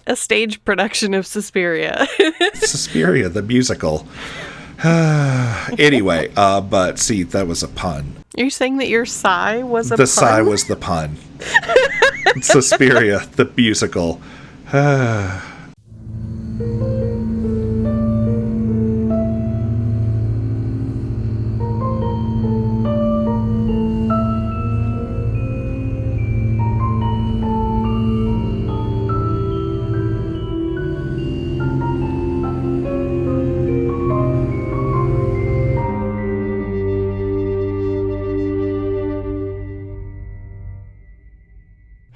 A stage production of Suspiria. Suspiria, the musical. Anyway, but see, that was a pun. Are you saying that your sigh was a pun? The sigh was the pun. Suspiria, the musical.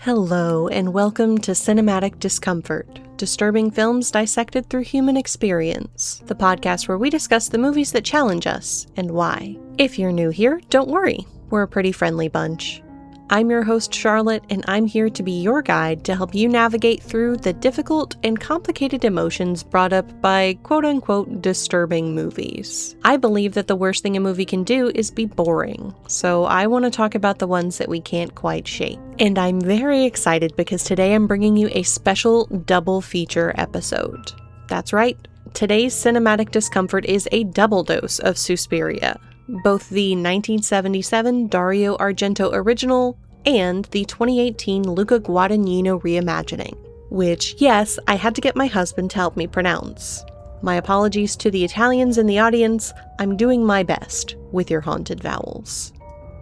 Hello, and welcome to Cinematic Discomfort, disturbing films dissected through human experience, the podcast where we discuss the movies that challenge us and why. If you're new here, don't worry, we're a pretty friendly bunch. I'm your host, Charlotte, and I'm here to be your guide to help you navigate through the difficult and complicated emotions brought up by quote-unquote disturbing movies. I believe that the worst thing a movie can do is be boring, so I want to talk about the ones that we can't quite shake. And I'm very excited because today I'm bringing you a special double feature episode. That's right, today's Cinematic Discomfort is a double dose of Suspiria. Both the 1977 Dario Argento original and the 2018 Luca Guadagnino reimagining, which, yes, I had to get my husband to help me pronounce. My apologies to the Italians in the audience, I'm doing my best with your haunted vowels.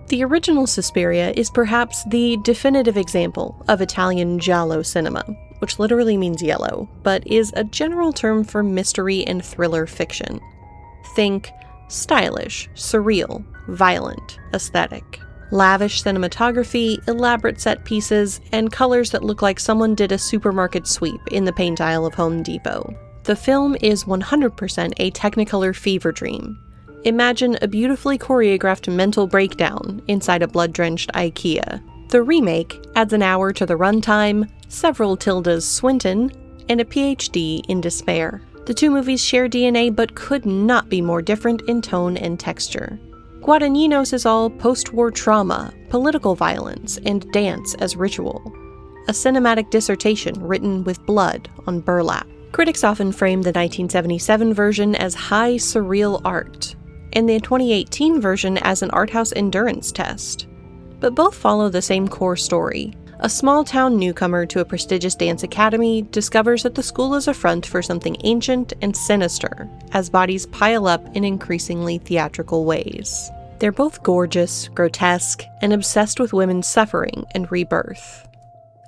The original Suspiria is perhaps the definitive example of Italian giallo cinema, which literally means yellow, but is a general term for mystery and thriller fiction. Think stylish, surreal, violent, aesthetic. Lavish cinematography, elaborate set pieces, and colors that look like someone did a supermarket sweep in the paint aisle of Home Depot. The film is 100% a Technicolor fever dream. Imagine a beautifully choreographed mental breakdown inside a blood-drenched IKEA. The remake adds an hour to the runtime, several Tildas Swinton, and a PhD in despair. The two movies share DNA but could not be more different in tone and texture. Guadagnino's is all post-war trauma, political violence, and dance as ritual. A cinematic dissertation written with blood on burlap. Critics often frame the 1977 version as high surreal art, and the 2018 version as an arthouse endurance test. But both follow the same core story. A small-town newcomer to a prestigious dance academy discovers that the school is a front for something ancient and sinister, as bodies pile up in increasingly theatrical ways. They're both gorgeous, grotesque, and obsessed with women's suffering and rebirth.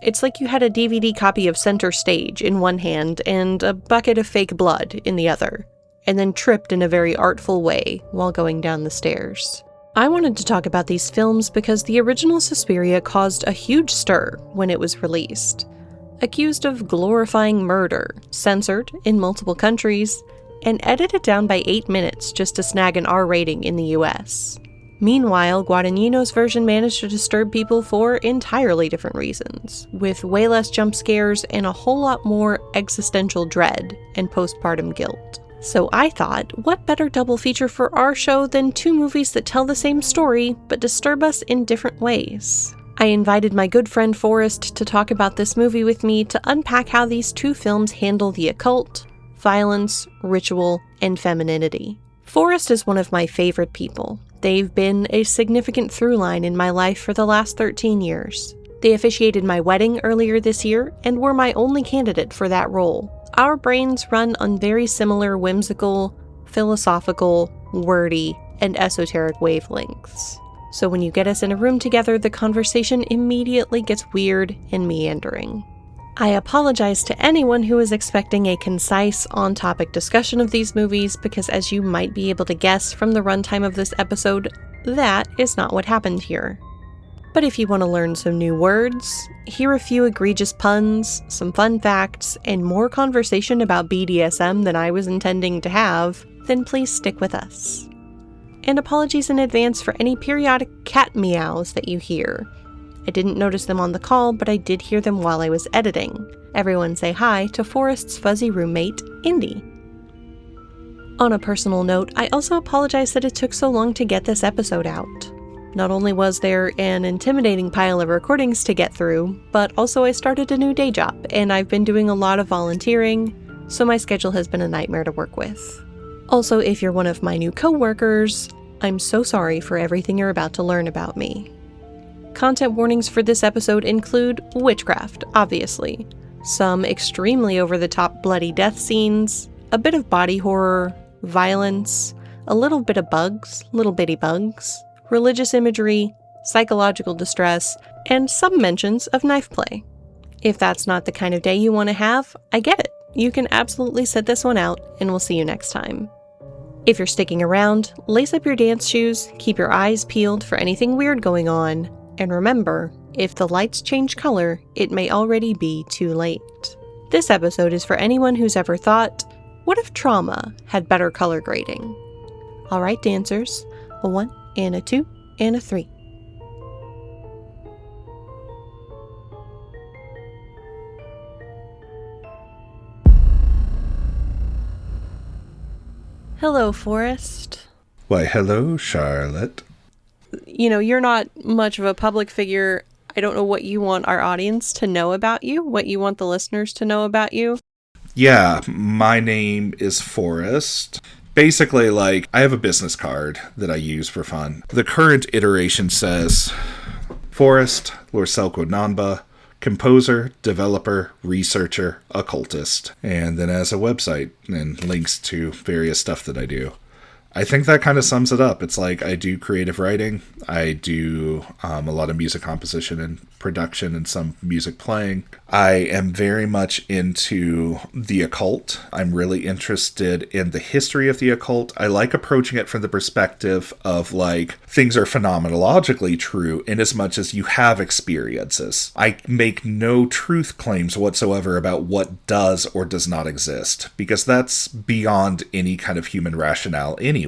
It's like you had a DVD copy of Center Stage in one hand and a bucket of fake blood in the other, and then tripped in a very artful way while going down the stairs. I wanted to talk about these films because the original Suspiria caused a huge stir when it was released. Accused of glorifying murder, censored in multiple countries, and edited down by 8 minutes just to snag an R rating in the US. Meanwhile, Guadagnino's version managed to disturb people for entirely different reasons, with way less jump scares and a whole lot more existential dread and postpartum guilt. So I thought, what better double feature for our show than two movies that tell the same story, but disturb us in different ways? I invited my good friend Forrest to talk about this movie with me to unpack how these two films handle the occult, violence, ritual, and femininity. Forrest is one of my favorite people. They've been a significant through line in my life for the last 13 years. They officiated my wedding earlier this year and were my only candidate for that role. Our brains run on very similar whimsical, philosophical, wordy, and esoteric wavelengths. So when you get us in a room together, the conversation immediately gets weird and meandering. I apologize to anyone who is expecting a concise, on-topic discussion of these movies because, as you might be able to guess from the runtime of this episode, that is not what happened here. But if you want to learn some new words, hear a few egregious puns, some fun facts, and more conversation about BDSM than I was intending to have, then please stick with us. And apologies in advance for any periodic cat meows that you hear. I didn't notice them on the call, but I did hear them while I was editing. Everyone say hi to Forrest's fuzzy roommate, Indy. On a personal note, I also apologize that it took so long to get this episode out. Not only was there an intimidating pile of recordings to get through, but also I started a new day job, and I've been doing a lot of volunteering, so my schedule has been a nightmare to work with. Also, if you're one of my new co-workers, I'm so sorry for everything you're about to learn about me. Content warnings for this episode include witchcraft, obviously, some extremely over-the-top bloody death scenes, a bit of body horror, violence, a little bit of bugs, little bitty bugs, religious imagery, psychological distress, and some mentions of knife play. If that's not the kind of day you want to have, I get it. You can absolutely sit this one out, and we'll see you next time. If you're sticking around, lace up your dance shoes, keep your eyes peeled for anything weird going on, and remember, if the lights change color, it may already be too late. This episode is for anyone who's ever thought, what if trauma had better color grading? Alright dancers, a 1 and a 2 and a 3. Hello, Forrest. Why, hello, Charlotte. You know, you're not much of a public figure. I don't know what you want our audience to know about you, what you want the listeners to know about you. Yeah, my name is Forrest. Basically, I have a business card that I use for fun. The current iteration says, Forrest Lorselquodnanba, composer, developer, researcher, occultist. And then has a website and links to various stuff that I do. I think that kind of sums it up. It's I do creative writing. I do a lot of music composition and production and some music playing. I am very much into the occult. I'm really interested in the history of the occult. I like approaching it from the perspective of things are phenomenologically true in as much as you have experiences. I make no truth claims whatsoever about what does or does not exist, because that's beyond any kind of human rationale anyway.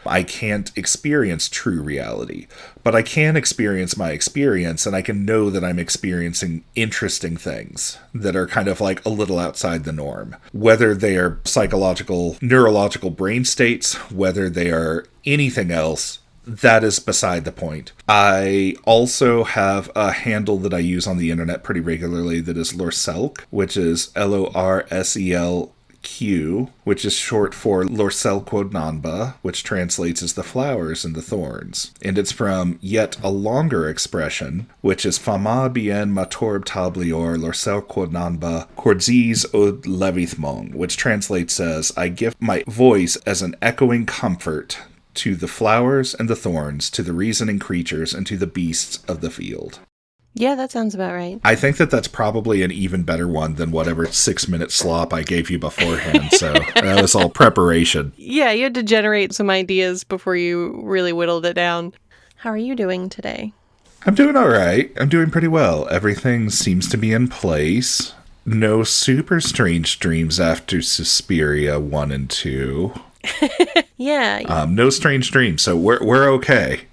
I can't experience true reality, but I can experience my experience, and I can know that I'm experiencing interesting things that are kind of a little outside the norm. Whether they are psychological, neurological brain states, whether they are anything else, that is beside the point. I also have a handle that I use on the internet pretty regularly that is Lorselq, which is Lorselq, which is short for Lorselquodnanba, which translates as the flowers and the thorns. And it's from yet a longer expression, which is Fama bien matorb tablior Lorselquodnanba Cordzis od levithmong, which translates as, I give my voice as an echoing comfort to the flowers and the thorns, to the reasoning creatures, and to the beasts of the field. Yeah, that sounds about right. I think that's probably an even better one than whatever 6-minute slop I gave you beforehand, so that was all preparation. Yeah, you had to generate some ideas before you really whittled it down. How are you doing today? I'm doing all right. I'm doing pretty well. Everything seems to be in place. No super strange dreams after Suspiria 1 and 2. Yeah. No strange dreams, so we're okay.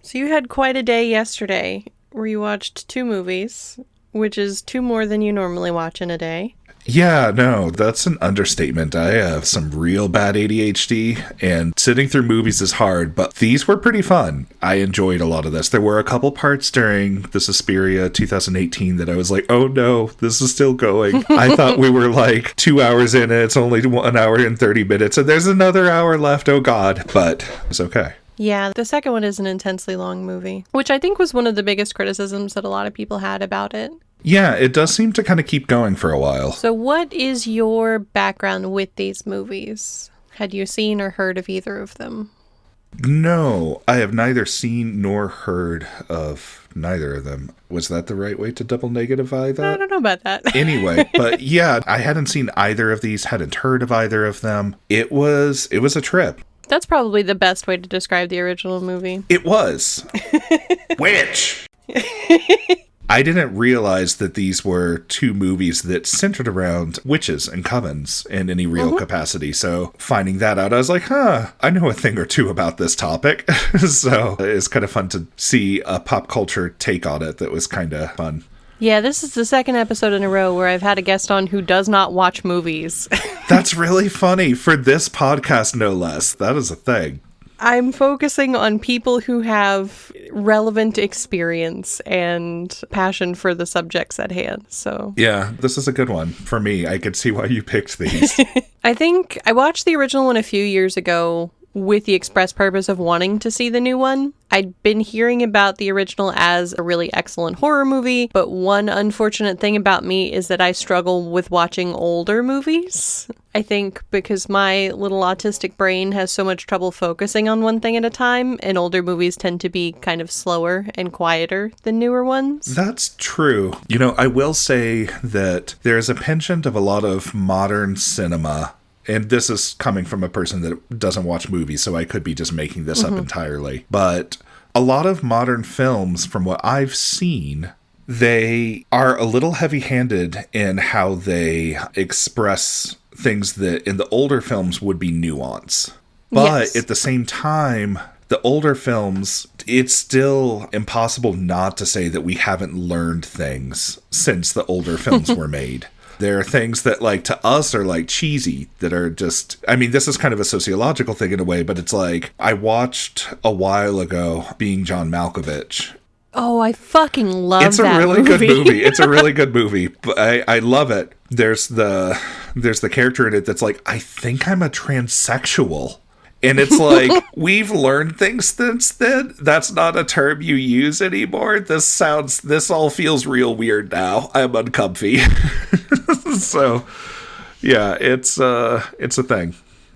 So you had quite a day yesterday, where you watched 2 movies, which is 2 more than you normally watch in a day. Yeah, no, that's an understatement. I have some real bad ADHD, and sitting through movies is hard, but these were pretty fun. I enjoyed a lot of this. There were a couple parts during the Suspiria 2018 that I was like, oh no, this is still going. I thought we were 2 hours in, and it's only 1 hour and 30 minutes, and there's another hour left, oh god, but it's okay. Yeah, the second one is an intensely long movie, which I think was one of the biggest criticisms that a lot of people had about it. Yeah, it does seem to kind of keep going for a while. So what is your background with these movies? Had you seen or heard of either of them? No, I have neither seen nor heard of neither of them. Was that the right way to double negativify that? I don't know about that. Anyway, but yeah, I hadn't seen either of these, hadn't heard of either of them. It was a trip. That's probably the best way to describe the original movie. It was. Witch! I didn't realize that these were 2 movies that centered around witches and covens in any real capacity. So finding that out, I was like, I know a thing or two about this topic. So it's kind of fun to see a pop culture take on it that was kind of fun. Yeah, this is the second episode in a row where I've had a guest on who does not watch movies. That's really funny for this podcast, no less. That is a thing. I'm focusing on people who have relevant experience and passion for the subjects at hand, so. Yeah, this is a good one. For me, I could see why you picked these. I think I watched the original one a few years ago with the express purpose of wanting to see the new one. I'd been hearing about the original as a really excellent horror movie, but one unfortunate thing about me is that I struggle with watching older movies. I think because my little autistic brain has so much trouble focusing on one thing at a time, and older movies tend to be kind of slower and quieter than newer ones. That's true. You know, I will say that there's a penchant of a lot of modern cinema. And this is coming from a person that doesn't watch movies, so I could be just making this up entirely. But a lot of modern films, from what I've seen, they are a little heavy-handed in how they express things that in the older films would be nuance. But at the same time, the older films, it's still impossible not to say that we haven't learned things since the older films were made. There are things that, like, to us are, like, cheesy, that are just... I mean, this is kind of a sociological thing in a way, but it's like, I watched a while ago Being John Malkovich. Oh, I fucking love that movie. It's a really good movie. It's a really good movie. But I love it. There's the character in it that's like, I think I'm a transsexual. And it's like, we've learned things since then. That's not a term you use anymore. This all feels real weird now. I'm uncomfy. So, yeah, it's a thing.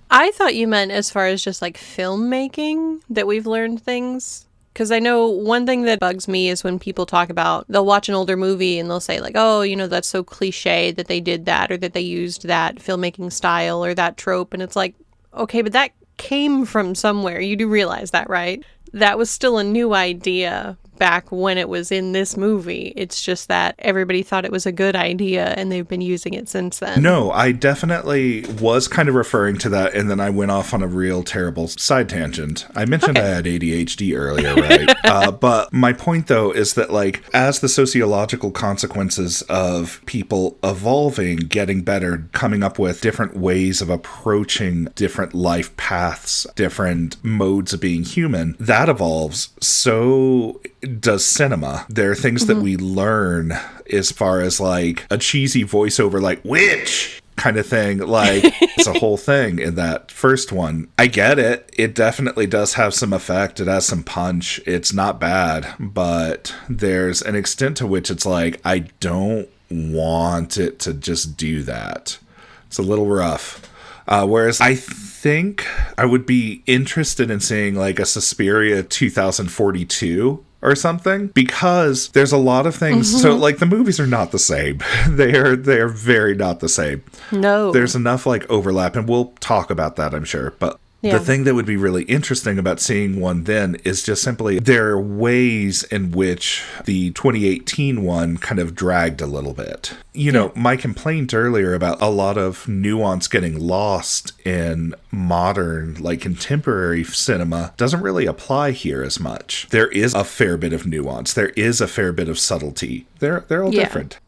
I thought you meant as far as just like filmmaking that we've learned things. Because I know one thing that bugs me is when people talk about, they'll watch an older movie and they'll say like, oh, you know, that's so cliche that they did that or that they used that filmmaking style or that trope. And it's like, okay, but that came from somewhere. You do realize that, right? That was still a new idea back when it was in this movie. It's just that everybody thought it was a good idea and they've been using it since then. No, I definitely was kind of referring to that, and then I went off on a real terrible side tangent. I mentioned I had ADHD earlier, right? But my point, though, is that, like, as the sociological consequences of people evolving, getting better, coming up with different ways of approaching different life paths, different modes of being human, that evolves. So does cinema. There are things that we learn as far as like a cheesy voiceover like witch kind of thing. Like it's a whole thing in that first one. I get it. It definitely does have some effect. It has some punch. It's not bad, but there's an extent to which it's like, I don't want it to just do that. It's a little rough. Whereas I think I would be interested in seeing like a Suspiria 2042 or something, because there's a lot of things. So like the movies are not the same. They are very not the same. No. There's enough like overlap, and we'll talk about that, I'm sure. But the thing that would be really interesting about seeing one then is just simply there are ways in which the 2018 one kind of dragged a little bit. You know, my complaint earlier about a lot of nuance getting lost in modern, like contemporary cinema doesn't really apply here as much. There is a fair bit of nuance. There is a fair bit of subtlety. They're all different.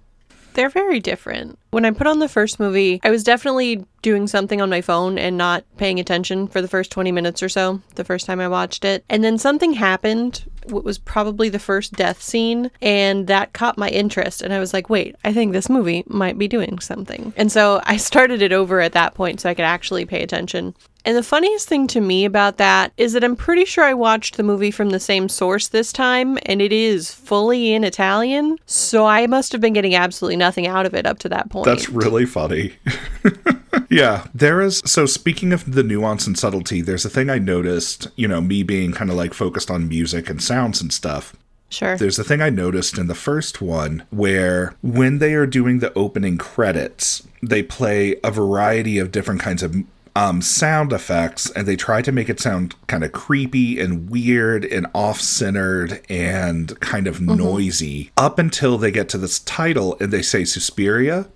They're very different. When I put on the first movie, I was definitely doing something on my phone and not paying attention for the first 20 minutes or so, the first time I watched it. And then something happened, what was probably the first death scene, and that caught my interest. And I was like, wait, I think this movie might be doing something. And so I started it over at that point so I could actually pay attention. And the funniest thing to me about that is that I'm pretty sure I watched the movie from the same source this time, and it is fully in Italian, so I must have been getting absolutely nothing out of it up to that point. That's really funny. Yeah, there is. So speaking of the nuance and subtlety, there's a thing I noticed, you know, me being kind of like focused on music and sounds and stuff. Sure. There's a thing I noticed in the first one where when they are doing the opening credits, they play a variety of different kinds of sound effects, and they try to make it sound kind of creepy and weird and off-centered and kind of noisy up until they get to this title and they say Suspiria.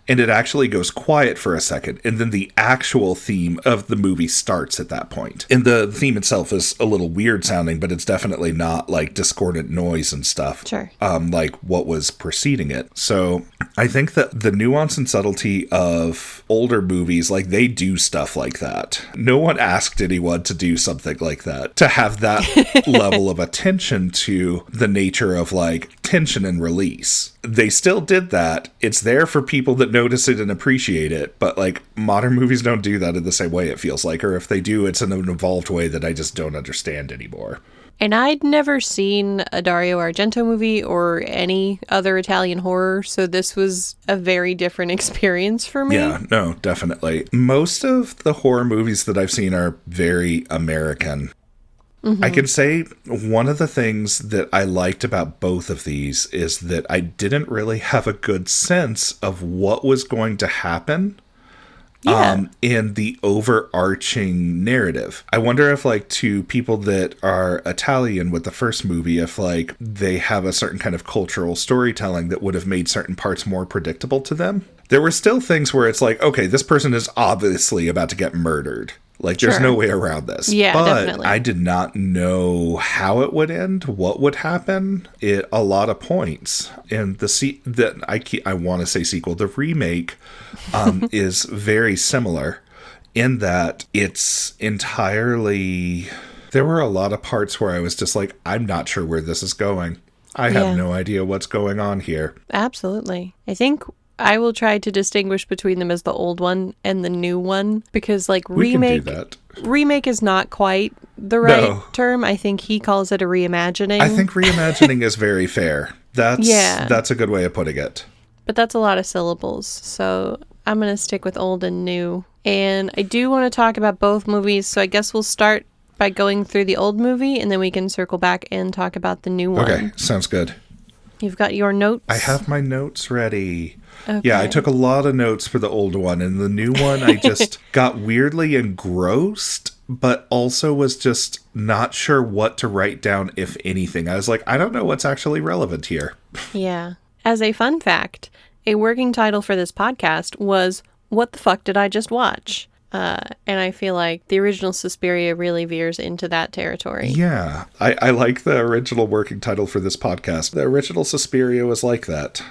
and it actually goes quiet for a second, and then the actual theme of the movie starts at that point. And the theme itself is a little weird sounding, but it's definitely not like discordant noise and stuff. Sure. Like what was preceding it. So I think that the nuance and subtlety of older movies, like they do stuff like that. No one asked anyone to do something like that, to have that level of attention to the nature of like tension and release. They still did that. It's there for people that notice it and appreciate it, but like modern movies don't do that in the same way, it feels like, or if they do, it's in an evolved way that I just don't understand anymore. And I'd never seen a Dario Argento movie or any other Italian horror, so this was a very different experience for me. Yeah, no, definitely. Most of the horror movies that I've seen are very American. I can say one of the things that I liked about both of these is that I didn't really have a good sense of what was going to happen in the overarching narrative. I wonder if, like, to people that are Italian with the first movie, if, like, they have a certain kind of cultural storytelling that would have made certain parts more predictable to them. There were still things where it's like, okay, this person is obviously about to get murdered. Like, there's no way around this. Yeah, but definitely. I did not know how it would end, what would happen at a lot of points. And I want to say sequel, the remake is very similar in that it's entirely... There were a lot of parts where I was just like, I'm not sure where this is going. I have no idea what's going on here. Absolutely. I think I will try to distinguish between them as the old one and the new one, because like remake is not quite the right term. I think he calls it a reimagining. I think reimagining is very fair. That's a good way of putting it. But that's a lot of syllables, so I'm going to stick with old and new. And I do want to talk about both movies, so I guess we'll start by going through the old movie, and then we can circle back and talk about the new one. Okay, sounds good. You've got your notes? I have my notes ready. Okay. Yeah, I took a lot of notes for the old one, and the new one I just got weirdly engrossed, but also was just not sure what to write down, if anything. I was like, I don't know what's actually relevant here. Yeah. As a fun fact, a working title for this podcast was, What the Fuck Did I Just Watch? And I feel like the original Suspiria really veers into that territory. Yeah, I like the original working title for this podcast. The original Suspiria was like that.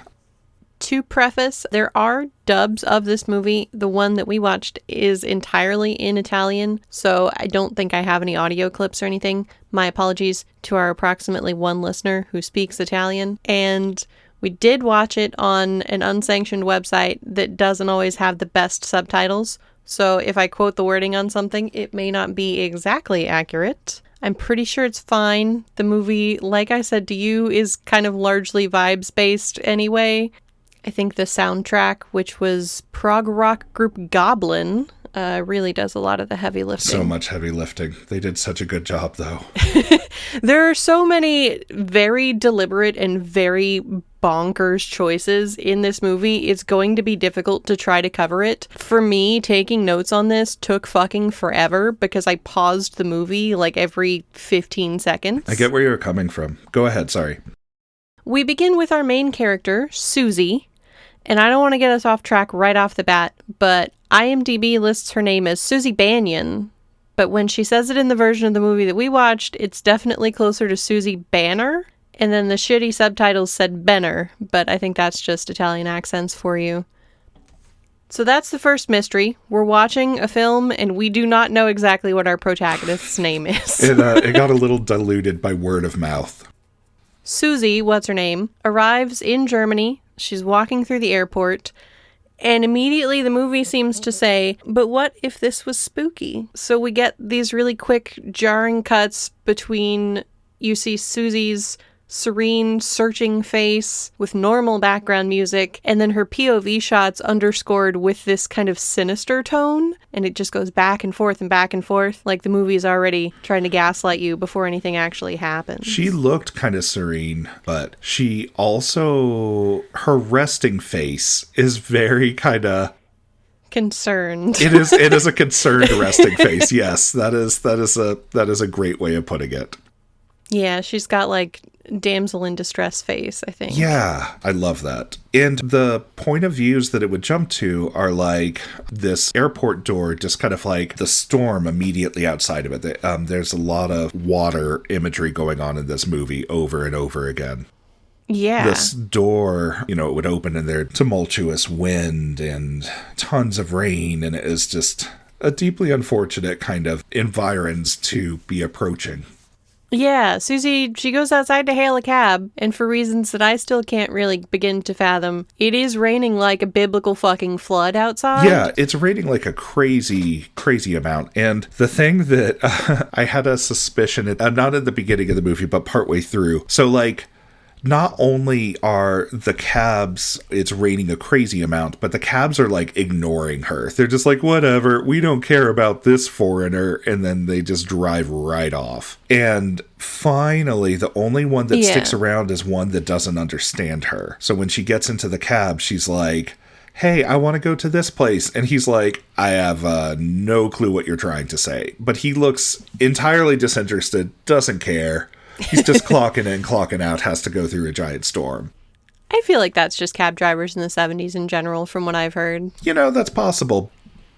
To preface, there are dubs of this movie. The one that we watched is entirely in Italian, so I don't think I have any audio clips or anything. My apologies to our approximately one listener who speaks Italian. And we did watch it on an unsanctioned website that doesn't always have the best subtitles. So if I quote the wording on something, it may not be exactly accurate. I'm pretty sure it's fine. The movie, like I said to you, is kind of largely vibes-based anyway. I think the soundtrack, which was prog rock group Goblin, really does a lot of the heavy lifting. So much heavy lifting. They did such a good job, though. There are so many very deliberate and very bonkers choices in this movie. It's going to be difficult to try to cover it. For me, taking notes on this took fucking forever because I paused the movie like every 15 seconds. I get where you're coming from. Go ahead, sorry. We begin with our main character, Susie. And I don't want to get us off track right off the bat, but IMDb lists her name as Susie Banyan. But when she says it in the version of the movie that we watched, it's definitely closer to Susie Banner. And then the shitty subtitles said Benner, but I think that's just Italian accents for you. So that's the first mystery. We're watching a film, and we do not know exactly what our protagonist's name is. It got a little diluted by word of mouth. Susie, what's her name, arrives in Germany. She's walking through the airport, and immediately the movie seems to say, but what if this was spooky? So we get these really quick, jarring cuts between, you see Susie's serene, searching face with normal background music, and then her POV shots underscored with this kind of sinister tone, and it just goes back and forth, like the movie's already trying to gaslight you before anything actually happens. She looked kind of serene, but she also, her resting face is very kind of concerned. It is a concerned resting face. Yes, that is a great way of putting it. Yeah, she's got like damsel in distress face, I think. Yeah, I love that. And the point of views that it would jump to are like this airport door, just kind of like the storm immediately outside of it. There's a lot of water imagery going on in this movie over and over again. Yeah. This door, it would open and there's tumultuous wind and tons of rain, and it is just a deeply unfortunate kind of environs to be approaching. Yeah, Susie, she goes outside to hail a cab, and for reasons that I still can't really begin to fathom, it is raining like a biblical fucking flood outside. Yeah, it's raining like a crazy, crazy amount. And the thing that I had a suspicion, not at the beginning of the movie, but partway through. So, like, not only are the cabs, it's raining a crazy amount, but the cabs are like ignoring her. They're just like, whatever, we don't care about this foreigner. And then they just drive right off. And finally, the only one that sticks around is one that doesn't understand her. So when she gets into the cab, she's like, hey, I want to go to this place. And he's like, I have no clue what you're trying to say. But he looks entirely disinterested, doesn't care. He's just clocking in, clocking out, has to go through a giant storm. I feel like that's just cab drivers in the 70s in general, from what I've heard. That's possible.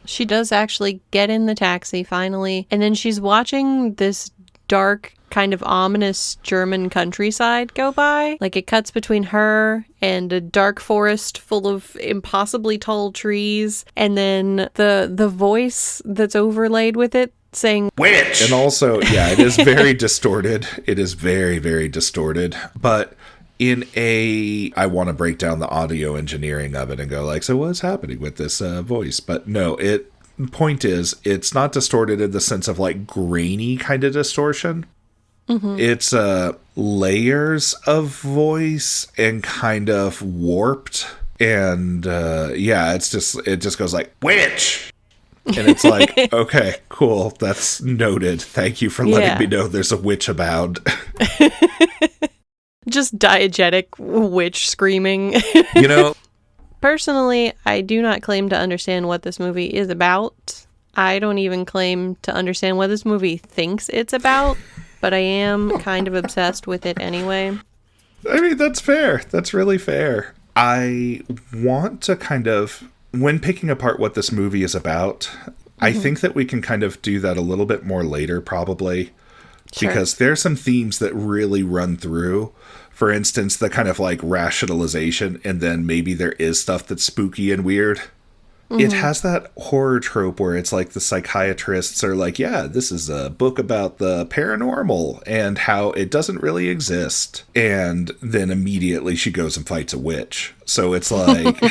She does actually get in the taxi, finally, and then she's watching this dark, kind of ominous German countryside go by. Like, it cuts between her and a dark forest full of impossibly tall trees, and then the voice that's overlaid with it saying witch. And also, yeah, it is very distorted. It is very, very distorted. But I want to break down the audio engineering of it and go like, so what's happening with this voice? But no, point is, it's not distorted in the sense of like grainy kind of distortion. Mm-hmm. It's layers of voice and kind of warped. And it just goes like, witch. And it's like, okay, cool, that's noted. Thank you for letting me know there's a witch abound. Just diegetic witch screaming. Personally, I do not claim to understand what this movie is about. I don't even claim to understand what this movie thinks it's about, but I am kind of obsessed with it anyway. I mean, that's fair. That's really fair. I want to kind of, when picking apart what this movie is about, I think that we can kind of do that a little bit more later, probably. Sure. Because there's some themes that really run through. For instance, the kind of like rationalization, and then maybe there is stuff that's spooky and weird. Mm-hmm. It has that horror trope where it's like the psychiatrists are like, yeah, this is a book about the paranormal and how it doesn't really exist. And then immediately she goes and fights a witch. So it's like,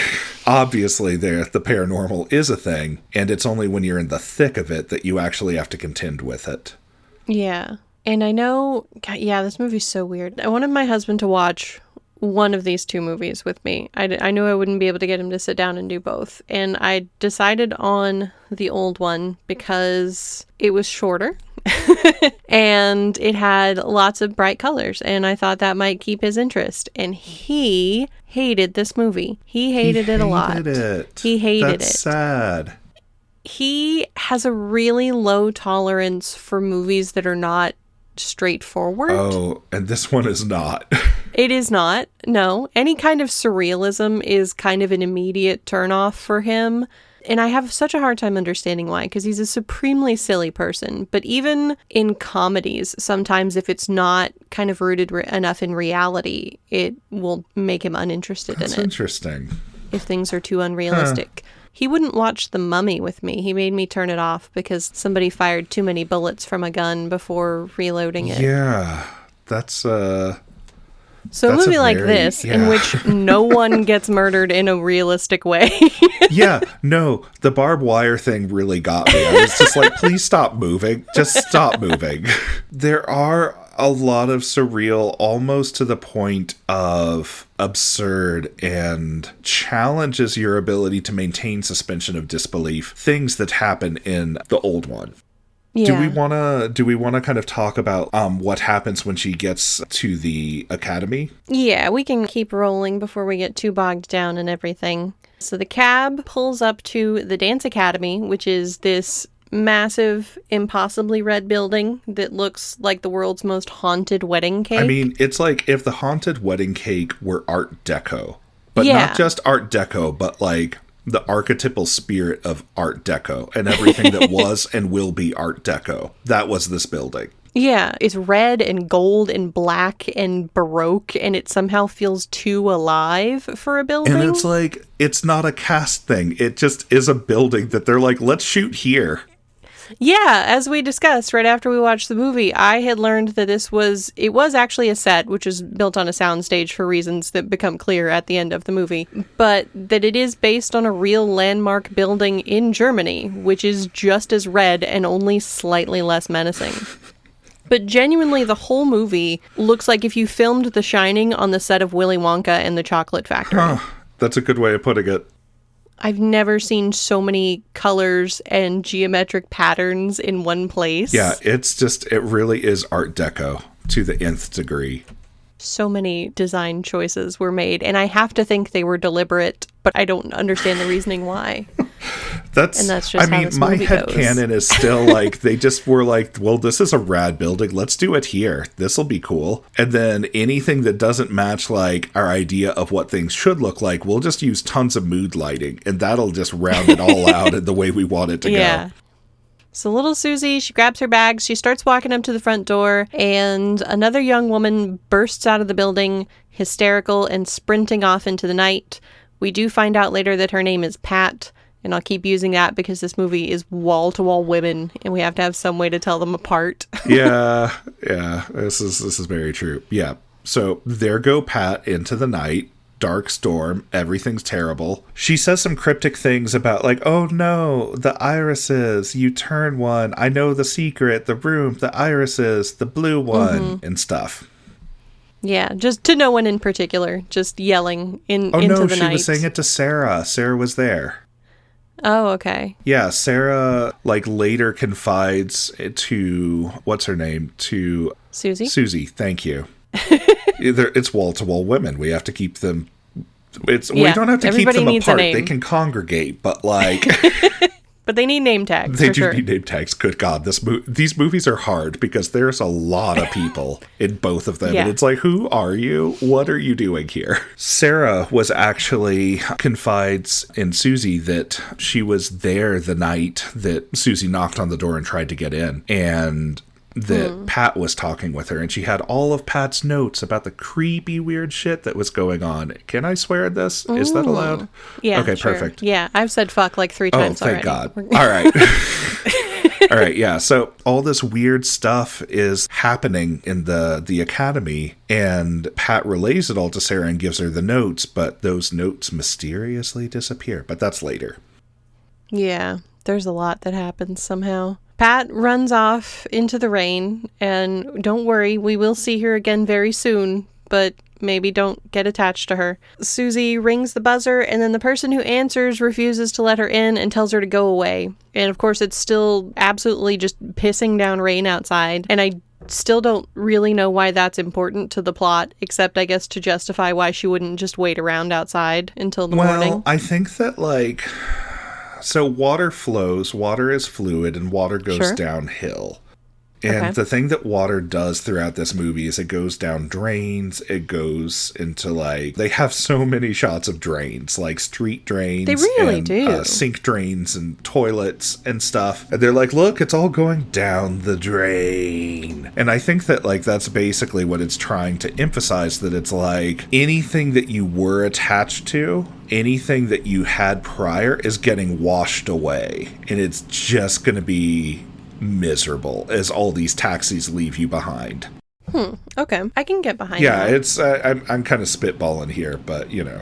obviously the paranormal is a thing, and it's only when you're in the thick of it that you actually have to contend with it. Yeah. And I know, this movie's so weird. I wanted my husband to watch one of these two movies with me. I knew I wouldn't be able to get him to sit down and do both. And I decided on the old one because it was shorter and it had lots of bright colors. And I thought that might keep his interest. And he hated this movie. He hated it a lot. He hated it. That's sad. He has a really low tolerance for movies that are not straightforward. Oh, and this one is not. It is not. No. Any kind of surrealism is kind of an immediate turnoff for him. And I have such a hard time understanding why, because he's a supremely silly person. But even in comedies, sometimes if it's not kind of rooted enough in reality, it will make him uninterested in it. That's interesting. If things are too unrealistic. He wouldn't watch The Mummy with me. He made me turn it off because somebody fired too many bullets from a gun before reloading it. Yeah, that's So a movie like this, in which no one gets murdered in a realistic way. Yeah, no, the barbed wire thing really got me. I was just like, please stop moving. Just stop moving. There are a lot of surreal, almost to the point of absurd, and challenges your ability to maintain suspension of disbelief, things that happen in the old one. Yeah. Do we wanna kind of talk about what happens when she gets to the academy? Yeah, we can keep rolling before we get too bogged down in everything. So the cab pulls up to the dance academy, which is this massive, impossibly red building that looks like the world's most haunted wedding cake. I mean, it's like if the haunted wedding cake were Art Deco. But not just Art Deco, but like the archetypal spirit of Art Deco and everything that was and will be Art Deco. That was this building. Yeah, it's red and gold and black and Baroque, and it somehow feels too alive for a building. And it's like, it's not a cast thing. It just is a building that they're like, let's shoot here. Yeah, as we discussed right after we watched the movie, I had learned that it was actually a set, which is built on a soundstage for reasons that become clear at the end of the movie, but that it is based on a real landmark building in Germany, which is just as red and only slightly less menacing. But genuinely, the whole movie looks like if you filmed The Shining on the set of Willy Wonka and the Chocolate Factory. Huh, that's a good way of putting it. I've never seen so many colors and geometric patterns in one place. Yeah, it really is Art Deco to the nth degree. So many design choices were made, and I have to think they were deliberate, but I don't understand the reasoning why. That's just how this movie goes. My headcanon is still like, they just were like, well, this is a rad building. Let's do it here. This'll be cool. And then anything that doesn't match like our idea of what things should look like, we'll just use tons of mood lighting, and that'll just round it all out in the way we want it to go. So little Susie, she grabs her bags, she starts walking up to the front door, and another young woman bursts out of the building, hysterical and sprinting off into the night. We do find out later that her name is Pat, and I'll keep using that because this movie is wall-to-wall women, and we have to have some way to tell them apart. yeah, this is very true. Yeah, so there go Pat into the night. Dark storm, everything's terrible. She says some cryptic things about like, oh no, the irises, you turn one, I know the secret, the room, the irises, the blue one, and stuff. Yeah, just to no one in particular, just yelling into the night. Oh no, she was saying it to Sarah. Sarah was there. Oh, okay. Yeah, Sarah like later confides to, what's her name? To Susie? Susie, thank you. It's wall-to-wall women. We have to keep them... we don't have to keep them apart. They can congregate, but like... But they need name tags, They do need name tags. Good God. These movies are hard because there's a lot of people in both of them. Yeah. And it's like, who are you? What are you doing here? Sarah was actually confides in Susie that she was there the night that Susie knocked on the door and tried to get in. And... that Pat was talking with her, and she had all of Pat's notes about the creepy, weird shit that was going on. Can I swear at this? Ooh. Is that allowed? Yeah. Okay, sure. Perfect. Yeah, I've said fuck like 3 times already. Oh, thank God. All right. All right, yeah. So all this weird stuff is happening in the academy, and Pat relays it all to Sarah and gives her the notes, but those notes mysteriously disappear. But that's later. Yeah, there's a lot that happens somehow. Pat runs off into the rain, and don't worry, we will see her again very soon, but maybe don't get attached to her. Susie rings the buzzer, and then the person who answers refuses to let her in and tells her to go away. And of course, it's still absolutely just pissing down rain outside, and I still don't really know why that's important to the plot, except I guess to justify why she wouldn't just wait around outside until the morning. Well, I think that like... So water flows, water is fluid, and water goes downhill. And the thing that water does throughout this movie is it goes down drains, it goes into like... They have so many shots of drains, like street drains. They really do. Sink drains and toilets and stuff. And they're like, look, it's all going down the drain. And I think that like that's basically what it's trying to emphasize, that it's like anything that you were attached to, anything that you had prior is getting washed away. And it's just going to be... miserable as all these taxis leave you behind. Okay, I can get behind that. Yeah, it's I'm kind of spitballing here, but you know.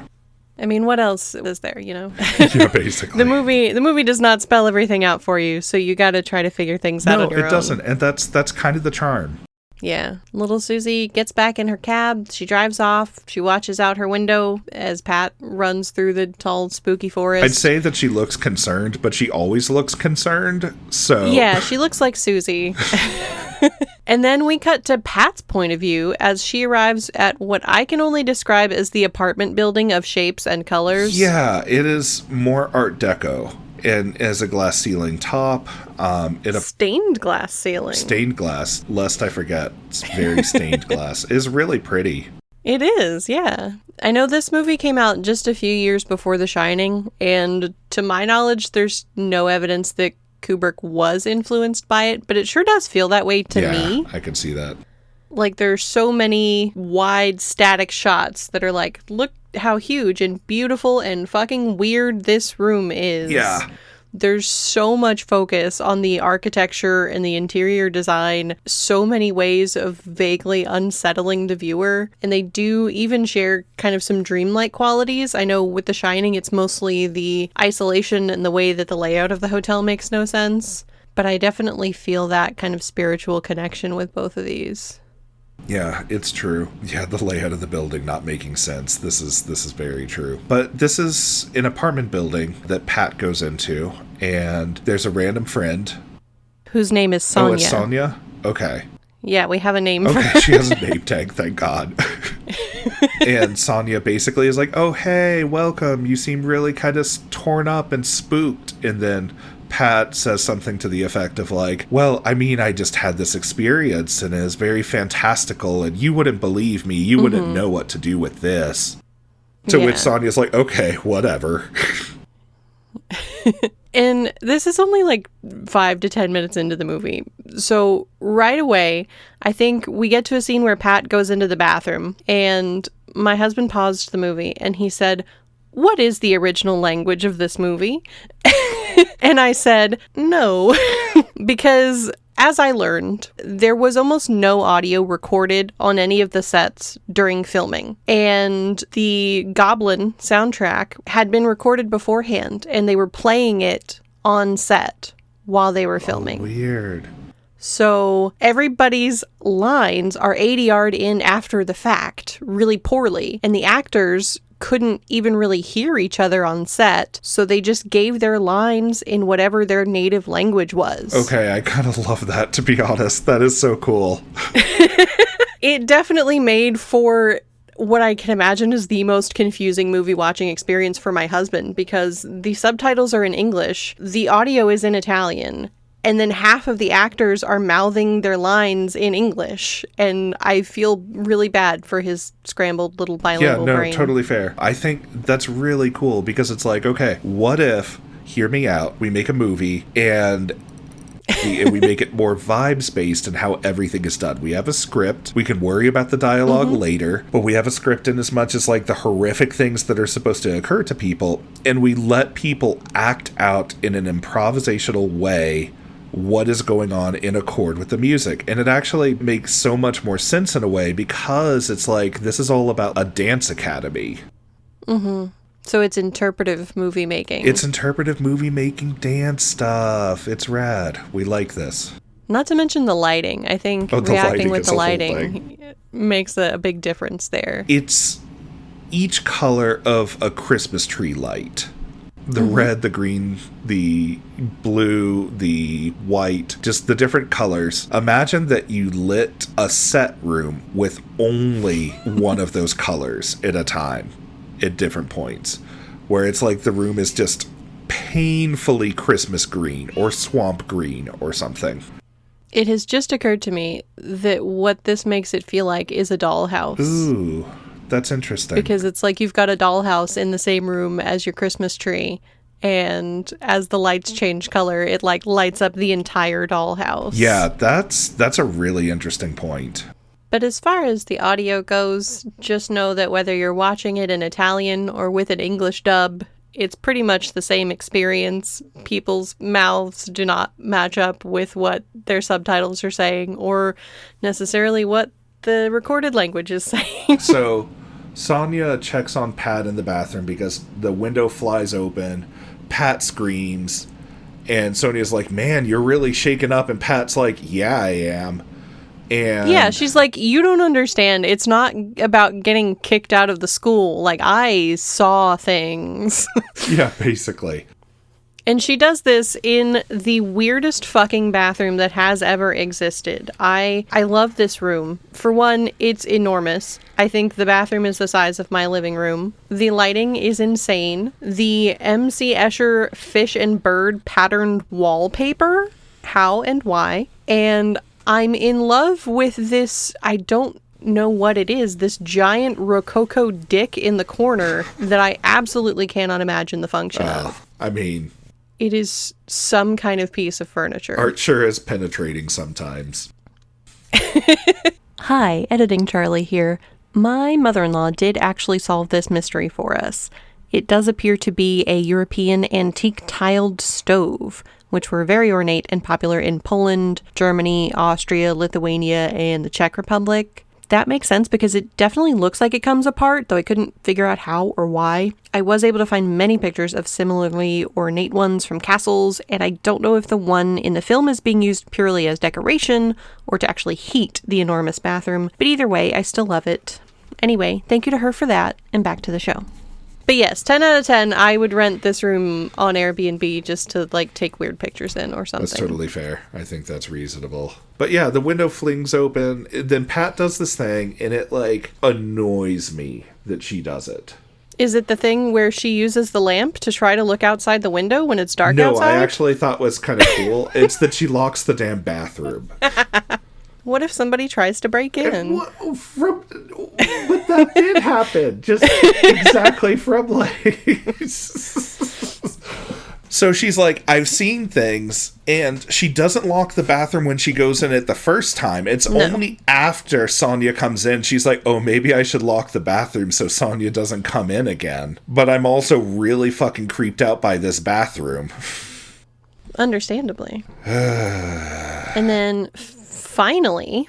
I mean, what else is there, you know? Yeah, basically. The movie does not spell everything out for you, so you got to try to figure things out on your own. No, it doesn't, and that's kind of the charm. Yeah. Little Susie gets back in her cab. She drives off. She watches out her window as Pat runs through the tall, spooky forest. I'd say that she looks concerned, but she always looks concerned, so... Yeah, she looks like Susie. And then we cut to Pat's point of view as she arrives at what I can only describe as the apartment building of shapes and colors. Yeah, it is more Art Deco. and has a glass ceiling top. Stained glass ceiling. Stained glass, lest I forget. It's very stained glass. It's really pretty. It is, yeah. I know this movie came out just a few years before The Shining, and to my knowledge, there's no evidence that Kubrick was influenced by it, but it sure does feel that way to me. Yeah, I can see that. Like, there's so many wide static shots that are like, look how huge and beautiful and fucking weird this room is. Yeah. There's so much focus on the architecture and the interior design, so many ways of vaguely unsettling the viewer, and they do even share kind of some dreamlike qualities. I know with The Shining, it's mostly the isolation and the way that the layout of the hotel makes no sense, but I definitely feel that kind of spiritual connection with both of these. Yeah, it's true. Yeah, the layout of the building not making sense. This is very true. But this is an apartment building that Pat goes into, and there's a random friend. Whose name is Sonia. Oh, it's Sonia? Okay. Yeah, we have a name for her. Okay, she has a name tag, thank God. And Sonia basically is like, oh, hey, welcome. You seem really kind of torn up and spooked. And then Pat says something to the effect of like, well, I mean, I just had this experience and it is very fantastical and you wouldn't believe me. You wouldn't know what to do with this. To which Sonia's like, okay, whatever. And this is only like 5 to 10 minutes into the movie. So right away, I think we get to a scene where Pat goes into the bathroom and my husband paused the movie and he said, what is the original language of this movie? And I said, no, because as I learned, there was almost no audio recorded on any of the sets during filming. And the Goblin soundtrack had been recorded beforehand, and they were playing it on set while they were filming. Oh, weird. So everybody's lines are ADR'd in after the fact, really poorly. And the actors couldn't even really hear each other on set, so they just gave their lines in whatever their native language was. Okay, I kind of love that, to be honest. That is so cool. It definitely made for what I can imagine is the most confusing movie watching experience for my husband, because the subtitles are in English, the audio is in Italian, and then half of the actors are mouthing their lines in English. And I feel really bad for his scrambled little bilingual brain. Yeah, no, totally fair. I think that's really cool because it's like, okay, what if, hear me out, we make a movie and we make it more vibes-based in how everything is done. We have a script. We can worry about the dialogue later, but we have a script in as much as like the horrific things that are supposed to occur to people, and we let people act out in an improvisational way what is going on in accord with the music. And it actually makes so much more sense in a way because it's like, this is all about a dance academy. So it's interpretive movie making. It's interpretive movie making dance stuff. It's rad. We like this. Not to mention the lighting. I think reacting with the lighting makes a big difference there. It's each color of a Christmas tree light. The red, the green, the blue, the white, just the different colors. Imagine that you lit a set room with only one of those colors at a time at different points, where it's like the room is just painfully Christmas green or swamp green or something. It has just occurred to me that what this makes it feel like is a dollhouse. Ooh. That's interesting. Because it's like you've got a dollhouse in the same room as your Christmas tree, and as the lights change color, it like lights up the entire dollhouse. Yeah, that's a really interesting point. But as far as the audio goes, just know that whether you're watching it in Italian or with an English dub, it's pretty much the same experience. People's mouths do not match up with what their subtitles are saying or necessarily what the recorded language is saying. So Sonia checks on Pat in the bathroom because the window flies open. Pat screams. And Sonia's like, man, you're really shaken up. And Pat's like, yeah, I am. And yeah, she's like, you don't understand. It's not about getting kicked out of the school. Like, I saw things. Yeah, basically. And she does this in the weirdest fucking bathroom that has ever existed. I love this room. For one, it's enormous. I think the bathroom is the size of my living room. The lighting is insane. The MC Escher fish and bird patterned wallpaper. How and why? And I'm in love with this, I don't know what it is, this giant Rococo dick in the corner that I absolutely cannot imagine the function of. I mean... It is some kind of piece of furniture. Art sure is penetrating sometimes. Hi, Editing Charlie here. My mother-in-law did actually solve this mystery for us. It does appear to be a European antique tiled stove, which were very ornate and popular in Poland, Germany, Austria, Lithuania, and the Czech Republic. That makes sense because it definitely looks like it comes apart, though I couldn't figure out how or why. I was able to find many pictures of similarly ornate ones from castles, and I don't know if the one in the film is being used purely as decoration or to actually heat the enormous bathroom, but either way, I still love it. Anyway, thank you to her for that, and back to the show. But yes, 10 out of 10, I would rent this room on Airbnb just to, like, take weird pictures in or something. That's totally fair. I think that's reasonable. But yeah, the window flings open, then Pat does this thing, and it, like, annoys me that she does it. Is it the thing where she uses the lamp to try to look outside the window when it's dark outside? No, I actually thought was kind of cool. It's that she locks the damn bathroom. What if somebody tries to break in? But that did happen. Just exactly from like... So she's like, I've seen things, and she doesn't lock the bathroom when she goes in it the first time. It's only after Sonia comes in, she's like, oh, maybe I should lock the bathroom so Sonia doesn't come in again. But I'm also really fucking creeped out by this bathroom. Understandably. And then... Finally,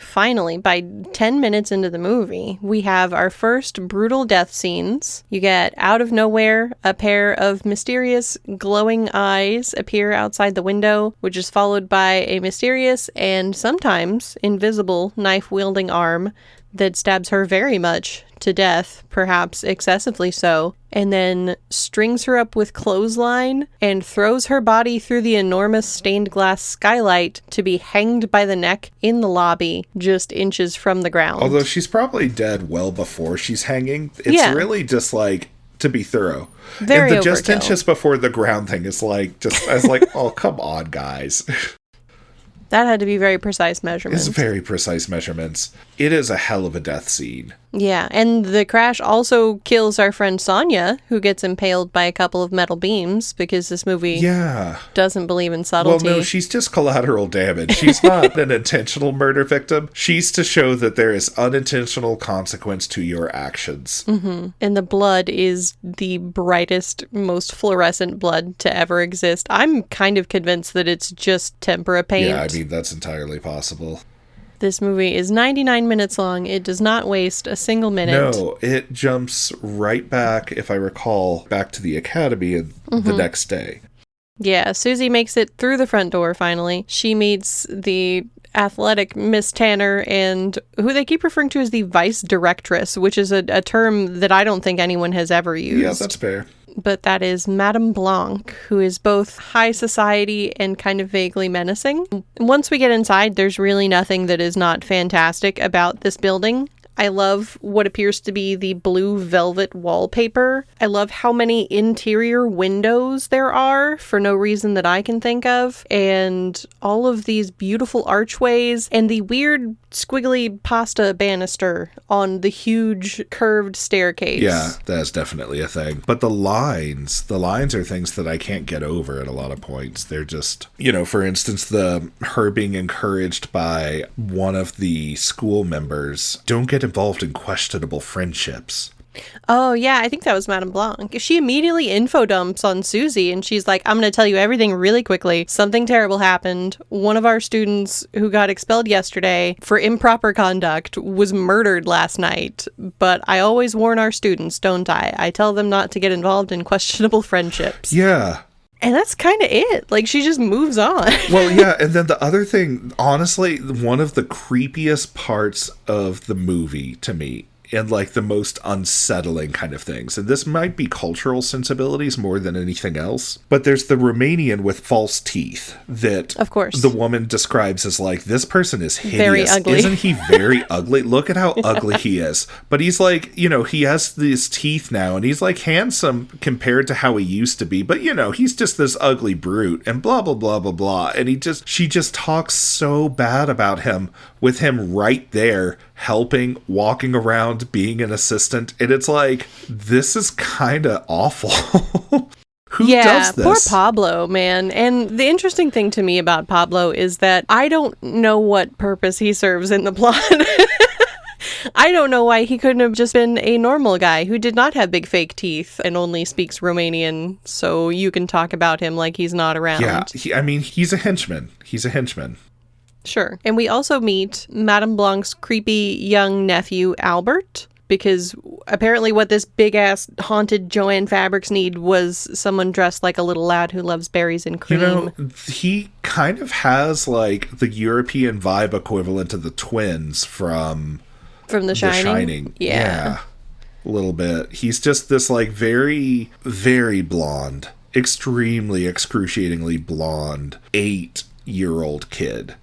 by 10 minutes into the movie, we have our first brutal death scenes. You get, out of nowhere, a pair of mysterious glowing eyes appear outside the window, which is followed by a mysterious and sometimes invisible knife-wielding arm that stabs her very much to death, perhaps excessively so, and then strings her up with clothesline and throws her body through the enormous stained glass skylight to be hanged by the neck in the lobby, just inches from the ground. Although she's probably dead well before she's hanging. It's really just like, to be thorough. Very and the overkill. Just inches before the ground thing is like, just, I was like, oh, come on, guys. That had to be very precise measurements. It's very precise measurements. It is a hell of a death scene. Yeah, and the crash also kills our friend Sonia, who gets impaled by a couple of metal beams, because this movie doesn't believe in subtlety. Well, no, she's just collateral damage. She's not an intentional murder victim. She's to show that there is unintentional consequence to your actions. Mm-hmm. And the blood is the brightest, most fluorescent blood to ever exist. I'm kind of convinced that it's just tempera paint. Yeah, I mean, that's entirely possible. This movie is 99 minutes long. It does not waste a single minute. No, it jumps right back, if I recall, back to the academy the next day. Yeah, Susie makes it through the front door, finally. She meets the athletic Miss Tanner, and who they keep referring to as the vice directress, which is a term that I don't think anyone has ever used. Yeah, that's fair. But that is Madame Blanc, who is both high society and kind of vaguely menacing. Once we get inside, there's really nothing that is not fantastic about this building. I love what appears to be the blue velvet wallpaper. I love how many interior windows there are for no reason that I can think of. And all of these beautiful archways and the weird squiggly pasta banister on the huge curved staircase. Yeah, that's definitely a thing. But the lines are things that I can't get over at a lot of points. They're just, for instance, her being encouraged by one of the school members, don't get involved in questionable friendships. Oh, yeah, I think that was Madame Blanc. She immediately info dumps on Susie, and she's like, I'm going to tell you everything really quickly. Something terrible happened. One of our students who got expelled yesterday for improper conduct was murdered last night. But I always warn our students, don't I? I tell them not to get involved in questionable friendships. Yeah. And that's kind of it. Like, she just moves on. Well, yeah, and then the other thing, honestly, one of the creepiest parts of the movie to me in like the most unsettling kind of things. And this might be cultural sensibilities more than anything else. But there's the Romanian with false teeth that of course the woman describes as like, this person is hideous. Very ugly. Isn't he very ugly? Look at how ugly he is. But he's like, you know, he has these teeth now and he's like handsome compared to how he used to be. But, you know, he's just this ugly brute and blah, blah, blah, blah, blah. And she just talks so bad about him with him right there, helping, walking around, being an assistant. And it's like, this is kind of awful. Who does this? Poor Pablo, man. And the interesting thing to me about Pablo is that I don't know what purpose he serves in the plot. I don't know why he couldn't have just been a normal guy who did not have big fake teeth and only speaks Romanian, so you can talk about him like he's not around. Yeah, he's a henchman. He's a henchman. Sure. And we also meet Madame Blanc's creepy young nephew, Albert, because apparently what this big-ass haunted Joanne Fabrics need was someone dressed like a little lad who loves berries and cream. You know, he kind of has, like, the European vibe equivalent to the twins from The Shining? Yeah. A little bit. He's just this, like, very, very blonde, extremely excruciatingly blonde 8-year-old kid.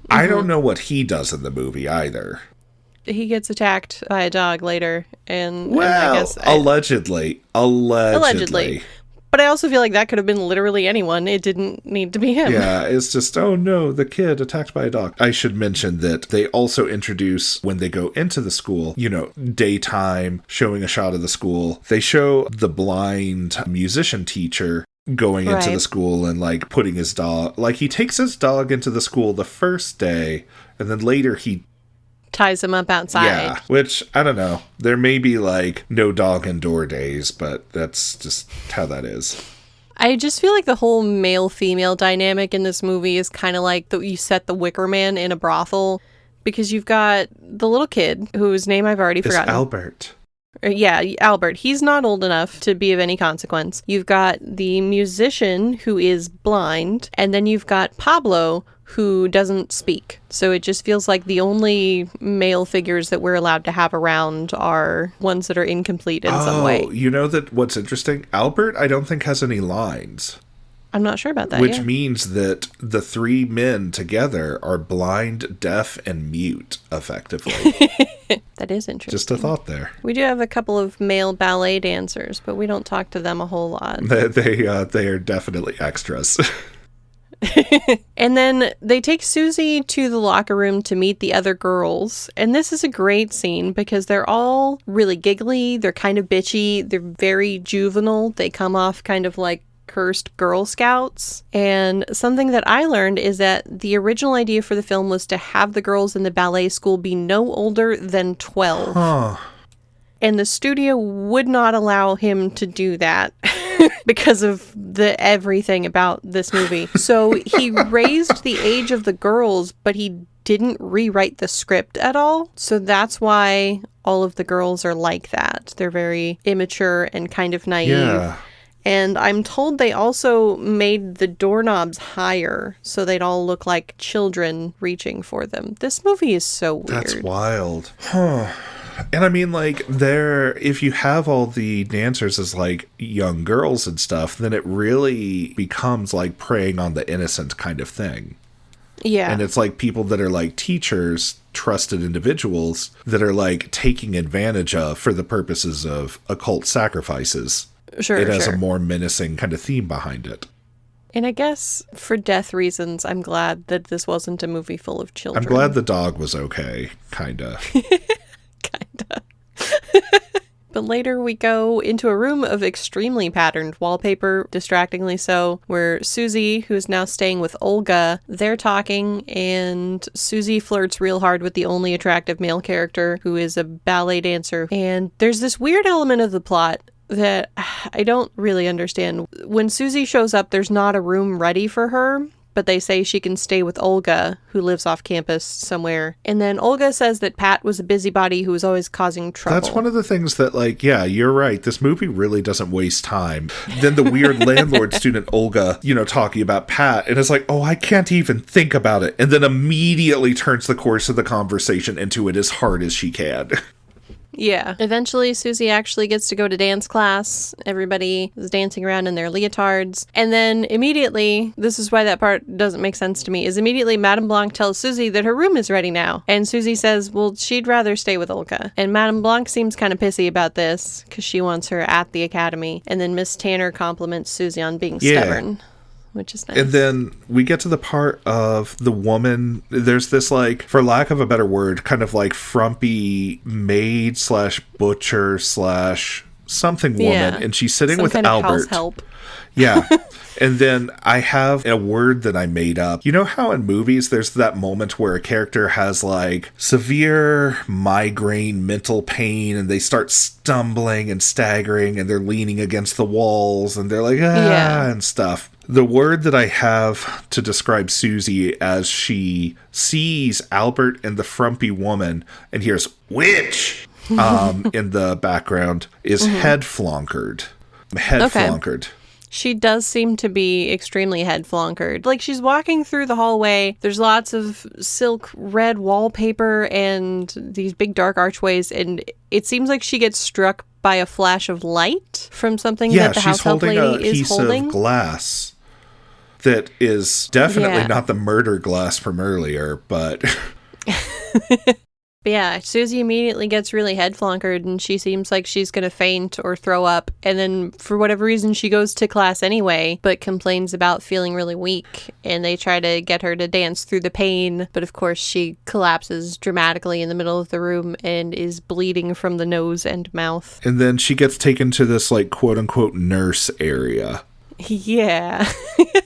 I don't know what he does in the movie either. He gets attacked by a dog later, and well, I guess allegedly. But I also feel like that could have been literally anyone. It didn't need to be him. Yeah, it's just, oh no, the kid attacked by a dog. I should mention that they also introduce, when they go into the school, you know, daytime, showing a shot of the school. They show the blind musician teacher going into the school and like putting his dog, like he takes his dog into the school the first day, and then later he ties him up outside. Yeah, which, I don't know. There may be, like, no dog indoor days, but that's just how that is. I just feel like the whole male-female dynamic in this movie is kind of like you set the Wicker Man in a brothel, because you've got the little kid, whose name I've already forgotten. Albert. Yeah, Albert. He's not old enough to be of any consequence. You've got the musician, who is blind, and then you've got Pablo, who doesn't speak. So it just feels like the only male figures that we're allowed to have around are ones that are incomplete in some way. Oh, you know that what's interesting? Albert, I don't think has any lines. I'm not sure about that. Which means that the three men together are blind, deaf, and mute, effectively. That is interesting. Just a thought there. We do have a couple of male ballet dancers, but we don't talk to them a whole lot. They are definitely extras. And then they take Susie to the locker room to meet the other girls. And this is a great scene because they're all really giggly. They're kind of bitchy. They're very juvenile. They come off kind of like cursed Girl Scouts. And something that I learned is that the original idea for the film was to have the girls in the ballet school be no older than 12. Huh. And the studio would not allow him to do that because of the everything about this movie. So he raised the age of the girls, but he didn't rewrite the script at all. So that's why all of the girls are like that. They're very immature and kind of naive. Yeah. And I'm told they also made the doorknobs higher so they'd all look like children reaching for them. This movie is so weird. That's wild. Huh. And I mean, like, if you have all the dancers as, like, young girls and stuff, then it really becomes, like, preying on the innocent kind of thing. Yeah. And it's, like, people that are, like, teachers, trusted individuals that are, like, taking advantage of for the purposes of occult sacrifices. Sure, it has a more menacing kind of theme behind it. And I guess for death reasons, I'm glad that this wasn't a movie full of children. I'm glad the dog was okay, kinda. Kinda. But later we go into a room of extremely patterned wallpaper, distractingly so, where Susie, who's now staying with Olga, they're talking, and Susie flirts real hard with the only attractive male character, who is a ballet dancer. And there's this weird element of the plot that I don't really understand. When Susie shows up, there's not a room ready for her, but they say she can stay with Olga, who lives off campus somewhere. And then Olga says that Pat was a busybody who was always causing trouble. That's one of the things that, like, yeah, you're right. This movie really doesn't waste time. Then the weird landlord student Olga, you know, talking about Pat, and it's like, oh, I can't even think about it. And then immediately turns the course of the conversation into it as hard as she can. Yeah. Eventually, Susie actually gets to go to dance class. Everybody is dancing around in their leotards. And then immediately, this is why that part doesn't make sense to me, is immediately Madame Blanc tells Susie that her room is ready now. And Susie says, well, she'd rather stay with Olga. And Madame Blanc seems kind of pissy about this because she wants her at the academy. And then Miss Tanner compliments Susie on being stubborn. Which is nice. And then we get to the part of the woman. There's this, like, for lack of a better word, kind of like frumpy maid / butcher / something woman. And she's sitting with Albert. House help. Yeah. And then I have a word that I made up. You know how in movies there's that moment where a character has like severe migraine, mental pain, and they start stumbling and staggering and they're leaning against the walls and they're like, and stuff. The word that I have to describe Susie as she sees Albert and the frumpy woman and hears witch in the background is head flonkered. Flonkered. She does seem to be extremely head flonkered. Like, she's walking through the hallway. There's lots of silk red wallpaper and these big dark archways. And it seems like she gets struck by a flash of light from something that the house help lady is holding. Yeah, she's holding a piece of glass that is definitely not the murder glass from earlier, but... But yeah, Susie immediately gets really head flonkered and she seems like she's going to faint or throw up. And then for whatever reason, she goes to class anyway, but complains about feeling really weak. And they try to get her to dance through the pain. But of course, she collapses dramatically in the middle of the room and is bleeding from the nose and mouth. And then she gets taken to this, like, quote unquote nurse area. Yeah.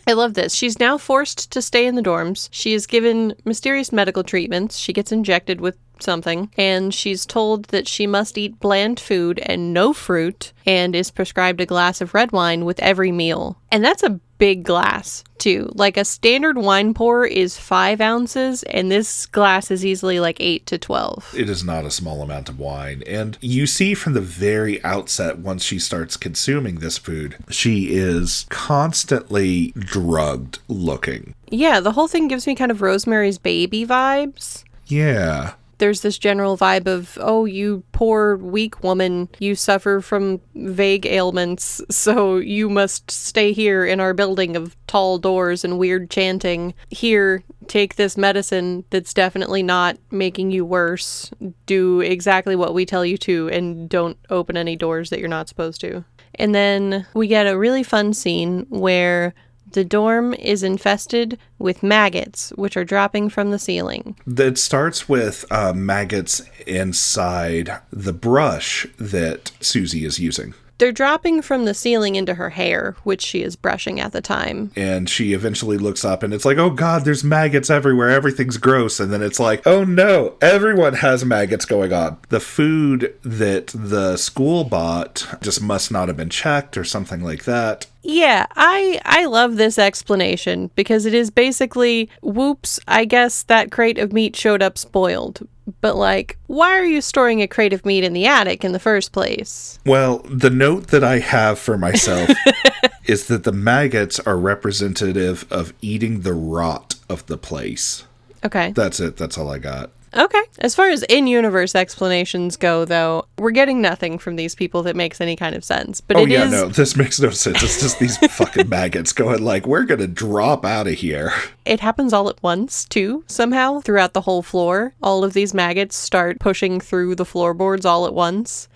I love this. She's now forced to stay in the dorms. She is given mysterious medical treatments. She gets injected with something, and she's told that she must eat bland food and no fruit, and is prescribed a glass of red wine with every meal. And that's a big glass, too. Like, a standard wine pour is 5 ounces, and this glass is easily like 8 to 12. It is not a small amount of wine. And you see from the very outset, once she starts consuming this food, she is constantly drugged looking. Yeah, the whole thing gives me kind of Rosemary's Baby vibes. Yeah. There's this general vibe of, oh, you poor, weak woman, you suffer from vague ailments, so you must stay here in our building of tall doors and weird chanting. Here, take this medicine that's definitely not making you worse. Do exactly what we tell you to, and don't open any doors that you're not supposed to. And then we get a really fun scene where the dorm is infested with maggots, which are dropping from the ceiling. It starts with maggots inside the brush that Susie is using. They're dropping from the ceiling into her hair, which she is brushing at the time. And she eventually looks up and it's like, oh God, there's maggots everywhere. Everything's gross. And then it's like, oh no, everyone has maggots going on. The food that the school bought just must not have been checked or something like that. Yeah, I love this explanation because it is basically, whoops, I guess that crate of meat showed up spoiled. But, like, why are you storing a crate of meat in the attic in the first place? Well, the note that I have for myself is that the maggots are representative of eating the rot of the place. Okay. That's it. That's all I got. Okay. As far as in-universe explanations go, though, we're getting nothing from these people that makes any kind of sense. But no, this makes no sense. It's just these fucking maggots going like, we're gonna drop out of here. It happens all at once, too, somehow, throughout the whole floor. All of these maggots start pushing through the floorboards all at once.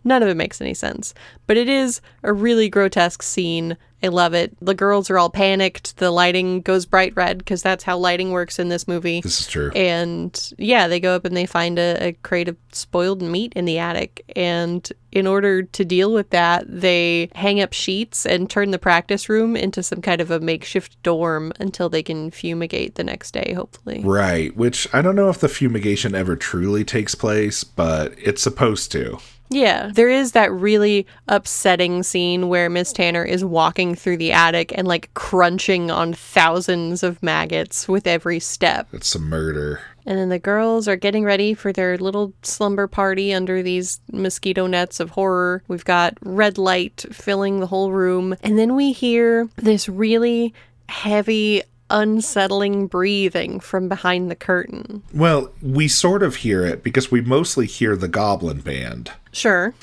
None of it makes any sense. But it is a really grotesque scene. I love it. The girls are all panicked. The lighting goes bright red because that's how lighting works in this movie. This is true. And yeah, they go up and they find a crate of spoiled meat in the attic. And in order to deal with that, they hang up sheets and turn the practice room into some kind of a makeshift dorm until they can fumigate the next day, hopefully. Right, which I don't know if the fumigation ever truly takes place, but it's supposed to. Yeah, there is that really upsetting scene where Miss Tanner is walking through the attic and like crunching on thousands of maggots with every step. It's some murder. And then the girls are getting ready for their little slumber party under these mosquito nets of horror. We've got red light filling the whole room. And then we hear this really heavy, unsettling breathing from behind the curtain. Well, we sort of hear it because we mostly hear the Goblin Band. Sure.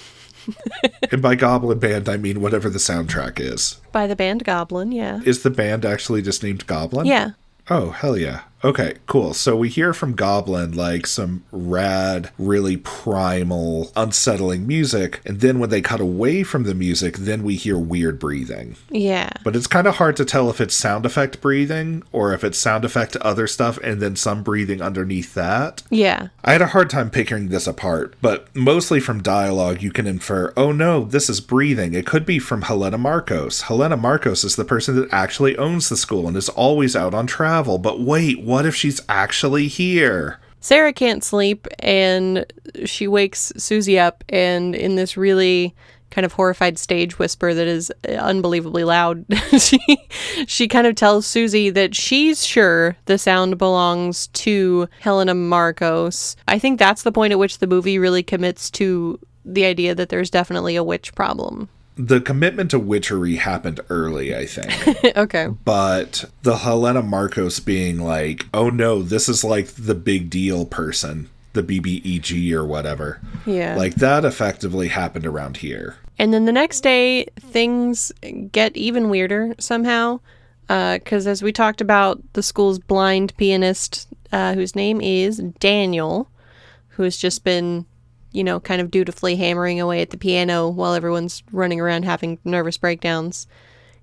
And by Goblin Band, I mean whatever the soundtrack is. By the band Goblin, yeah. Is the band actually just named Goblin? Yeah. Oh, hell yeah. Okay, cool. So we hear from Goblin, like, some rad, really primal, unsettling music, and then when they cut away from the music, then we hear weird breathing. Yeah. But it's kind of hard to tell if it's sound effect breathing, or if it's sound effect other stuff, and then some breathing underneath that. Yeah. I had a hard time picking this apart, but mostly from dialogue, you can infer, oh no, this is breathing. It could be from Helena Marcos. Helena Marcos is the person that actually owns the school and is always out on travel, but wait, what if she's actually here? Sarah can't sleep, and she wakes Susie up, and in this really kind of horrified stage whisper that is unbelievably loud, she kind of tells Susie that she's sure the sound belongs to Helena Marcos. I think that's the point at which the movie really commits to the idea that there's definitely a witch problem. The commitment to witchery happened early, I think. Okay. But the Helena Marcos being like, oh no, this is like the big deal person, the BBEG or whatever. Yeah. Like that effectively happened around here. And then the next day, things get even weirder somehow. Because as we talked about, the school's blind pianist, whose name is Daniel, who has just been, kind of dutifully hammering away at the piano while everyone's running around having nervous breakdowns.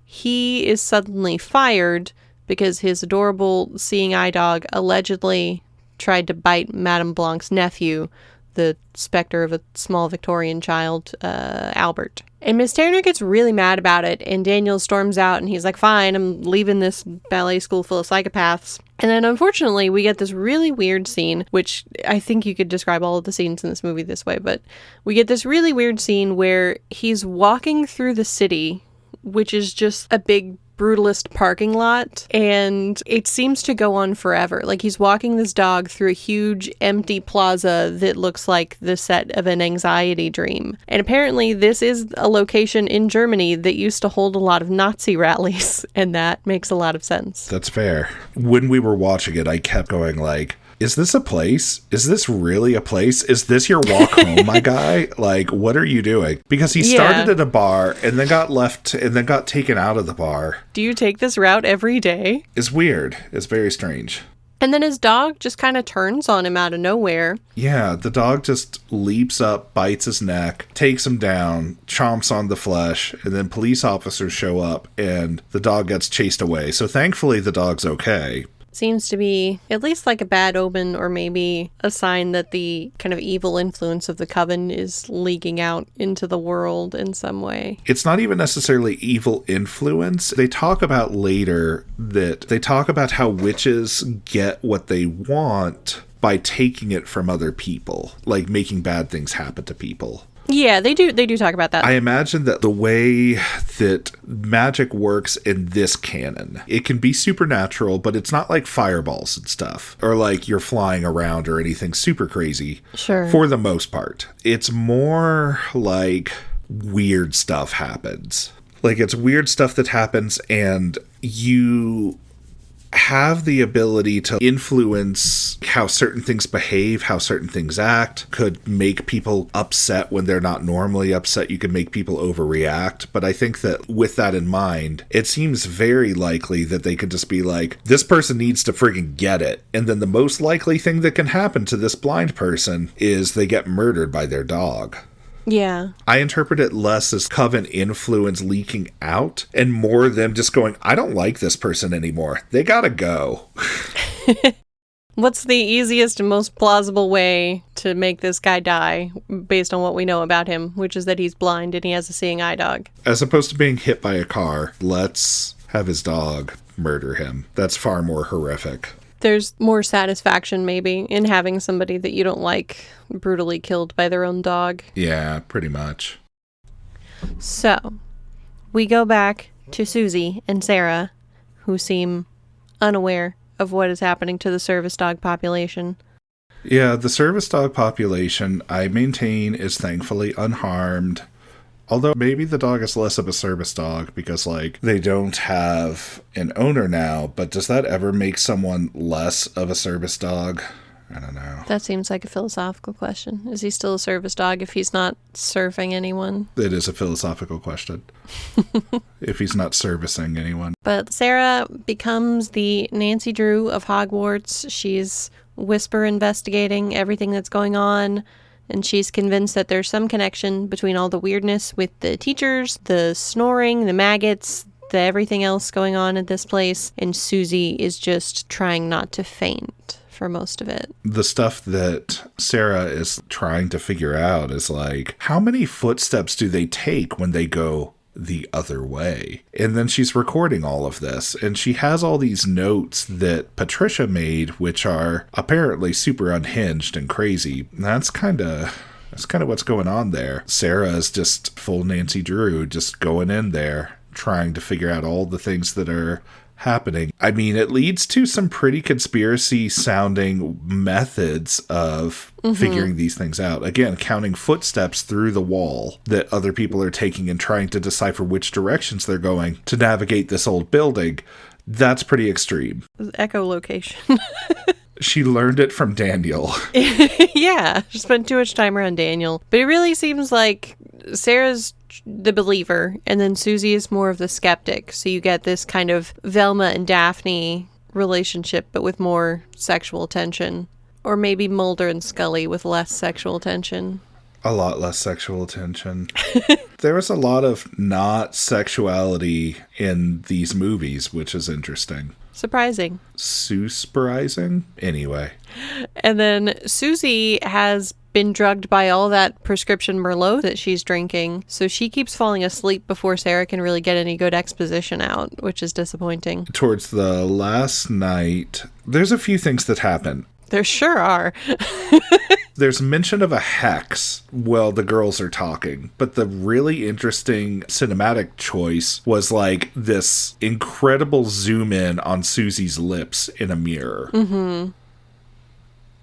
He is suddenly fired because his adorable seeing eye dog allegedly tried to bite Madame Blanc's nephew, the specter of a small Victorian child, Albert. And Miss Turner gets really mad about it, and Daniel storms out, and he's like, fine, I'm leaving this ballet school full of psychopaths. And then, unfortunately, we get this really weird scene, which I think you could describe all of the scenes in this movie this way, but we get this really weird scene where he's walking through the city, which is just a big brutalist parking lot, and it seems to go on forever. Like, he's walking this dog through a huge empty plaza that looks like the set of an anxiety dream. And apparently this is a location in Germany that used to hold a lot of Nazi rallies, and that makes a lot of sense. That's fair. When we were watching it, I kept going like, is this a place? Is this really a place? Is this your walk home, my guy? Like, what are you doing? Because he started at a bar and then got left and then got taken out of the bar. Do you take this route every day? It's weird. It's very strange. And then his dog just kind of turns on him out of nowhere. Yeah, the dog just leaps up, bites his neck, takes him down, chomps on the flesh, and then police officers show up and the dog gets chased away. So thankfully the dog's okay. Seems to be at least like a bad omen, or maybe a sign that the kind of evil influence of the coven is leaking out into the world in some way. It's not even necessarily evil influence. They talk about later that they talk about how witches get what they want by taking it from other people, like making bad things happen to people. Yeah, they do talk about that. I imagine that the way that magic works in this canon, it can be supernatural, but it's not like fireballs and stuff, or like you're flying around or anything super crazy. Sure. For the most part. It's more like weird stuff happens. Like, it's weird stuff that happens, and you have the ability to influence how certain things behave, how certain things act, could make people upset when they're not normally upset. You can make people overreact. But I think that with that in mind, it seems very likely that they could just be like, this person needs to friggin' get it. And then the most likely thing that can happen to this blind person is they get murdered by their dog. Yeah. I interpret it less as coven influence leaking out and more them just going, I don't like this person anymore. They gotta go. What's the easiest and most plausible way to make this guy die based on what we know about him, which is that he's blind and he has a seeing eye dog? As opposed to being hit by a car, let's have his dog murder him. That's far more horrific. There's more satisfaction, maybe, in having somebody that you don't like brutally killed by their own dog. Yeah, pretty much. So, we go back to Susie and Sarah, who seem unaware of what is happening to the service dog population. Yeah, the service dog population, I maintain, is thankfully unharmed. Although maybe the dog is less of a service dog because, like, they don't have an owner now, but does that ever make someone less of a service dog? I don't know. That seems like a philosophical question. Is he still a service dog if he's not serving anyone? It is a philosophical question. If he's not servicing anyone. But Sarah becomes the Nancy Drew of Hogwarts. She's whisper investigating everything that's going on, and she's convinced that there's some connection between all the weirdness with the teachers, the snoring, the maggots, the everything else going on at this place, and Susie is just trying not to faint for most of it. The stuff that Sarah is trying to figure out is like, how many footsteps do they take when they go the other way? And then she's recording all of this, and she has all these notes that Patricia made, which are apparently super unhinged and crazy. That's kind of what's going on there. Sarah is just full Nancy Drew, just going in there, trying to figure out all the things that are happening. I mean, it leads to some pretty conspiracy sounding methods of figuring these things out. Again, counting footsteps through the wall that other people are taking and trying to decipher which directions they're going to navigate this old building. That's pretty extreme. Echolocation. She learned it from Daniel. Yeah, she spent too much time around Daniel. But it really seems like Sarah's the believer, and then Susie is more of the skeptic. So you get this kind of Velma and Daphne relationship, but with more sexual tension. Or maybe Mulder and Scully with less sexual tension. A lot less sexual tension. There was a lot of not sexuality in these movies, which is interesting. Surprising. Suspirizing? Anyway. And then Susie has been drugged by all that prescription Merlot that she's drinking, so she keeps falling asleep before Sarah can really get any good exposition out, which is disappointing. Towards the last night, there's a few things that happen. There sure are. There's mention of a hex while the girls are talking, but the really interesting cinematic choice was like this incredible zoom in on Susie's lips in a mirror. Mm-hmm.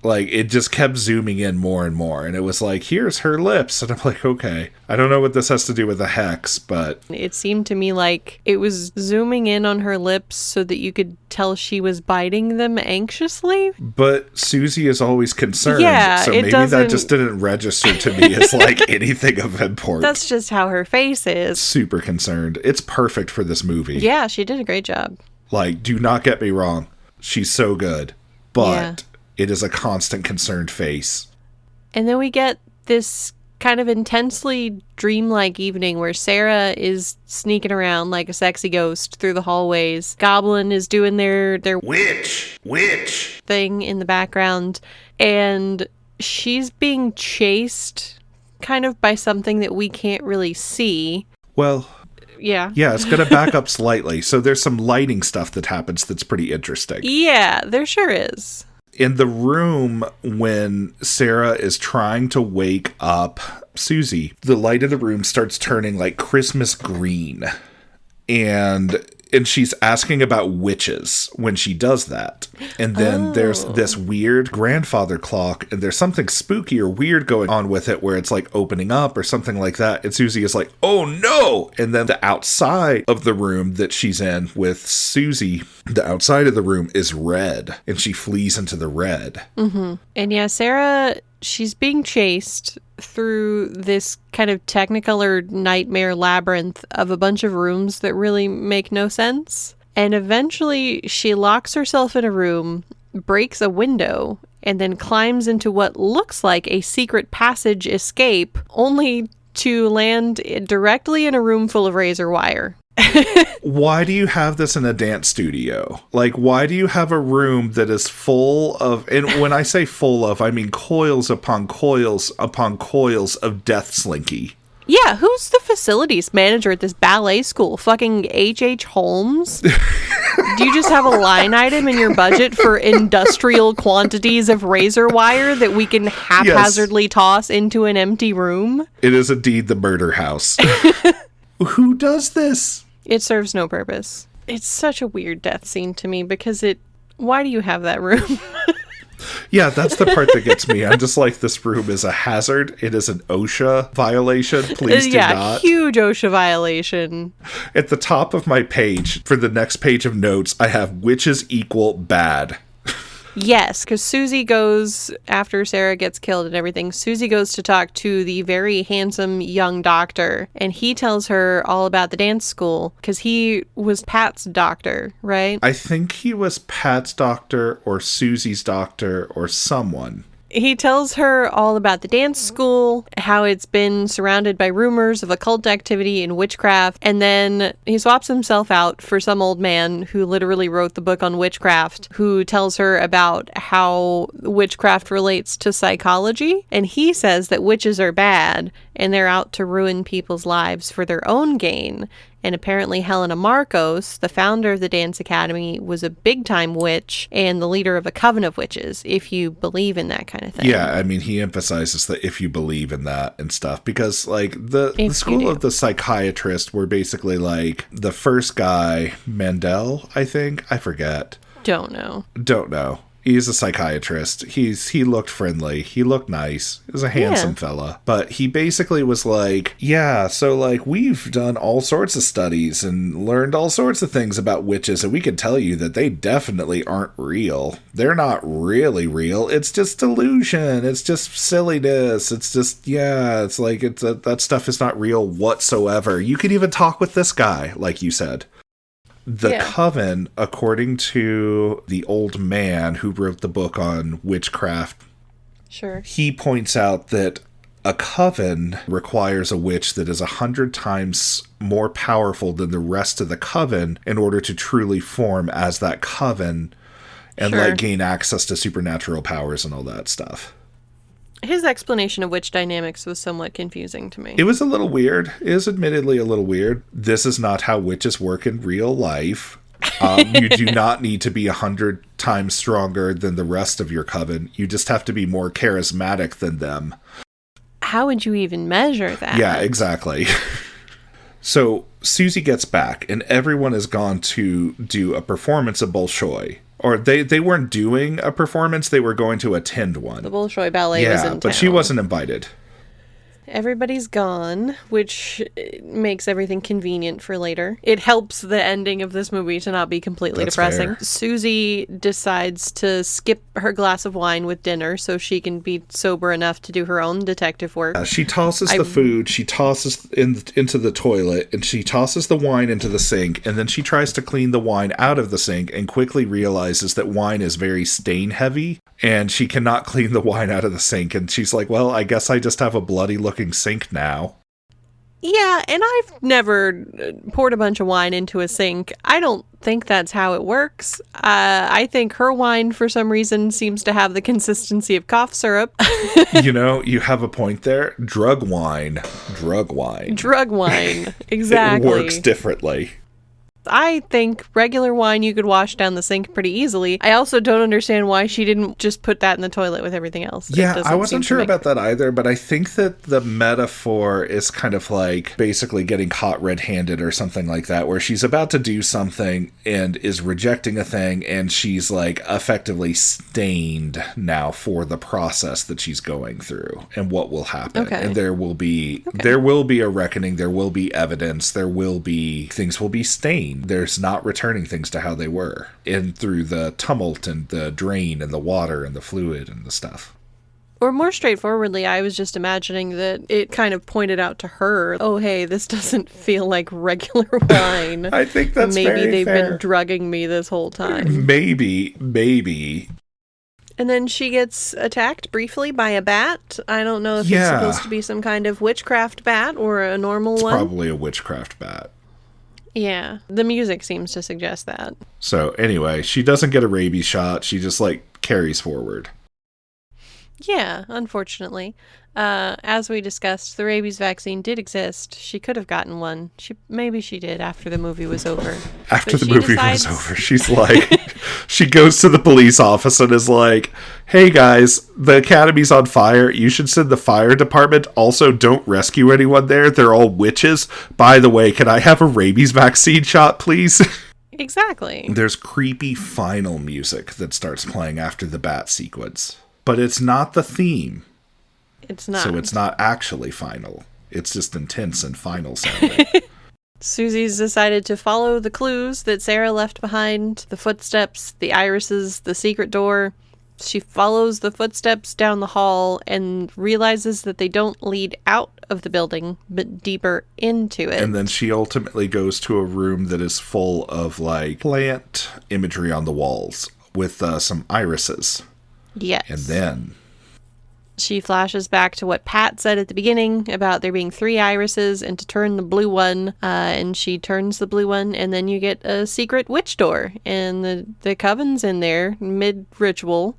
Like, it just kept zooming in more and more, and it was like, here's her lips, and I'm like, okay, I don't know what this has to do with a hex, but... It seemed to me like it was zooming in on her lips so that you could tell she was biting them anxiously. But Susie is always concerned, yeah, so maybe that just didn't register to me as, like, anything of import. That's just how her face is. Super concerned. It's perfect for this movie. Yeah, she did a great job. Like, do not get me wrong, she's so good, but... Yeah. It is a constant concerned face. And then we get this kind of intensely dreamlike evening where Sarah is sneaking around like a sexy ghost through the hallways. Goblin is doing their witch thing in the background. And she's being chased kind of by something that we can't really see. Well... Yeah, it's going to back up slightly. So there's some lighting stuff that happens that's pretty interesting. Yeah, there sure is. In the room, when Sarah is trying to wake up Susie, the light of the room starts turning like Christmas green. And she's asking about witches when she does that. And then there's this weird grandfather clock, and there's something spooky or weird going on with it where it's like opening up or something like that. And Susie is like, oh no! And then the outside of the room that she's in with Susie, the outside of the room is red, and she flees into the red. Mm-hmm. And yeah, Sarah, she's being chased through this kind of technicolor nightmare labyrinth of a bunch of rooms that really make no sense. And eventually she locks herself in a room, breaks a window, and then climbs into what looks like a secret passage escape, only to land directly in a room full of razor wire. Why do you have this in a dance studio? Like, why do you have a room that is full of, and when I say full of, I mean coils upon coils upon coils of death slinky? Yeah, who's the facilities manager at this ballet school? Fucking H.H. Holmes? Do you just have a line item in your budget for industrial quantities of razor wire that we can haphazardly toss into an empty room? It is indeed the murder house. Who does this? It serves no purpose. It's such a weird death scene to me because why do you have that room? Yeah, that's the part that gets me. I'm just like, this room is a hazard. It is an OSHA violation. Please do not. Huge OSHA violation. At the top of my page, for the next page of notes, I have witches equal bad. Yes, because Susie goes, after Sarah gets killed and everything, Susie goes to talk to the very handsome young doctor, and he tells her all about the dance school, because he was Pat's doctor, right? I think he was Pat's doctor or Susie's doctor or someone. He tells her all about the dance school, how it's been surrounded by rumors of occult activity and witchcraft, and then he swaps himself out for some old man who literally wrote the book on witchcraft, who tells her about how witchcraft relates to psychology, and he says that witches are bad, and they're out to ruin people's lives for their own gain. And apparently Helena Marcos, the founder of the Dance Academy, was a big-time witch and the leader of a coven of witches, if you believe in that kind of thing. Yeah, I mean, he emphasizes that if you believe in that and stuff, because, like, the school of the psychiatrist were basically, like, the first guy, Mandel, I think? I forget. Don't know. He's a psychiatrist. He looked friendly. He looked nice. He was a handsome fella. But he basically was like, yeah, so like we've done all sorts of studies and learned all sorts of things about witches, and we can tell you that they definitely aren't real. They're not really real. It's just delusion. It's just silliness. It's just, it's like that stuff is not real whatsoever. You could even talk with this guy, like you said. The coven, according to the old man who wrote the book on witchcraft, he points out that a coven requires a witch that is 100 times more powerful than the rest of the coven in order to truly form as that coven and like gain access to supernatural powers and all that stuff. His explanation of witch dynamics was somewhat confusing to me. It was a little weird. It is admittedly a little weird. This is not how witches work in real life. You do not need to be 100 times stronger than the rest of your coven. You just have to be more charismatic than them. How would you even measure that? Yeah, exactly. So Susie gets back, and everyone has gone to do a performance of Bolshoi. Or they weren't doing a performance, they were going to attend one. The Bolshoi Ballet was in town. But she wasn't invited. Everybody's gone, which makes everything convenient for later. It helps the ending of this movie to not be completely depressing. Fair. Susie decides to skip her glass of wine with dinner so she can be sober enough to do her own detective work. She tosses the food, she tosses into the toilet, and she tosses the wine into the sink, and then she tries to clean the wine out of the sink and quickly realizes that wine is very stain heavy, and she cannot clean the wine out of the sink, and she's like, well, I guess I just have a bloody looking sink now. Yeah, and I've never poured a bunch of wine into a sink. I don't think that's how it works. I think her wine, for some reason, seems to have the consistency of cough syrup. You know, you have a point there. Drug wine, exactly. It works differently. I think regular wine you could wash down the sink pretty easily. I also don't understand why she didn't just put that in the toilet with everything else. Yeah, I wasn't sure about that either, but I think that the metaphor is kind of like basically getting caught red-handed or something like that, where she's about to do something and is rejecting a thing, and she's like effectively stained now for the process that she's going through and what will happen. Okay. And there will be a reckoning, there will be evidence, things will be stained. There's not returning things to how they were, and through the tumult and the drain and the water and the fluid and the stuff. Or more straightforwardly, I was just imagining that it kind of pointed out to her, oh, hey, this doesn't feel like regular wine. I think that's Maybe they've fair. Been drugging me this whole time. Maybe. And then she gets attacked briefly by a bat. I don't know if it's supposed to be some kind of witchcraft bat or a normal one. It's probably a witchcraft bat. Yeah, the music seems to suggest that. So anyway, she doesn't get a rabies shot. She just carries forward. Yeah, unfortunately. As we discussed, the rabies vaccine did exist. She could have gotten one. Maybe she did after the movie was over. After the movie was over, she's like, she goes to the police office and is like, hey guys, the academy's on fire. You should send the fire department. Also, don't rescue anyone there. They're all witches. By the way, can I have a rabies vaccine shot, please? Exactly. There's creepy final music that starts playing after the bat sequence. But it's not the theme. It's not. So it's not actually final. It's just intense and final sounding. Susie's decided to follow the clues that Sarah left behind, the footsteps, the irises, the secret door. She follows the footsteps down the hall and realizes that they don't lead out of the building, but deeper into it. And then she ultimately goes to a room that is full of, like, plant imagery on the walls with some irises. Yes. And then she flashes back to what Pat said at the beginning about there being 3 irises and to turn the blue one. And she turns the blue one, and then you get a secret witch door. And the coven's in there, mid-ritual.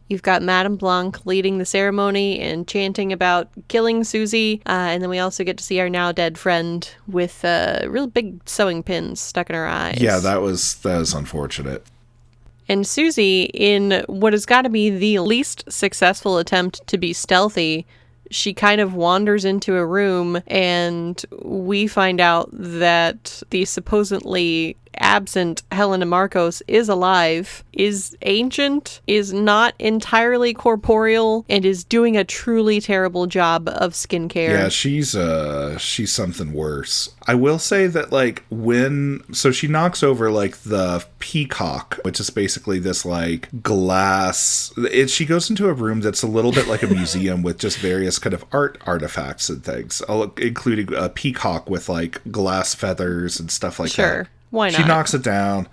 You've got Madame Blanc leading the ceremony and chanting about killing Susie. And then we also get to see our now dead friend with real big sewing pins stuck in her eyes. Yeah, that was unfortunate. And Susie, in what has got to be the least successful attempt to be stealthy, she kind of wanders into a room, and we find out that the supposedly absent Helena Marcos is alive, is ancient, is not entirely corporeal, and is doing a truly terrible job of skincare. Yeah, she's something worse. I will say that, like, so she knocks over, like, the peacock, which is basically this, like, glass. She goes into a room that's a little bit like a museum with just various kind of art artifacts and things, including a peacock with, like, glass feathers and stuff like that. Sure. Why not? She knocks it down.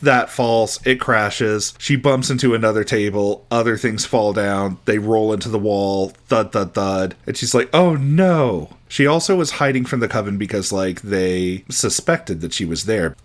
That falls. It crashes. She bumps into another table. Other things fall down. They roll into the wall. Thud, thud, thud. And she's like, oh no. She also was hiding from the coven because, like, they suspected that she was there.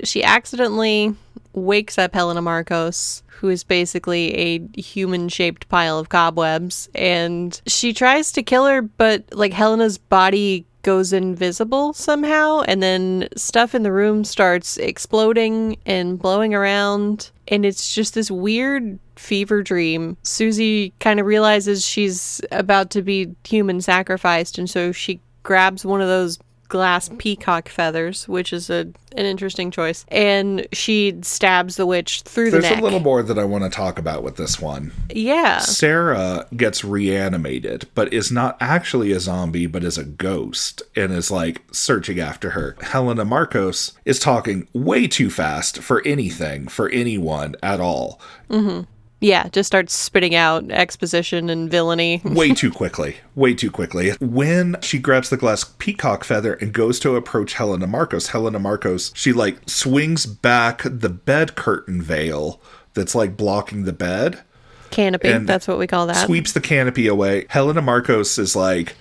She accidentally wakes up Helena Marcos, who is basically a human-shaped pile of cobwebs. And she tries to kill her, but, like, Helena's body goes invisible somehow, and then stuff in the room starts exploding and blowing around, and it's just this weird fever dream. Susie kind of realizes she's about to be human sacrificed, and so she grabs one of those glass peacock feathers, which is an interesting choice, and she stabs the witch through the neck. There's a little more that I want to talk about with this one. Yeah. Sarah gets reanimated, but is not actually a zombie, but is a ghost, and is, like, searching after her. Helena Marcos is talking way too fast for anything, for anyone at all. Mm-hmm. Yeah, just starts spitting out exposition and villainy. Way too quickly. When she grabs the glass peacock feather and goes to approach Helena Marcos, she, like, swings back the bed curtain veil that's, like, blocking the bed. Canopy, that's what we call that. Sweeps the canopy away. Helena Marcos is, like,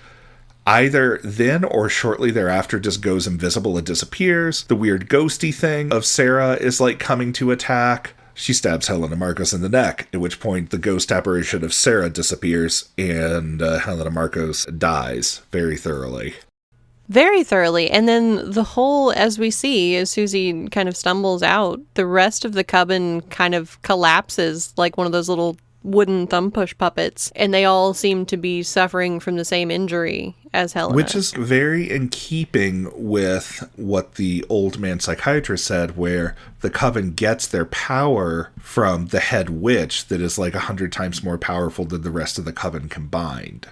either then or shortly thereafter just goes invisible and disappears. The weird ghosty thing of Sarah is, like, coming to attack. She stabs Helena Marcos in the neck, at which point the ghost apparition of Sarah disappears, and Helena Marcos dies very thoroughly. Very thoroughly. And then the whole, as we see, as Susie kind of stumbles out, the rest of the coven kind of collapses like one of those little wooden thumb push puppets, and they all seem to be suffering from the same injury as Helena. Which is very in keeping with what the old man psychiatrist said, where the coven gets their power from the head witch that is like 100 times more powerful than the rest of the coven combined.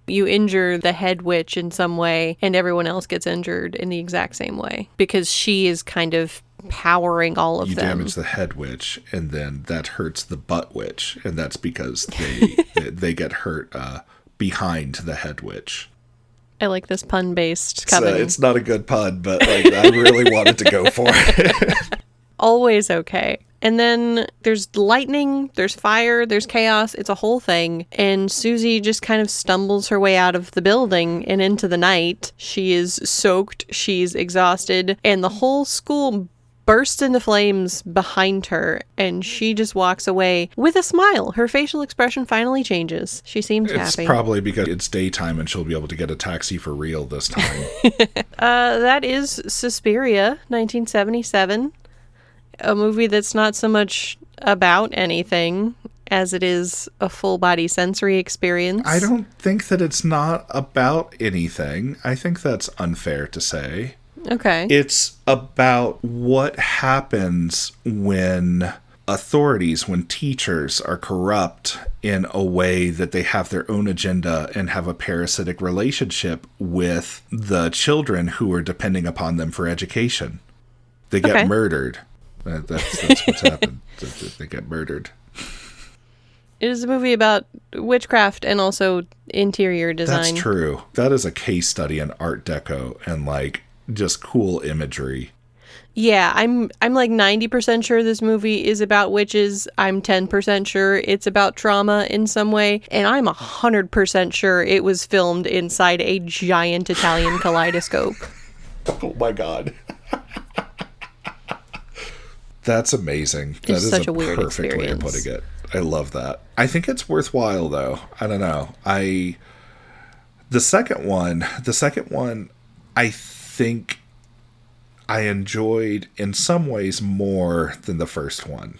You injure the head witch in some way, and everyone else gets injured in the exact same way, because she is kind of powering all of them. You damage the head witch, and then that hurts the butt witch, and that's because they get hurt behind the head witch. I like this pun-based coven. It's not a good pun, but, like, I really wanted to go for it. Always okay. And then there's lightning, there's fire, there's chaos. It's a whole thing. And Susie just kind of stumbles her way out of the building and into the night. She is soaked, she's exhausted, and the whole school bursts into flames behind her, and she just walks away with a smile. Her facial expression finally changes. She seems happy. It's probably because it's daytime and she'll be able to get a taxi for real this time. That is Suspiria, 1977. A movie that's not so much about anything as it is a full-body sensory experience. I don't think that it's not about anything. I think that's unfair to say. Okay. It's about what happens when authorities, when teachers are corrupt in a way that they have their own agenda and have a parasitic relationship with the children who are depending upon them for education. They get murdered. That's what's happened. They get murdered. It is a movie about witchcraft and also interior design. That's true. That is a case study in Art Deco and like just cool imagery. Yeah, I'm like 90% sure this movie is about witches. I'm 10% sure it's about trauma in some way. And I'm 100% sure it was filmed inside a giant Italian kaleidoscope. Oh my God. That's amazing. That It's is such a perfect weird way of experience. putting it. I love that. I think it's worthwhile though. I don't know. The second one, I think I enjoyed in some ways more than the first one.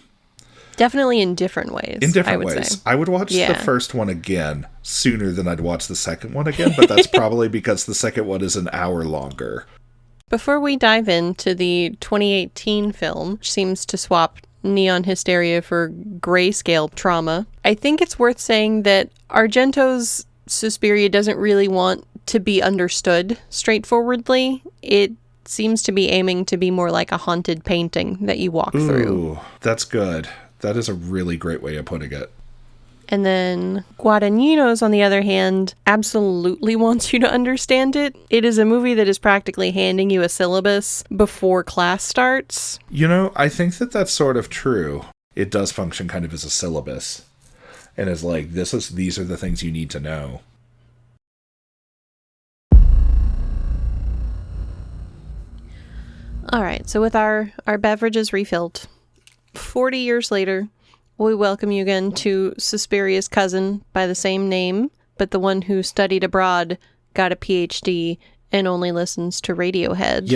Definitely in different ways. In different I would ways. say. I would watch the first one again sooner than I'd watch the second one again, but that's probably because the second one is an hour longer. Before we dive into the 2018 film, which seems to swap neon hysteria for grayscale trauma, I think it's worth saying that Argento's Suspiria doesn't really want to be understood straightforwardly. It seems to be aiming to be more like a haunted painting that you walk through. That's good. That is a really great way of putting it. And then Guadagnino's, on the other hand, absolutely wants you to understand it. It is a movie that is practically handing you a syllabus before class starts. You know, I think that that's sort of true. It does function kind of as a syllabus. And is like, these are the things you need to know. All right, so with our beverages refilled, 40 years later, we welcome you again to Suspiria's cousin by the same name, but the one who studied abroad, got a PhD, and only listens to Radiohead.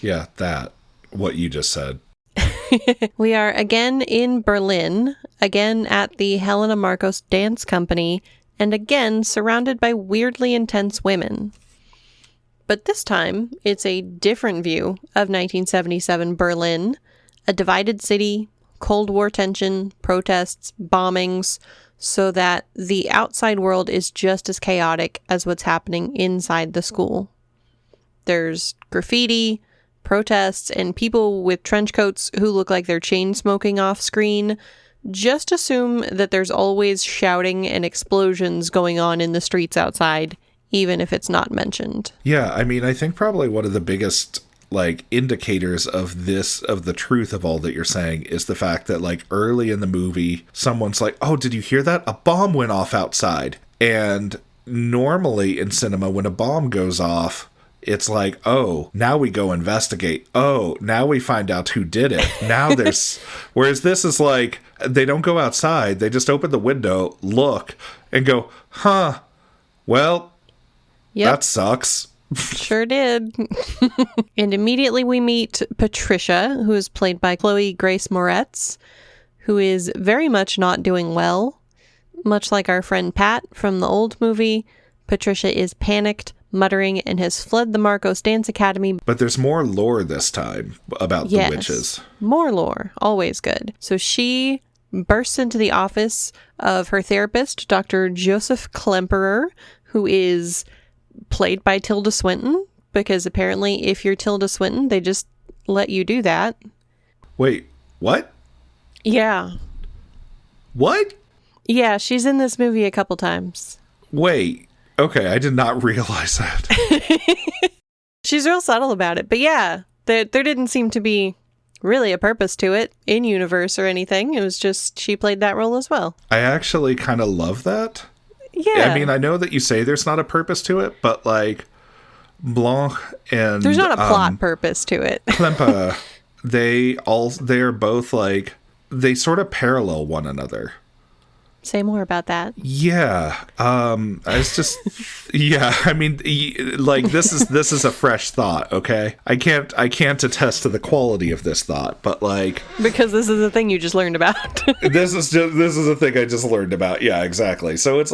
Yeah, that. What you just said. We are again in Berlin, again at the Helena Marcos Dance Company, and again surrounded by weirdly intense women. But this time, it's a different view of 1977 Berlin, a divided city, Cold War tension, protests, bombings, so that the outside world is just as chaotic as what's happening inside the school. There's graffiti, protests, and people with trench coats who look like they're chain smoking off screen. Just assume that there's always shouting and explosions going on in the streets outside, even if it's not mentioned. Yeah, I mean, I think probably one of the biggest indicators of the truth of all that you're saying is the fact that early in the movie, someone's like, oh, did you hear that? A bomb went off outside. And normally in cinema, when a bomb goes off, it's like, oh, now we go investigate. Oh, now we find out who did it. Now there's, whereas this is like, they don't go outside. They just open the window, look, and go, huh, well, that sucks. Sure did. And immediately we meet Patricia, who is played by Chloe Grace Moretz, who is very much not doing well. Much like our friend Pat from the old movie, Patricia is panicked, muttering, and has fled the Marcos Dance Academy. But there's more lore this time about the witches. More lore. Always good. So she bursts into the office of her therapist, Dr. Joseph Klemperer, who is played by Tilda Swinton, because apparently if you're Tilda Swinton, they just let you do that. Wait, what? Yeah. What? Yeah, she's in this movie a couple times. Wait, okay, I did not realize that. She's real subtle about it, but yeah, there didn't seem to be really a purpose to it in universe or anything. It was just she played that role as well. I actually kind of love that. Yeah. I mean, I know that you say there's not a purpose to it, but Blanc and there's not a plot purpose to it. Klemper, they're both they sort of parallel one another. Say more about that. Yeah. It's just yeah, I mean this is a fresh thought, okay? I can't attest to the quality of this thought, but because this is a thing you just learned about. this is a thing I just learned about. Yeah, exactly. So it's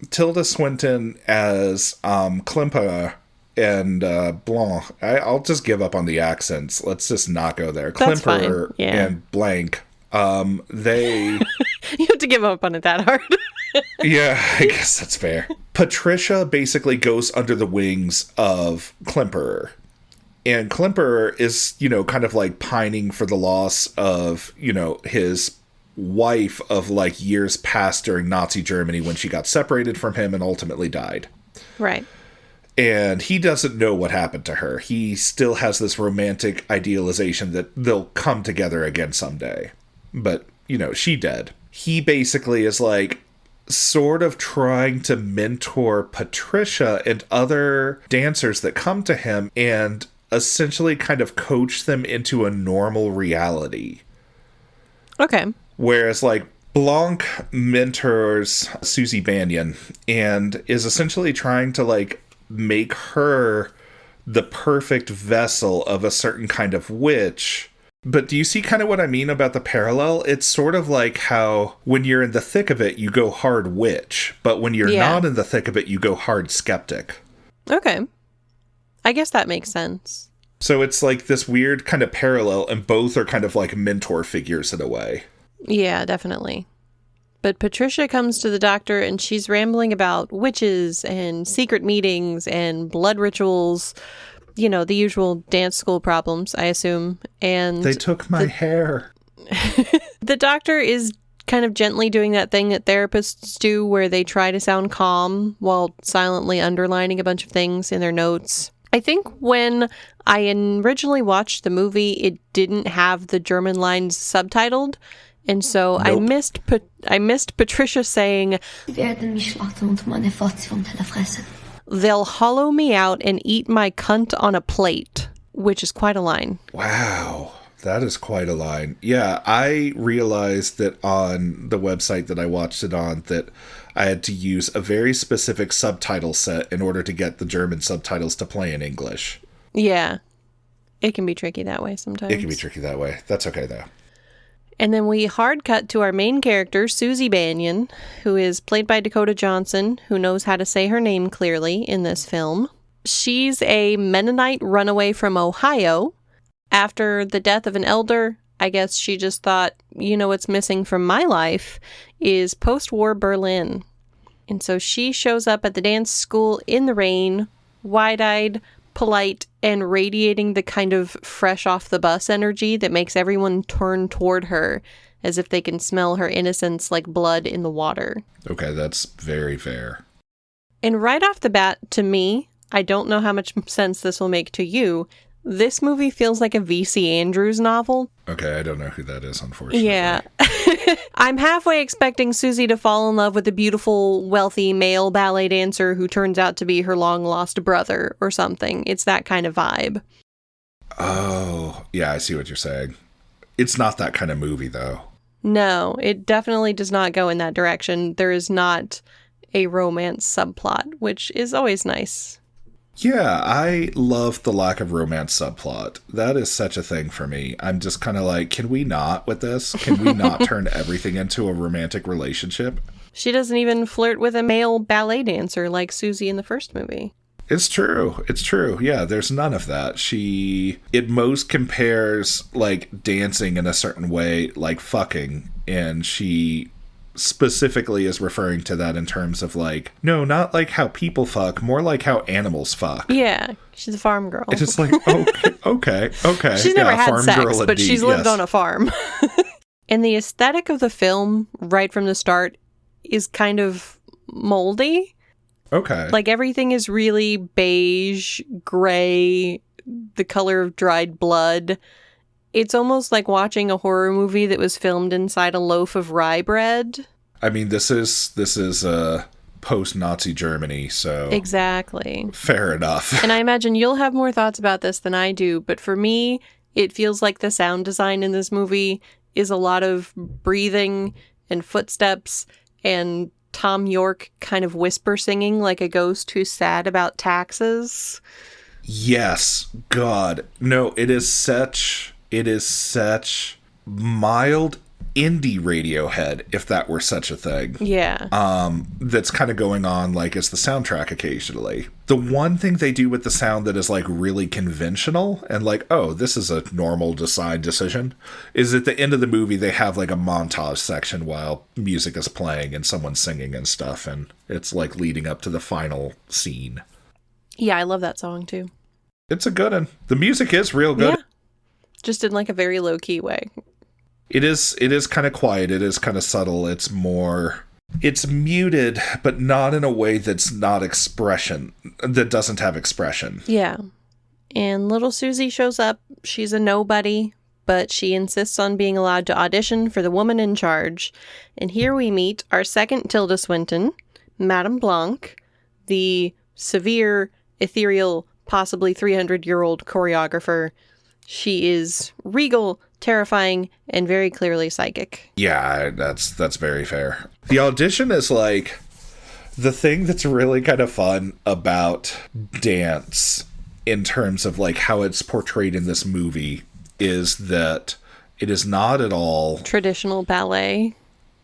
Tilda Swinton as Klemper and Blanc. I'll just give up on the accents. Let's just not go there. That's Klimper fine. Yeah. and Blank. They... You have to give up on it that hard. Yeah, I guess that's fair. Patricia basically goes under the wings of Klimper. And Klimper is, kind of like pining for the loss of, his wife of like years past during Nazi Germany when she got separated from him and ultimately died. Right. And he doesn't know what happened to her. He still has this romantic idealization that they'll come together again someday. But, she dead. He basically is like sort of trying to mentor Patricia and other dancers that come to him and essentially kind of coach them into a normal reality. Okay. Whereas like Blanc mentors Susie Banyan and is essentially trying to like make her the perfect vessel of a certain kind of witch. But do you see kind of what I mean about the parallel? It's sort of like how when you're in the thick of it, you go hard witch. But when you're not in the thick of it, you go hard skeptic. Okay. I guess that makes sense. So it's like this weird kind of parallel, and both are kind of like mentor figures in a way. Yeah, definitely. But Patricia comes to the doctor and she's rambling about witches and secret meetings and blood rituals. The usual dance school problems, I assume. And they took my hair. The doctor is kind of gently doing that thing that therapists do where they try to sound calm while silently underlining a bunch of things in their notes. I think when I originally watched the movie, it didn't have the German lines subtitled. And so I missed Patricia saying, "They'll hollow me out and eat my cunt on a plate," which is quite a line. Wow, that is quite a line. Yeah, I realized that on the website that I watched it on that I had to use a very specific subtitle set in order to get the German subtitles to play in English. Yeah, it can be tricky that way sometimes. It can be tricky that way. That's okay, though. And then we hard cut to our main character, Susie Banyan, who is played by Dakota Johnson, who knows how to say her name clearly in this film. She's a Mennonite runaway from Ohio. After the death of an elder, I guess she just thought, what's missing from my life is post-war Berlin. And so she shows up at the dance school in the rain, wide-eyed, polite, and radiating the kind of fresh off the bus energy that makes everyone turn toward her as if they can smell her innocence like blood in the water. Okay, that's very fair. And right off the bat, to me, I don't know how much sense this will make to you, this movie feels like a V.C. Andrews novel. Okay, I don't know who that is, unfortunately. Yeah. I'm halfway expecting Susie to fall in love with a beautiful, wealthy male ballet dancer who turns out to be her long-lost brother or something. It's that kind of vibe. Oh, yeah, I see what you're saying. It's not that kind of movie, though. No, it definitely does not go in that direction. There is not a romance subplot, which is always nice. Yeah, I love the lack of romance subplot. That is such a thing for me. I'm just kind of like, can we not with this? Can we not turn everything into a romantic relationship? She doesn't even flirt with a male ballet dancer like Susie in the first movie. It's true. It's true. Yeah, there's none of that. She, it most compares, like, dancing in a certain way, like fucking, and she specifically is referring to that in terms of like, no, not like how people fuck, more like how animals fuck. Yeah, she's a farm girl. It's just like, okay. She's never had farm sex, girl but indeed, she's lived yes. on a farm. And the aesthetic of the film, right from the start, is kind of moldy. Okay. Like everything is really beige, gray, the color of dried blood. It's almost like watching a horror movie that was filmed inside a loaf of rye bread. I mean, this is post-Nazi Germany, so... Exactly. Fair enough. And I imagine you'll have more thoughts about this than I do, but for me, it feels like the sound design in this movie is a lot of breathing and footsteps and Tom York kind of whisper singing like a ghost who's sad about taxes. Yes. God. No, it is such mild indie Radiohead, if that were such a thing. Yeah. That's kind of going on like as the soundtrack occasionally. The one thing they do with the sound that is like really conventional and like, oh, this is a normal design decision, is at the end of the movie they have like a montage section while music is playing and someone's singing and stuff, and it's like leading up to the final scene. Yeah, I love that song too. It's a good one. The music is real good. Yeah. Just in like a very low-key way. It is kind of quiet. It is kind of subtle. It's muted, but not in a way that doesn't have expression. Yeah. And little Susie shows up. She's a nobody, but she insists on being allowed to audition for the woman in charge. And here we meet our second Tilda Swinton, Madame Blanc, the severe, ethereal, possibly 300-year-old choreographer. She is regal, terrifying, and very clearly psychic. Yeah, that's very fair. The audition is like the thing that's really kind of fun about dance in terms of like how it's portrayed in this movie is that it is not at all traditional ballet.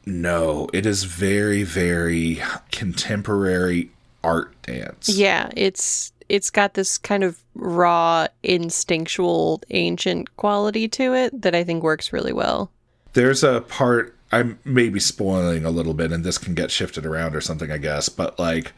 No, it is very, very contemporary art dance. Yeah, it's got this kind of raw, instinctual, ancient quality to it that I think works really well. There's a part, I may be spoiling a little bit, and this can get shifted around or something, I guess, but like,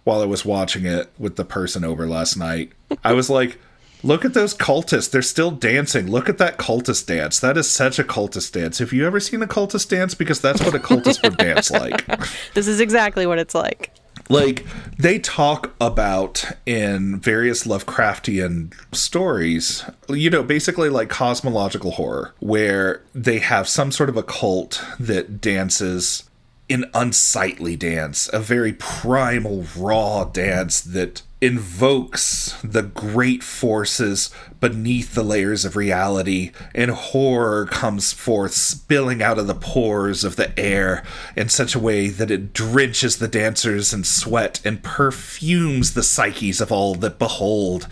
while I was watching it with the person over last night, I was like, look at those cultists. They're still dancing. Look at that cultist dance. That is such a cultist dance. Have you ever seen a cultist dance? Because that's what a cultist would dance like. This is exactly what it's like. Like, they talk about in various Lovecraftian stories, basically like cosmological horror, where they have some sort of a cult that dances an unsightly dance, a very primal, raw dance that invokes the great forces beneath the layers of reality, and horror comes forth spilling out of the pores of the air in such a way that it drenches the dancers in sweat and perfumes the psyches of all that behold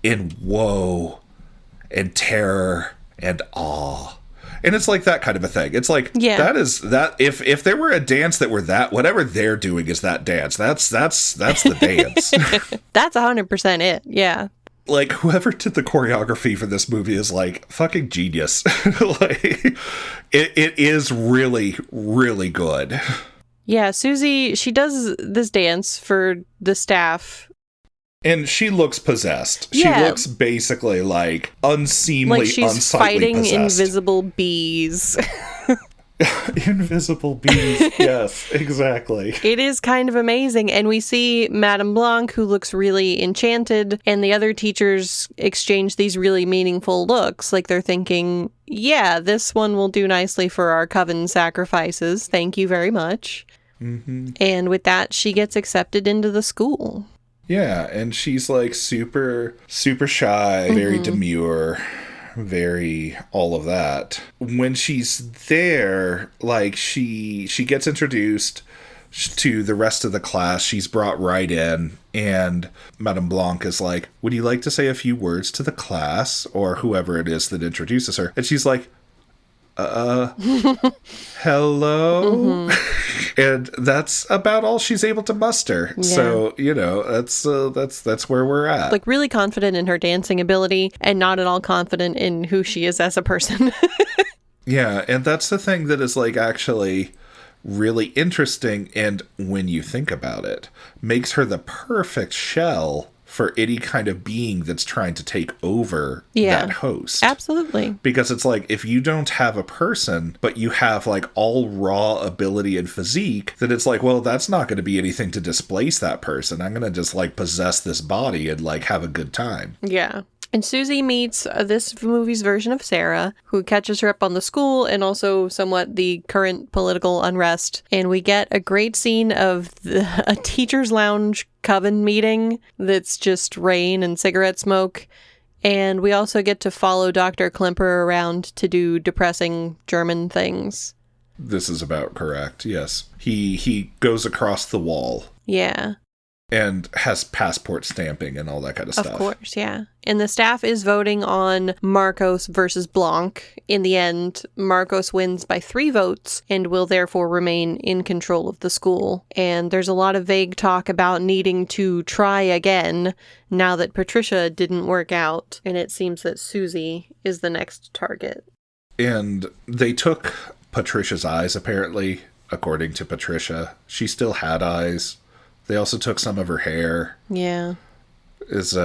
in woe and terror and awe. And it's like that kind of a thing. It's like, that is that. If there were a dance that were that, whatever they're doing is that dance. That's the dance. That's 100% it. Yeah. Like, whoever did the choreography for this movie is like fucking genius. Like, it is really, really good. Yeah, Susie, she does this dance for the staff. And she looks possessed. Yeah. She looks basically like unseemly, like she's unsightly fighting possessed. invisible bees. Invisible bees. Yes, exactly. It is kind of amazing. And we see Madame Blanc, who looks really enchanted, and the other teachers exchange these really meaningful looks. Like they're thinking, yeah, this one will do nicely for our coven sacrifices. Thank you very much. Mm-hmm. And with that, she gets accepted into the school. Yeah, and she's like super, super shy, very demure, very all of that. When she's there, like she gets introduced to the rest of the class. She's brought right in, and Madame Blanc is like, would you like to say a few words to the class? Or whoever it is that introduces her. And she's like, hello? And that's about all she's able to muster. Yeah. So, that's where we're at. Like, really confident in her dancing ability and not at all confident in who she is as a person. Yeah, and that's the thing that is, like, actually really interesting, and when you think about it, makes her the perfect shell for any kind of being that's trying to take over that host. Absolutely. Because it's like, if you don't have a person, but you have like all raw ability and physique, then it's like, well, that's not going to be anything to displace that person. I'm going to just like possess this body and like have a good time. Yeah. And Susie meets this movie's version of Sarah, who catches her up on the school and also somewhat the current political unrest. And we get a great scene of a teacher's lounge coven meeting that's just rain and cigarette smoke. And we also get to follow Dr. Klimper around to do depressing German things. This is about correct, yes. He goes across the wall. Yeah. And has passport stamping and all that kind of stuff. Of course, yeah. And the staff is voting on Marcos versus Blanc. In the end, Marcos wins by 3 votes and will therefore remain in control of the school. And there's a lot of vague talk about needing to try again now that Patricia didn't work out. And it seems that Susie is the next target. And they took Patricia's eyes, apparently, according to Patricia. She still had eyes. They also took some of her hair. Yeah. Is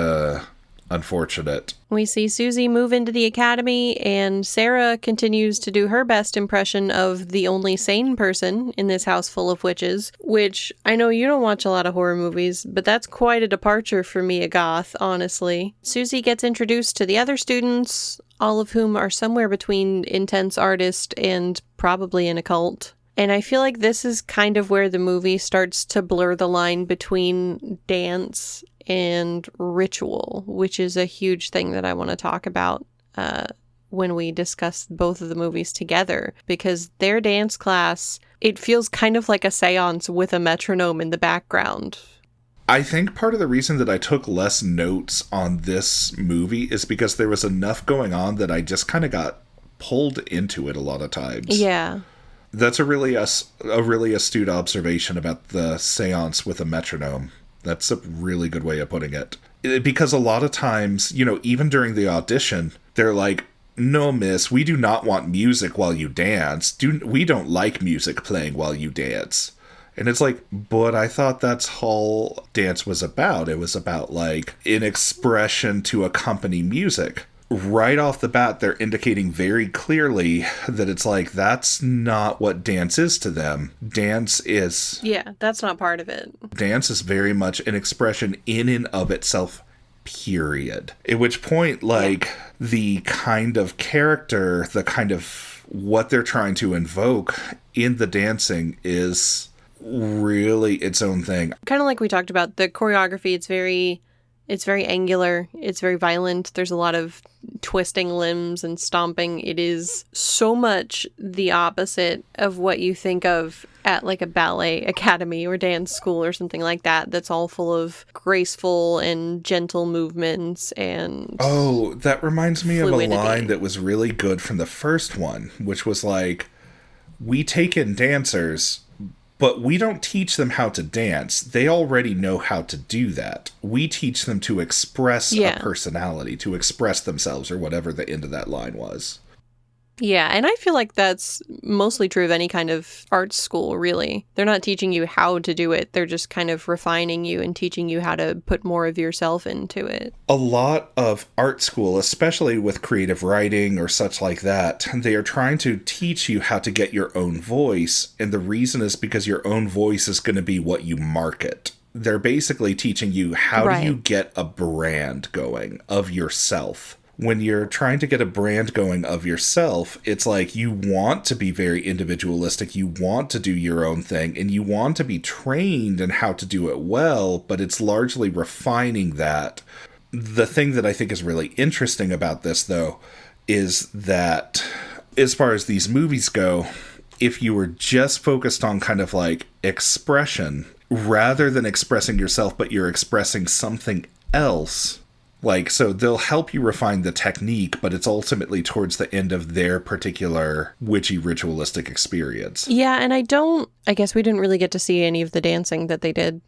unfortunate. We see Susie move into the academy, and Sarah continues to do her best impression of the only sane person in this house full of witches, which I know you don't watch a lot of horror movies, but that's quite a departure for me, a goth, honestly. Susie gets introduced to the other students, all of whom are somewhere between intense artist and probably an occult. And I feel like this is kind of where the movie starts to blur the line between dance and ritual, which is a huge thing that I want to talk about when we discuss both of the movies together. Because their dance class, it feels kind of like a seance with a metronome in the background. I think part of the reason that I took less notes on this movie is because there was enough going on that I just kind of got pulled into it a lot of times. Yeah. That's a really astute observation about the seance with a metronome. That's a really good way of putting it. Because a lot of times, even during the audition, they're like, "No, miss, we do not want music while you dance. We don't like music playing while you dance." And it's like, but I thought that's all dance was about. It was about, like, an expression to accompany music. Right off the bat, they're indicating very clearly that it's like, that's not what dance is to them. Dance is... Yeah, that's not part of it. Dance is very much an expression in and of itself, period. At which point, like, the kind of character, the kind of what they're trying to invoke in the dancing is really its own thing. Kind of like we talked about, the choreography, it's very angular, it's very violent, there's a lot of twisting limbs and stomping. It is so much the opposite of what you think of at like a ballet academy or dance school or something like that, that's all full of graceful and gentle movements and... Oh, that reminds me fluidity. Of a line that was really good from the first one, which was like, "We take in dancers, but we don't teach them how to dance. They already know how to do that. We teach them to express a personality, to express themselves," or whatever the end of that line was. Yeah, and I feel like that's mostly true of any kind of art school, really. They're not teaching you how to do it. They're just kind of refining you and teaching you how to put more of yourself into it. A lot of art school, especially with creative writing or such like that, they are trying to teach you how to get your own voice. And the reason is because your own voice is going to be what you market. They're basically teaching you how do you get a brand going of yourself. When you're trying to get a brand going of yourself, it's like you want to be very individualistic, you want to do your own thing, and you want to be trained in how to do it well, but it's largely refining that. The thing that I think is really interesting about this, though, is that as far as these movies go, if you were just focused on kind of like expression, rather than expressing yourself, but you're expressing something else... Like, so they'll help you refine the technique, but it's ultimately towards the end of their particular witchy ritualistic experience. Yeah, and I guess we didn't really get to see any of the dancing that they did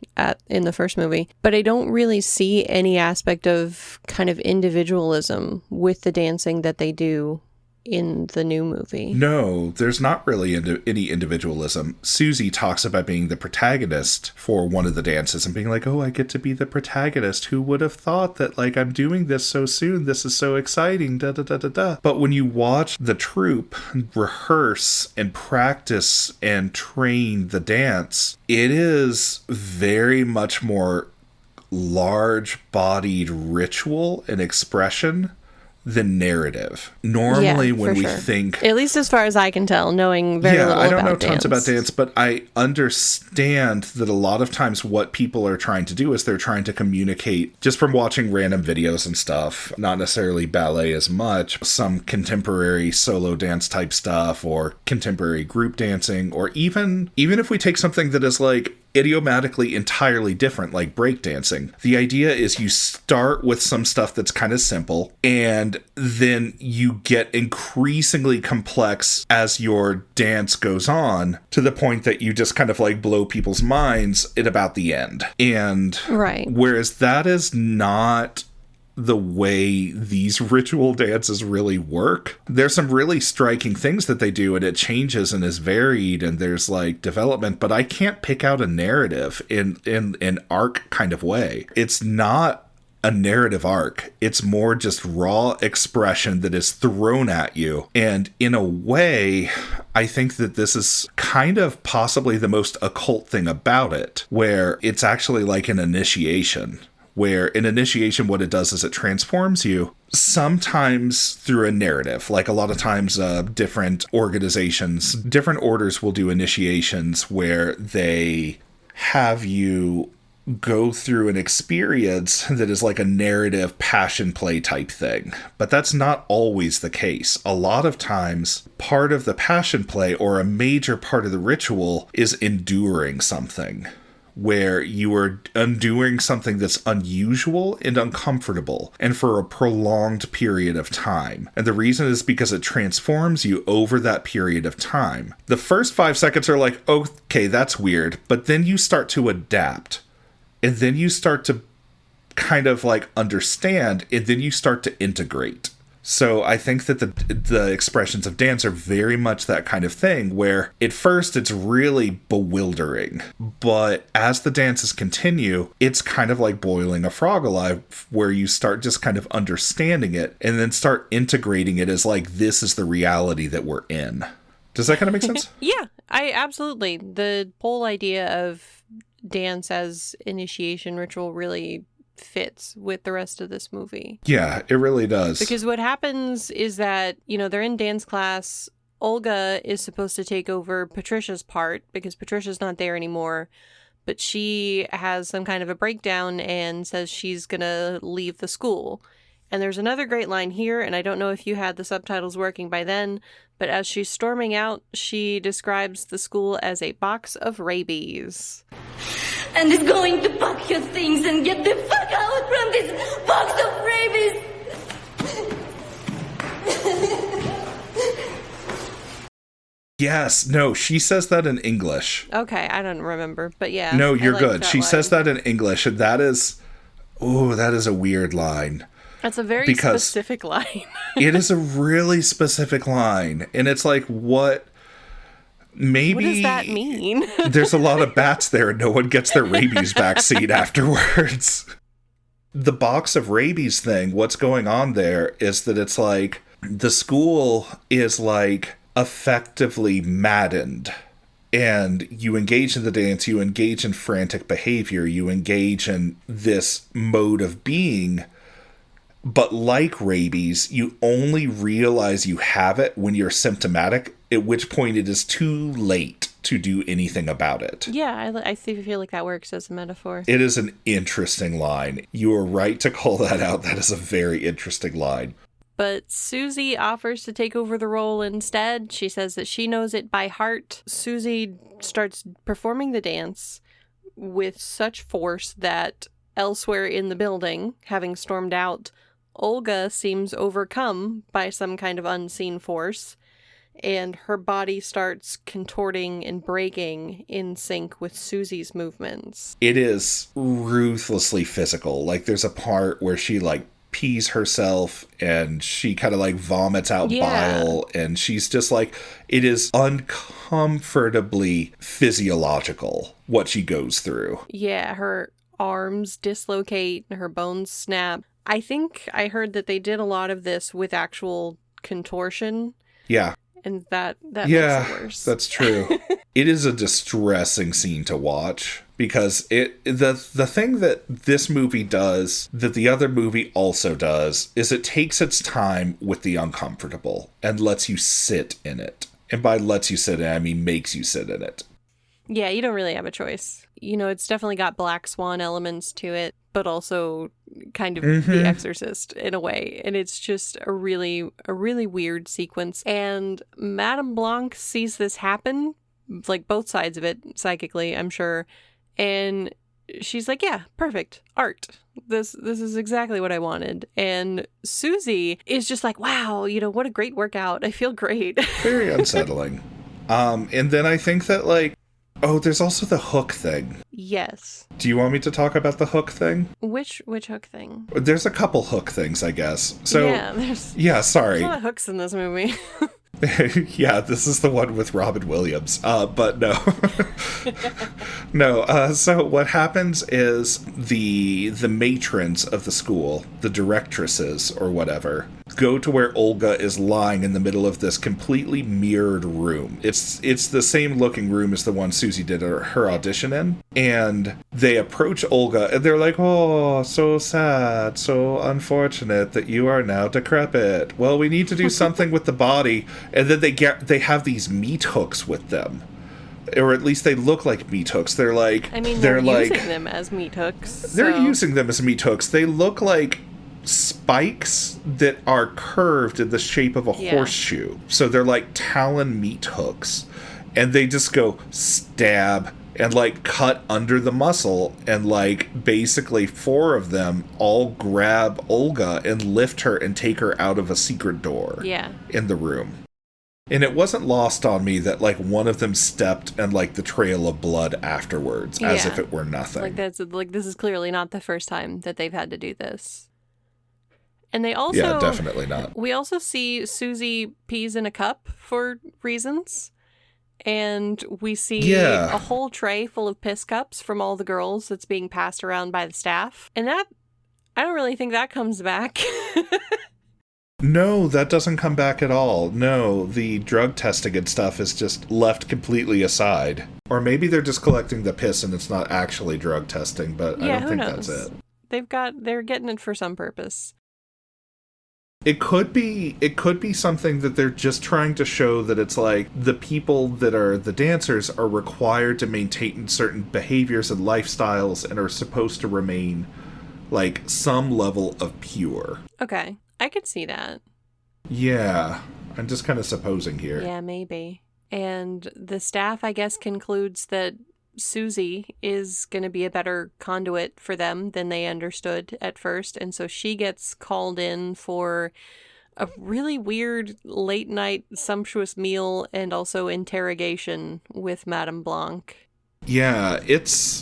in the first movie, but I don't really see any aspect of kind of individualism with the dancing that they do in the new movie. No, there's not really any individualism. Susie talks about being the protagonist for one of the dances and being like, "Oh, I get to be the protagonist. Who would have thought that, like, I'm doing this so soon? This is so exciting, da da da da da." But when you watch the troupe rehearse and practice and train the dance, it is very much more large-bodied ritual and expression than narrative. Normally when we think... At least as far as I can tell, knowing very little about dance. Yeah, I don't know tons about dance, but I understand that a lot of times what people are trying to do is they're trying to communicate, just from watching random videos and stuff, not necessarily ballet as much, some contemporary solo dance type stuff, or contemporary group dancing, or even if we take something that is like idiomatically entirely different, like breakdancing. The idea is you start with some stuff that's kind of simple, and then you get increasingly complex as your dance goes on, to the point that you just kind of like blow people's minds at about the end. And right. Whereas that is not the way these ritual dances really work. There's some really striking things that they do, and it changes and is varied, and there's like development, but I can't pick out a narrative in an arc kind of way. It's not a narrative arc. It's more just raw expression that is thrown at you. And in a way, I think that this is kind of possibly the most occult thing about it, where it's actually like an initiation. Where in initiation, what it does is it transforms you, sometimes through a narrative. Like a lot of times, different organizations, different orders will do initiations where they have you go through an experience that is like a narrative passion play type thing. But that's not always the case. A lot of times, part of the passion play or a major part of the ritual is enduring something, where you are undoing something that's unusual and uncomfortable, and for a prolonged period of time. And the reason is because it transforms you over that period of time. The first 5 seconds are like, okay, that's weird, but then you start to adapt, and then you start to kind of like understand, and then you start to integrate. So I think that the expressions of dance are very much that kind of thing, where at first it's really bewildering, but as the dances continue, it's kind of like boiling a frog alive, where you start just kind of understanding it and then start integrating it as like, this is the reality that we're in. Does that kind of make sense? Yeah, I absolutely. The whole idea of dance as initiation ritual really fits with the rest of this movie. Yeah, it really does. Because what happens is that, they're in dance class. Olga is supposed to take over Patricia's part because Patricia's not there anymore. But she has some kind of a breakdown and says she's going to leave the school. And there's another great line here, and I don't know if you had the subtitles working by then, but as she's storming out, she describes the school as a box of rabies. And is going to pack your things and get the fuck out from this box of rabies! Yes, no, she says that in English. Okay, I don't remember, but yeah. No, you're good. She says that in English, and that is a weird line. That's a very specific line. It is a really specific line, and it's like, what? Maybe. What does that mean? There's a lot of bats there and no one gets their rabies vaccine afterwards. The box of rabies thing, what's going on there is that it's like the school is like effectively maddened, and you engage in the dance, you engage in frantic behavior, you engage in this mode of being. But like rabies, you only realize you have it when you're symptomatic, at which point it is too late to do anything about it. Yeah, I feel like that works as a metaphor. It is an interesting line. You are right to call that out. That is a very interesting line. But Susie offers to take over the role instead. She says that she knows it by heart. Susie starts performing the dance with such force that elsewhere in the building, having stormed out, Olga seems overcome by some kind of unseen force, and her body starts contorting and breaking in sync with Susie's movements. It is ruthlessly physical. Like, there's a part where she, like, pees herself and she kind of, like, vomits out bile, and she's just, like, it is uncomfortably physiological what she goes through. Yeah, her arms dislocate and her bones snap. I think I heard that they did a lot of this with actual contortion. Yeah. And that makes it worse. That's true. It is a distressing scene to watch because the thing that this movie does that the other movie also does is it takes its time with the uncomfortable and lets you sit in it. And by lets you sit in it, I mean makes you sit in it. Yeah, you don't really have a choice. It's definitely got Black Swan elements to it, but also kind of The Exorcist in a way. And it's just a really weird sequence. And Madame Blanc sees this happen, like both sides of it, psychically, I'm sure. And she's like, yeah, perfect. Art. This is exactly what I wanted. And Susie is just like, wow, what a great workout. I feel great. Very unsettling. And then I think that, like, there's also the hook thing. Yes. Do you want me to talk about the hook thing? Which hook thing? There's a couple hook things, I guess. So sorry. There's a lot of hooks in this movie. Yeah, this is the one with Robin Williams. But no. No, so what happens is the matrons of the school, the directresses or whatever, go to where Olga is lying in the middle of this completely mirrored room. It's the same looking room as the one Susie did her audition in. And they approach Olga and they're like, oh, so sad, so unfortunate that you are now decrepit. Well, we need to do something with the body. And then they have these meat hooks with them. Or at least they look like meat hooks. They're like... I mean, they're using them as meat hooks. They're using them as meat hooks. They look like spikes that are curved in the shape of a horseshoe. So they're like talon meat hooks. And they just go stab and like cut under the muscle. And like basically 4 of them all grab Olga and lift her and take her out of a secret door in the room. And it wasn't lost on me that, like, one of them stepped and, like, the trail of blood afterwards, as if it were nothing. This is clearly not the first time that they've had to do this. And they also... Yeah, definitely not. We also see Susie pees in a cup for reasons. And we see a whole tray full of piss cups from all the girls that's being passed around by the staff. And that... I don't really think that comes back. No, that doesn't come back at all. No, the drug testing and stuff is just left completely aside. Or maybe they're just collecting the piss and it's not actually drug testing, but I don't think that's it. They're getting it for some purpose. It could be something that they're just trying to show that it's like the people that are the dancers are required to maintain certain behaviors and lifestyles and are supposed to remain like some level of pure. Okay. I could see that. Yeah, I'm just kind of supposing here. Yeah, maybe. And the staff, I guess, concludes that Susie is going to be a better conduit for them than they understood at first. And so she gets called in for a really weird late night sumptuous meal and also interrogation with Madame Blanc. Yeah,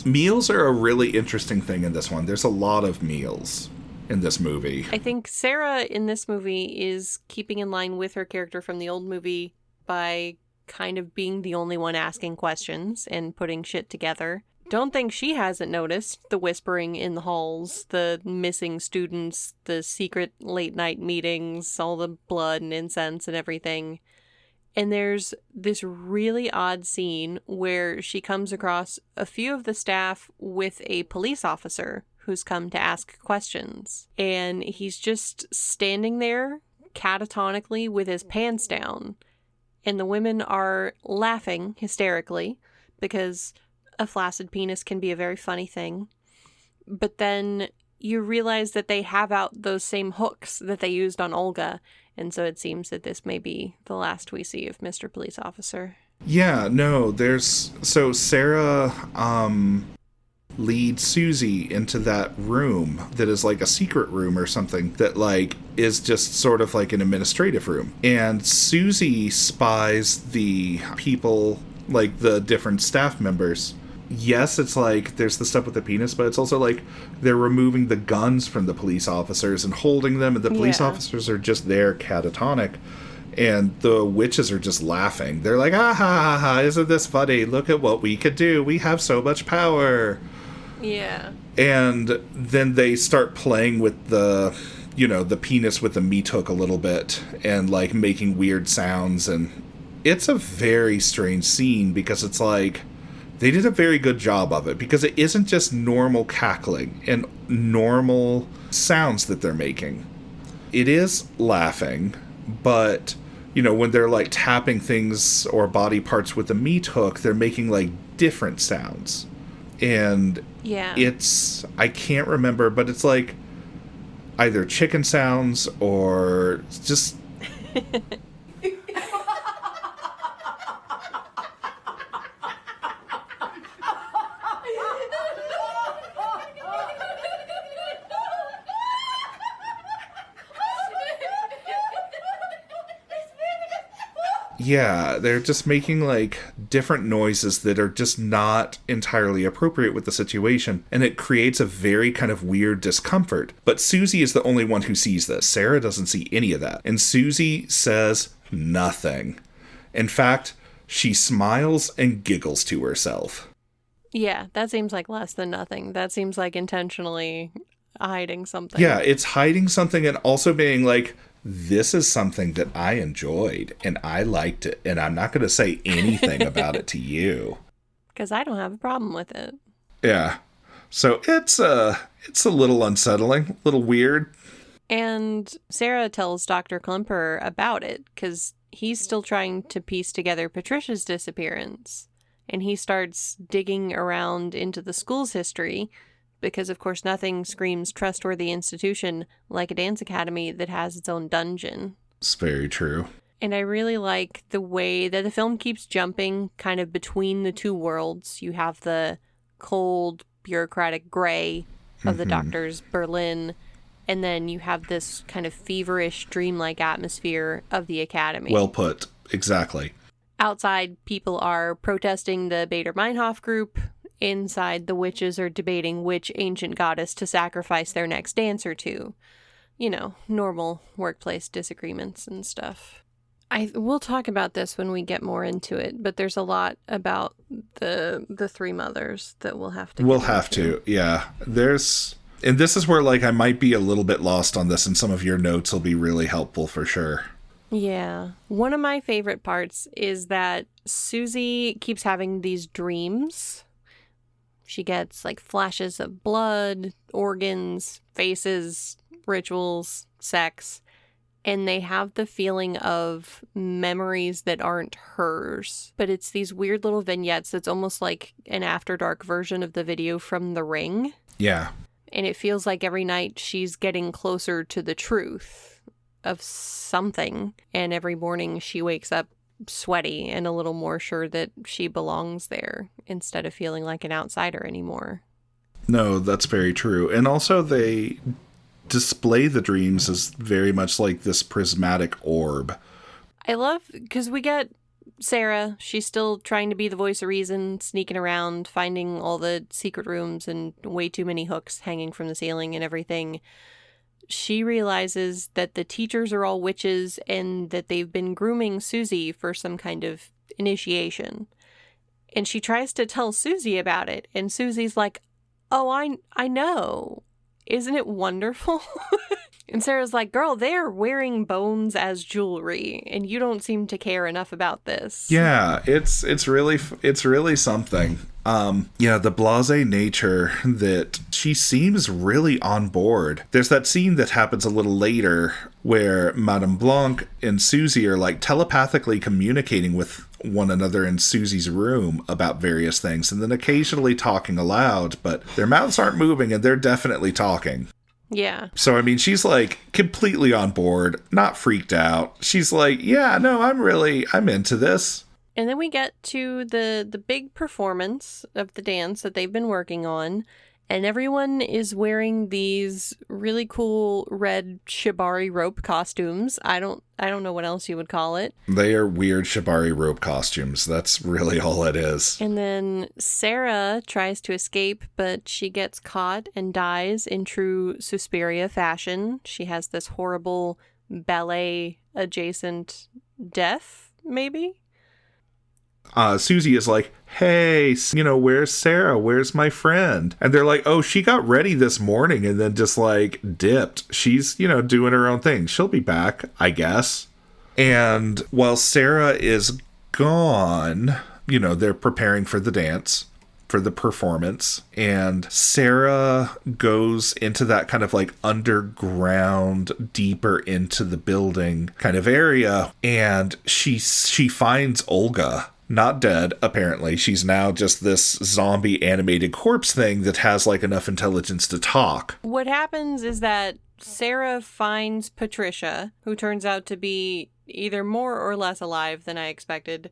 meals are a really interesting thing in this one. There's a lot of meals in this movie. I think Sarah in this movie is keeping in line with her character from the old movie by kind of being the only one asking questions and putting shit together. Don't think she hasn't noticed the whispering in the halls, the missing students, the secret late night meetings, all the blood and incense and everything. And there's this really odd scene where she comes across a few of the staff with a police officer who's come to ask questions. And he's just standing there catatonically with his pants down. And the women are laughing hysterically because a flaccid penis can be a very funny thing. But then you realize that they have out those same hooks that they used on Olga. And so it seems that this may be the last we see of Mr. Police Officer. Yeah, no, so Sarah, lead Susie into that room that is like a secret room or something that like is just sort of like an administrative room. And Susie spies the people, like the different staff members. Yes, it's like there's the stuff with the penis, but it's also like they're removing the guns from the police officers and holding them, and the police officers are just there catatonic. And the witches are just laughing. They're like, ah ha ha ha, isn't this funny? Look at what we could do. We have so much power. Yeah. And then they start playing with the penis with the meat hook a little bit and like making weird sounds. And it's a very strange scene because it's like they did a very good job of it because it isn't just normal cackling and normal sounds that they're making. It is laughing, but when they're like tapping things or body parts with the meat hook, they're making like different sounds. And I can't remember, but it's like either chicken sounds or just... Yeah, they're just making like different noises that are just not entirely appropriate with the situation, and it creates a very kind of weird discomfort. But Susie is the only one who sees this. Sarah doesn't see any of that, and Susie says nothing. In fact, she smiles and giggles to herself. Yeah, that seems like less than nothing. That seems like intentionally hiding something. Yeah, it's hiding something and also being like, this is something that I enjoyed and I liked it, and I'm not going to say anything about it to you. Because I don't have a problem with it. Yeah. So it's a little unsettling, a little weird. And Sarah tells Dr. Klemper about it because he's still trying to piece together Patricia's disappearance. And he starts digging around into the school's history because, of course, nothing screams trustworthy institution like a dance academy that has its own dungeon. It's very true. And I really like the way that the film keeps jumping kind of between the two worlds. You have the cold, bureaucratic gray of the doctor's Berlin, and then you have this kind of feverish, dreamlike atmosphere of the academy. Well put. Exactly. Outside, people are protesting the Bader-Meinhof group. Inside, the witches are debating which ancient goddess to sacrifice their next dancer to. You know, normal workplace disagreements and stuff. We'll talk about this when we get more into it, but there's a lot about the three mothers that we'll have to We'll have to, yeah. And this is where, like, I might be a little bit lost on this, and some of your notes will be really helpful for sure. Yeah. One of my favorite parts is that Susie keeps having these dreams. She gets like flashes of blood, organs, faces, rituals, sex, and they have the feeling of memories that aren't hers. But it's these weird little vignettes that's almost like an After Dark version of the video from The Ring. Yeah. And it feels like every night she's getting closer to the truth of something. And every morning she wakes up sweaty and a little more sure that she belongs there instead of feeling like an outsider anymore. No, that's very true. And also they display the dreams as very much like this prismatic orb. I love, because we get Sarah, she's still trying to be the voice of reason, sneaking around, finding all the secret rooms and way too many hooks hanging from the ceiling and everything. She realizes that the teachers are all witches and that they've been grooming Susie for some kind of initiation. And she tries to tell Susie about it. And Susie's like, oh, I know. Isn't it wonderful? And Sarah's like, girl, they're wearing bones as jewelry, and you don't seem to care enough about this. Yeah, it's really something. The blasé nature that she seems really on board. There's that scene that happens a little later where Madame Blanc and Susie are like telepathically communicating with one another in Susie's room about various things, and then occasionally talking aloud, but their mouths aren't moving and they're definitely talking. Yeah. So, I mean, she's like completely on board, not freaked out. She's like, yeah, no, I'm into this. And then we get to the big performance of the dance that they've been working on, and everyone is wearing these really cool red shibari rope costumes. I don't know what else you would call it. They are weird shibari rope costumes. That's really all it is. And then Sarah tries to escape, but she gets caught and dies in true Suspiria fashion. She has this horrible ballet adjacent death, maybe? Susie is like, hey, where's Sarah? Where's my friend? And they're like, oh, she got ready this morning and then just like dipped. She's, doing her own thing. She'll be back, I guess. And while Sarah is gone, they're preparing for the dance, for the performance. And Sarah goes into that kind of like underground, deeper into the building kind of area. And she finds Olga. Not dead, apparently. She's now just this zombie animated corpse thing that has like enough intelligence to talk. What happens is that Sarah finds Patricia, who turns out to be either more or less alive than I expected.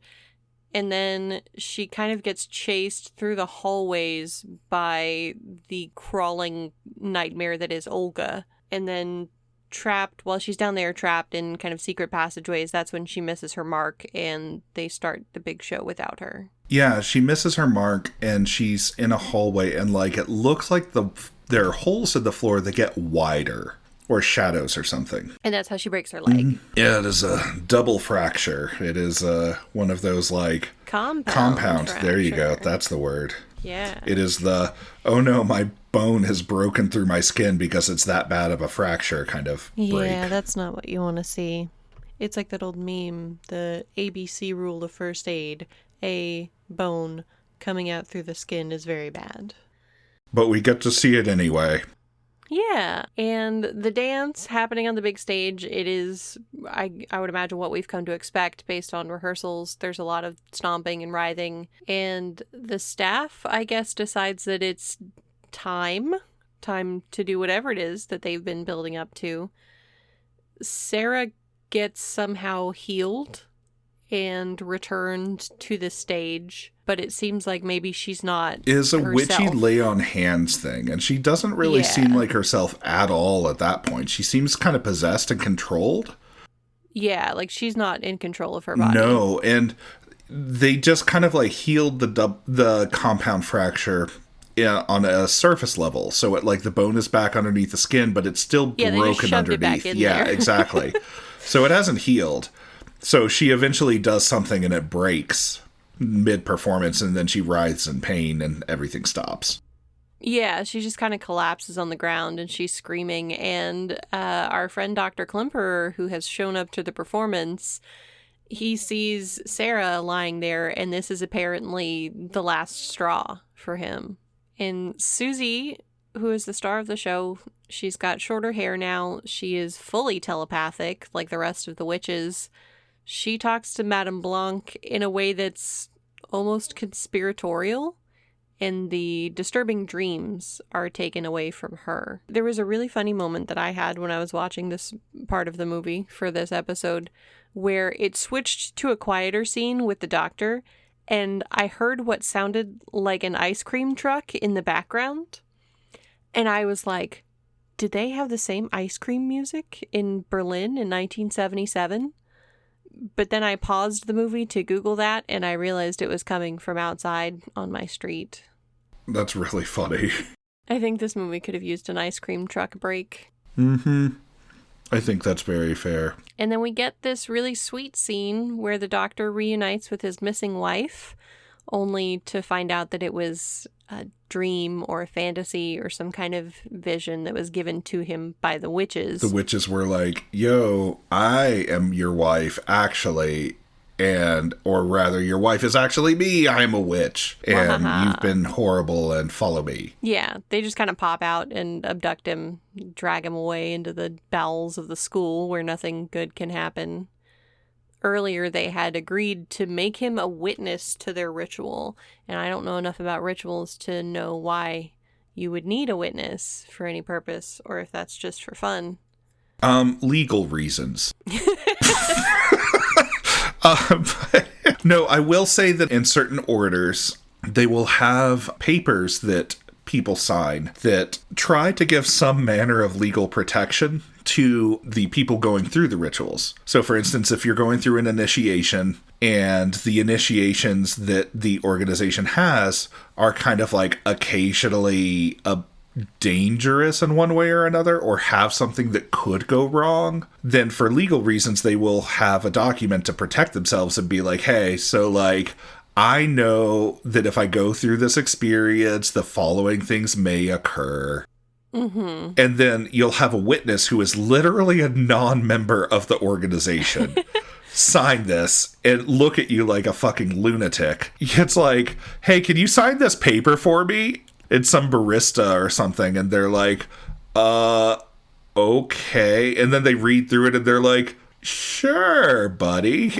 And then she kind of gets chased through the hallways by the crawling nightmare that is Olga. And then trapped, while she's down there trapped in kind of secret passageways, that's when she misses her mark and they start the big show without her. Yeah, she misses her mark and she's in a hallway and like it looks like there are holes in the floor that get wider or shadows or something. And that's how she breaks her leg. Mm-hmm. Yeah, it is a double fracture. It is one of those like compound fracture. There you go. That's the word. Yeah. It is the, oh no, my bone has broken through my skin because it's that bad of a fracture kind of break. Yeah, that's not what you want to see. It's like that old meme, the ABC rule of first aid. A bone coming out through the skin is very bad. But we get to see it anyway. Yeah, and the dance happening on the big stage, it is, I would imagine, what we've come to expect based on rehearsals. There's a lot of stomping and writhing, and the staff, I guess, decides that it's time to do whatever it is that they've been building up to. Sarah gets somehow healed and returned to the stage, but it seems like maybe she's not is a herself. Witchy lay on hands thing, and she doesn't really seem like herself at all at that point. She seems kind of possessed and controlled. Yeah, like she's not in control of her body. No, and they just kind of like healed the compound fracture on a surface level, so it like the bone is back underneath the skin, but it's still broken underneath. Yeah, exactly. So it hasn't healed. So she eventually does something and it breaks mid-performance, and then she writhes in pain and everything stops. Yeah, she just kind of collapses on the ground and she's screaming. And our friend Dr. Klemperer, who has shown up to the performance, he sees Sarah lying there, and this is apparently the last straw for him. And Susie, who is the star of the show, she's got shorter hair now. She is fully telepathic, like the rest of the witches. She talks to Madame Blanc in a way that's almost conspiratorial, and the disturbing dreams are taken away from her. There was a really funny moment that I had when I was watching this part of the movie for this episode, where it switched to a quieter scene with the doctor, and I heard what sounded like an ice cream truck in the background. And I was like, did they have the same ice cream music in Berlin in 1977? But then I paused the movie to Google that, and I realized it was coming from outside on my street. That's really funny. I think this movie could have used an ice cream truck break. Mm-hmm. I think that's very fair. And then we get this really sweet scene where the doctor reunites with his missing wife, only to find out that it was a dream or a fantasy or some kind of vision that was given to him by the witches. The witches were like, yo, I am your wife, actually. Or rather, your wife is actually me. I'm a witch. And you've been horrible and follow me. Yeah, they just kind of pop out and abduct him, drag him away into the bowels of the school where nothing good can happen. Earlier, they had agreed to make him a witness to their ritual. And I don't know enough about rituals to know why you would need a witness for any purpose, or if that's just for fun. Legal reasons. No, I will say that in certain orders, they will have papers that people sign that try to give some manner of legal protection to the people going through the rituals. So, for instance, if you're going through an initiation and the initiations that the organization has are kind of like occasionally dangerous in one way or another, or have something that could go wrong, then for legal reasons, they will have a document to protect themselves and be like, hey, so like, I know that if I go through this experience, the following things may occur. Mm-hmm. And then you'll have a witness who is literally a non-member of the organization sign this and look at you like a fucking lunatic. It's like, hey, can you sign this paper for me? It's some barista or something, and they're like, okay. And then they read through it and they're like, sure, buddy.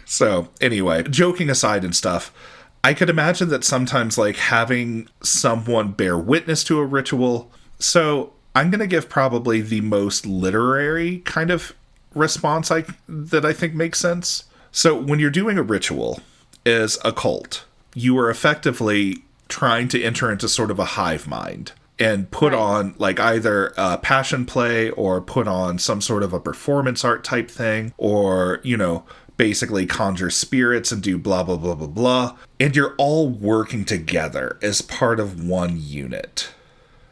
So, anyway, joking aside and stuff, I could imagine that sometimes, like, having someone bear witness to a ritual. So, I'm going to give probably the most literary kind of response that I think makes sense. So, when you're doing a ritual as a cult, you are effectively trying to enter into sort of a hive mind and put Right. on like either a passion play or put on some sort of a performance art type thing, or, you know, basically conjure spirits and do blah, blah, blah, blah, blah. And you're all working together as part of one unit.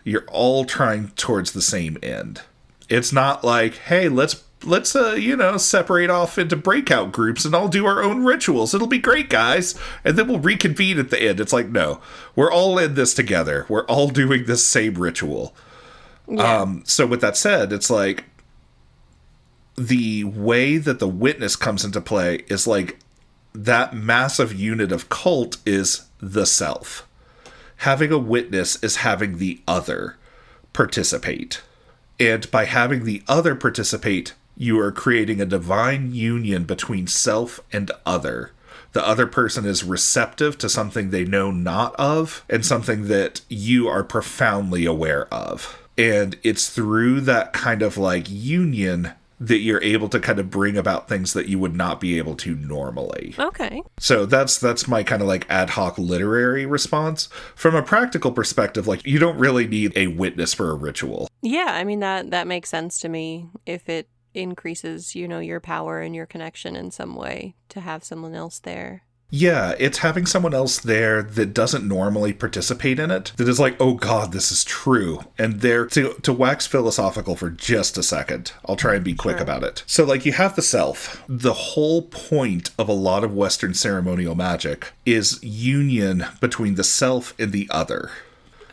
You're all trying towards the same end. It's not like, hey, let's you know, separate off into breakout groups and all do our own rituals. It'll be great, guys. And then we'll reconvene at the end. It's like, no, we're all in this together. We're all doing this same ritual. Yeah. So with that said, it's like the way that the witness comes into play is like that massive unit of cult is the self. Having a witness is having the other participate. And by having the other participate, you are creating a divine union between self and other. The other person is receptive to something they know not of, and something that you are profoundly aware of. And it's through that kind of like union that you're able to kind of bring about things that you would not be able to normally. Okay. So that's my kind of like ad hoc literary response. From a practical perspective, like you don't really need a witness for a ritual. Yeah, I mean, that makes sense to me. If it increases, you know, your power and your connection in some way to have someone else there. Yeah, it's having someone else there that doesn't normally participate in it, that is like, oh god, this is true. And there, to wax philosophical for just a second, I'll try and be quick about it. So, like, you have the self. The whole point of a lot of Western ceremonial magic is union between the self and the other.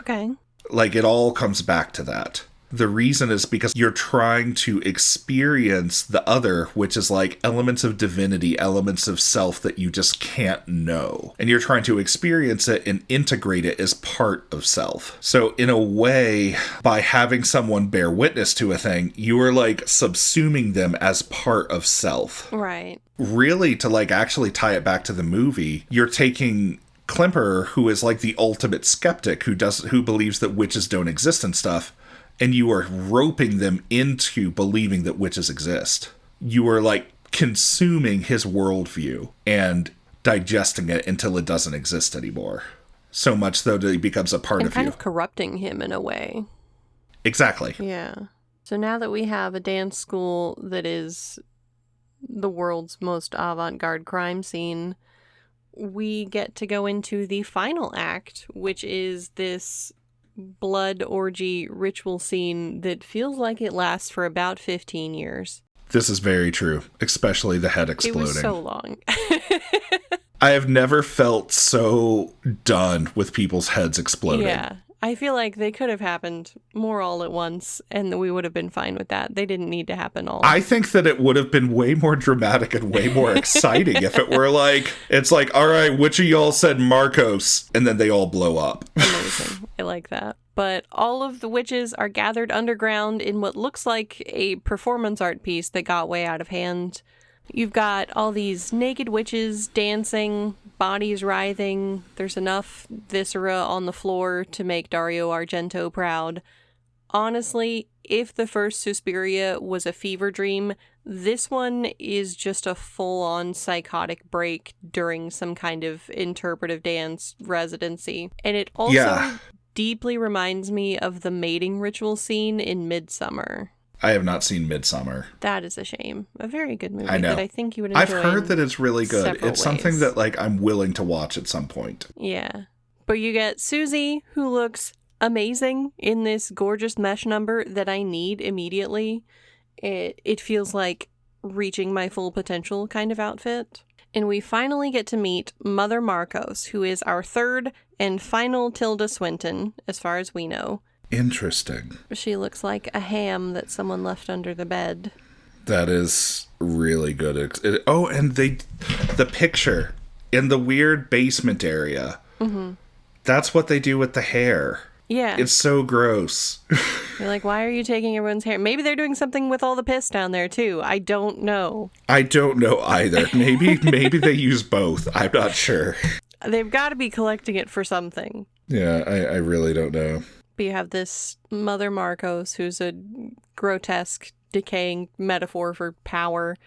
Okay. Like, it all comes back to that. The reason is because you're trying to experience the other, which is like elements of divinity, elements of self that you just can't know. And you're trying to experience it and integrate it as part of self. So in a way, by having someone bear witness to a thing, you are like subsuming them as part of self. Right. Really, to like actually tie it back to the movie, you're taking Klemperer, who is like the ultimate skeptic, who believes that witches don't exist and stuff, and you are roping them into believing that witches exist. You are like consuming his worldview and digesting it until it doesn't exist anymore. So much so that it becomes a part And of kind you. of corrupting him in a way. Exactly. Yeah. So now that we have a dance school that is the world's most avant-garde crime scene, we get to go into the final act, which is this blood orgy ritual scene that feels like it lasts for about 15 years. This is very true, especially the head exploding. It was so long. I have never felt so done with people's heads exploding. Yeah. I feel like they could have happened more all at once, and we would have been fine with that. They didn't need to happen all. I think that it would have been way more dramatic and way more exciting if it were like, it's like, all right, which of y'all said Marcos? And then they all blow up. Amazing. I like that. But all of the witches are gathered underground in what looks like a performance art piece that got way out of hand. You've got all these naked witches dancing, bodies writhing. There's enough viscera on the floor to make Dario Argento proud. Honestly, if the first Suspiria was a fever dream, this one is just a full-on psychotic break during some kind of interpretive dance residency. And it also deeply reminds me of the mating ritual scene in Midsummer. I have not seen Midsummer. That is a shame. A very good movie I know. that I think you would enjoy. I've heard that it's really good. several It's something ways. that like I'm willing to watch at some point. Yeah. But you get Susie, who looks amazing in this gorgeous mesh number that I need immediately. It feels like reaching my full potential kind of outfit. And we finally get to meet Mother Marcos, who is our third and final Tilda Swinton, as far as we know. Interesting. She looks like a ham that someone left under the bed. That is really good. And the picture in the weird basement area. Mm-hmm. That's what they do with the hair. Yeah. It's so gross. You're like, why are you taking everyone's hair? Maybe they're doing something with all the piss down there, too. I don't know. I don't know either. Maybe they use both. I'm not sure. They've got to be collecting it for something. Yeah, I really don't know. But you have this Mother Marcos, who's a grotesque, decaying metaphor for power.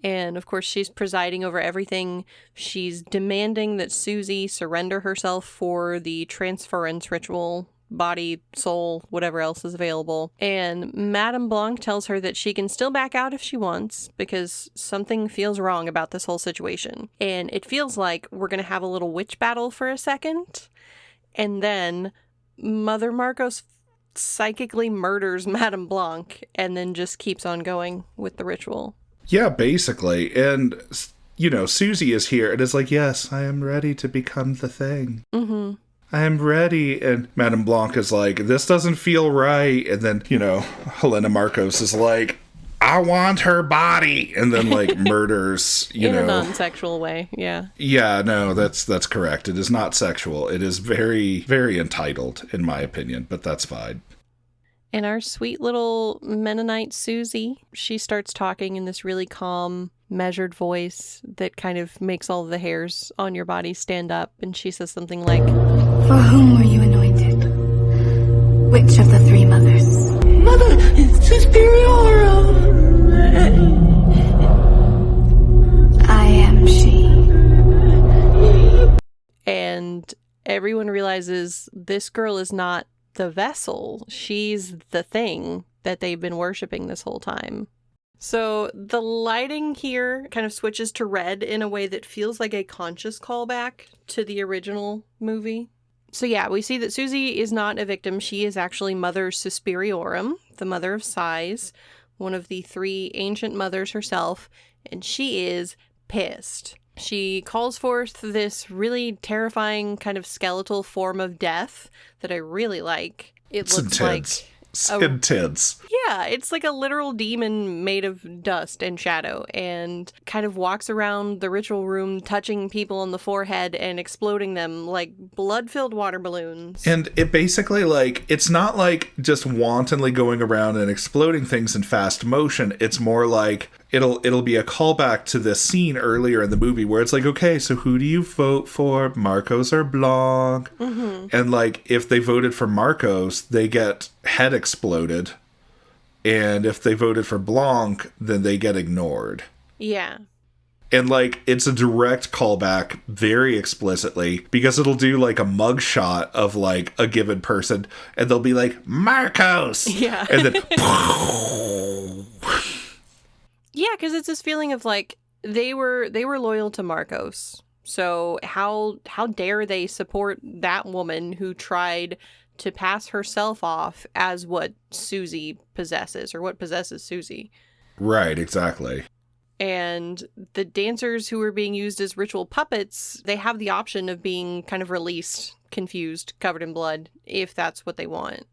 And, of course, she's presiding over everything. She's demanding that Susie surrender herself for the transference ritual body, soul, whatever else is available. And Madame Blanc tells her that she can still back out if she wants because something feels wrong about this whole situation. And it feels like we're going to have a little witch battle for a second. And then Mother Marcos psychically murders Madame Blanc and then just keeps on going with the ritual. Yeah, basically. And, you know, Susie is here and is like, yes, I am ready to become the thing. Mm-hmm. I am ready. And Madame Blanc is like, this doesn't feel right. And then, you know, Helena Marcos is like, I want her body. And then, like, murders, you know. In a non-sexual way, yeah. Yeah, no, that's correct. It is not sexual. It is very, very entitled, in my opinion, but that's fine. And our sweet little Mennonite Susie, she starts talking in this really calm, measured voice that kind of makes all the hairs on your body stand up. And she says something like, For whom were you anointed? Which of the three mothers? Mother Suspiria! I am she. And everyone realizes this girl is not the vessel. She's the thing that they've been worshiping this whole time. So the lighting here kind of switches to red in a way that feels like a conscious callback to the original movie. So yeah, we see that Susie is not a victim. She is actually Mother Suspiriorum, the mother of sighs, one of the three ancient mothers herself, and she is pissed. She calls forth this really terrifying kind of skeletal form of death that I really like. It looks intense. like It's intense. Yeah, it's like a literal demon made of dust and shadow and kind of walks around the ritual room touching people on the forehead and exploding them like blood-filled water balloons. And it basically, like, it's not like just wantonly going around and exploding things in fast motion. It's more like it'll be a callback to this scene earlier in the movie where it's like, okay, so who do you vote for, Marcos or Blanc? Mm-hmm. And, like, if they voted for Marcos, they get head exploded. And if they voted for Blanc, then they get ignored. Yeah. And, like, it's a direct callback very explicitly because it'll do, like, a mugshot of, like, a given person and they'll be like, Marcos! Yeah. And then... Yeah, because it's this feeling of, like, they were loyal to Marcos. So how dare they support that woman who tried to pass herself off as what Susie possesses, or what possesses Susie. Right, exactly. And the dancers who are being used as ritual puppets, they have the option of being kind of released, confused, covered in blood, if that's what they want.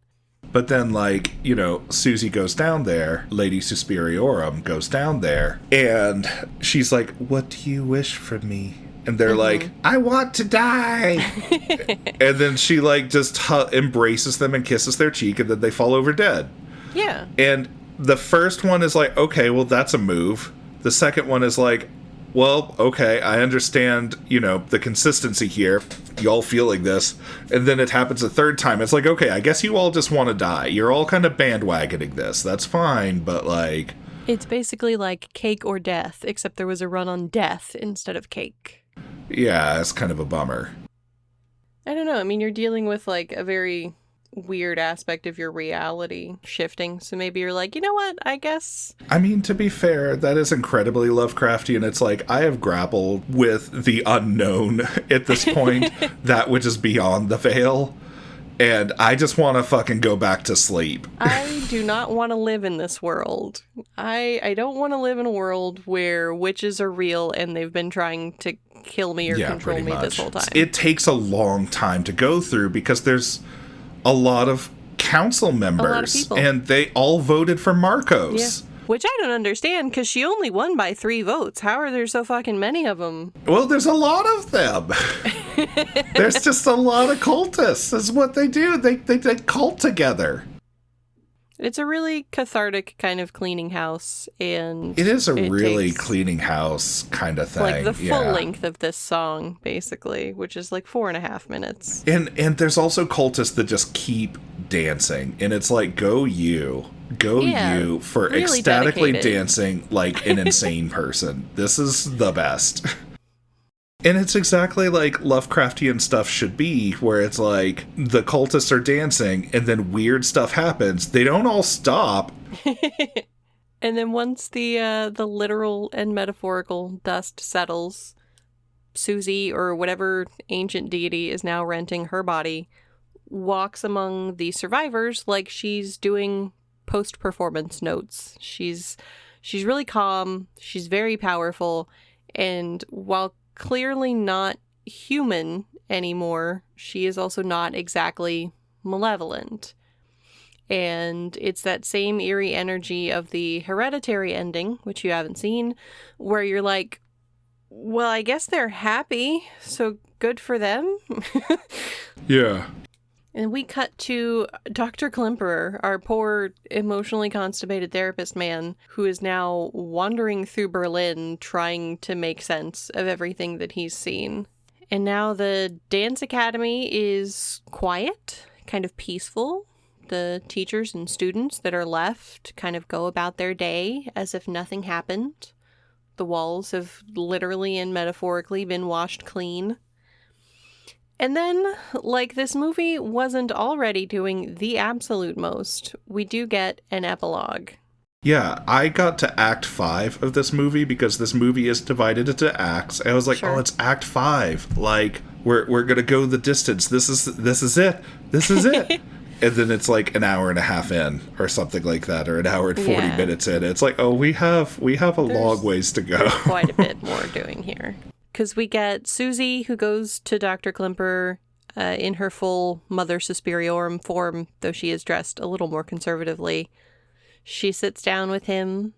But then, like, you know, Susie goes down there, Lady Suspiriorum goes down there, and she's like, what do you wish from me? And they're like, I want to die. And then she, like, just embraces them and kisses their cheek, and then they fall over dead. Yeah. And the first one is like, okay, well, that's a move. The second one is like, well, okay, I understand, you know, the consistency here. Y'all feeling this. And then it happens a third time. It's like, okay, I guess you all just want to die. You're all kind of bandwagoning this. That's fine, but, like... It's basically like cake or death, except there was a run on death instead of cake. Yeah, it's kind of a bummer. I don't know. I mean, you're dealing with, like, a very weird aspect of your reality shifting. So maybe you're like, you know what? I guess. I mean, to be fair, that is incredibly Lovecraftian. It's like, I have grappled with the unknown at this point, that which is beyond the veil. And I just want to fucking go back to sleep. I do not want to live in this world. I don't want to live in a world where witches are real and they've been trying to kill me or control me this whole time. It takes a long time to go through because there's a lot of council members. A lot of people. And they all voted for Marcos. Yeah. Which I don't understand, because she only won by 3 votes. How are there so fucking many of them? Well, there's a lot of them. There's just a lot of cultists. That's what they do. They cult together. It's a really cathartic kind of cleaning house, and it is a really cleaning house kind of thing. Like the full length of this song, basically, which is like 4.5 minutes. And there's also cultists that just keep dancing, and it's like, go you for really ecstatically dedicated. Dancing like an insane person. This is the best. And it's exactly like Lovecraftian stuff should be, where it's like the cultists are dancing and then weird stuff happens. They don't all stop. And then once the literal and metaphorical dust settles, Susie, or whatever ancient deity is now renting her body, walks among the survivors like she's doing post-performance notes. She's really calm, she's very powerful, and while clearly not human anymore, she is also not exactly malevolent. And it's that same eerie energy of the Hereditary ending, which you haven't seen, where you're like, well, I guess they're happy, so good for them. Yeah. And we cut to Dr. Klemperer, our poor, emotionally constipated therapist man, who is now wandering through Berlin trying to make sense of everything that he's seen. And now the dance academy is quiet, kind of peaceful. The teachers and students that are left kind of go about their day as if nothing happened. The walls have literally and metaphorically been washed clean. And then, like this movie wasn't already doing the absolute most, we do get an epilogue. Yeah, I got to Act 5 of this movie because this movie is divided into acts. I was like, sure. Oh, it's Act 5. Like, we're gonna go the distance. This is it. This is it. And then it's like an hour and a half in or something like that, or an hour and 40 minutes in. It's like, oh, we have a long ways to go. Quite a bit more doing here. Because we get Susie, who goes to Dr. Klemperer in her full Mother Suspiriorum form, though she is dressed a little more conservatively. She sits down with him.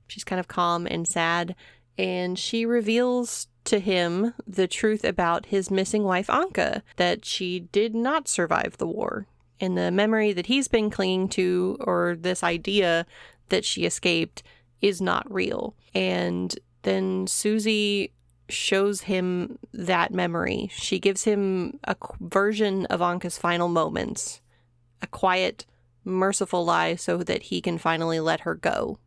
She's kind of calm and sad, and she reveals to him the truth about his missing wife, Anka, that she did not survive the war. And the memory that he's been clinging to, or this idea that she escaped, is not real. And then Susie shows him that memory. She gives him a version of Anka's final moments. A quiet, merciful lie so that he can finally let her go.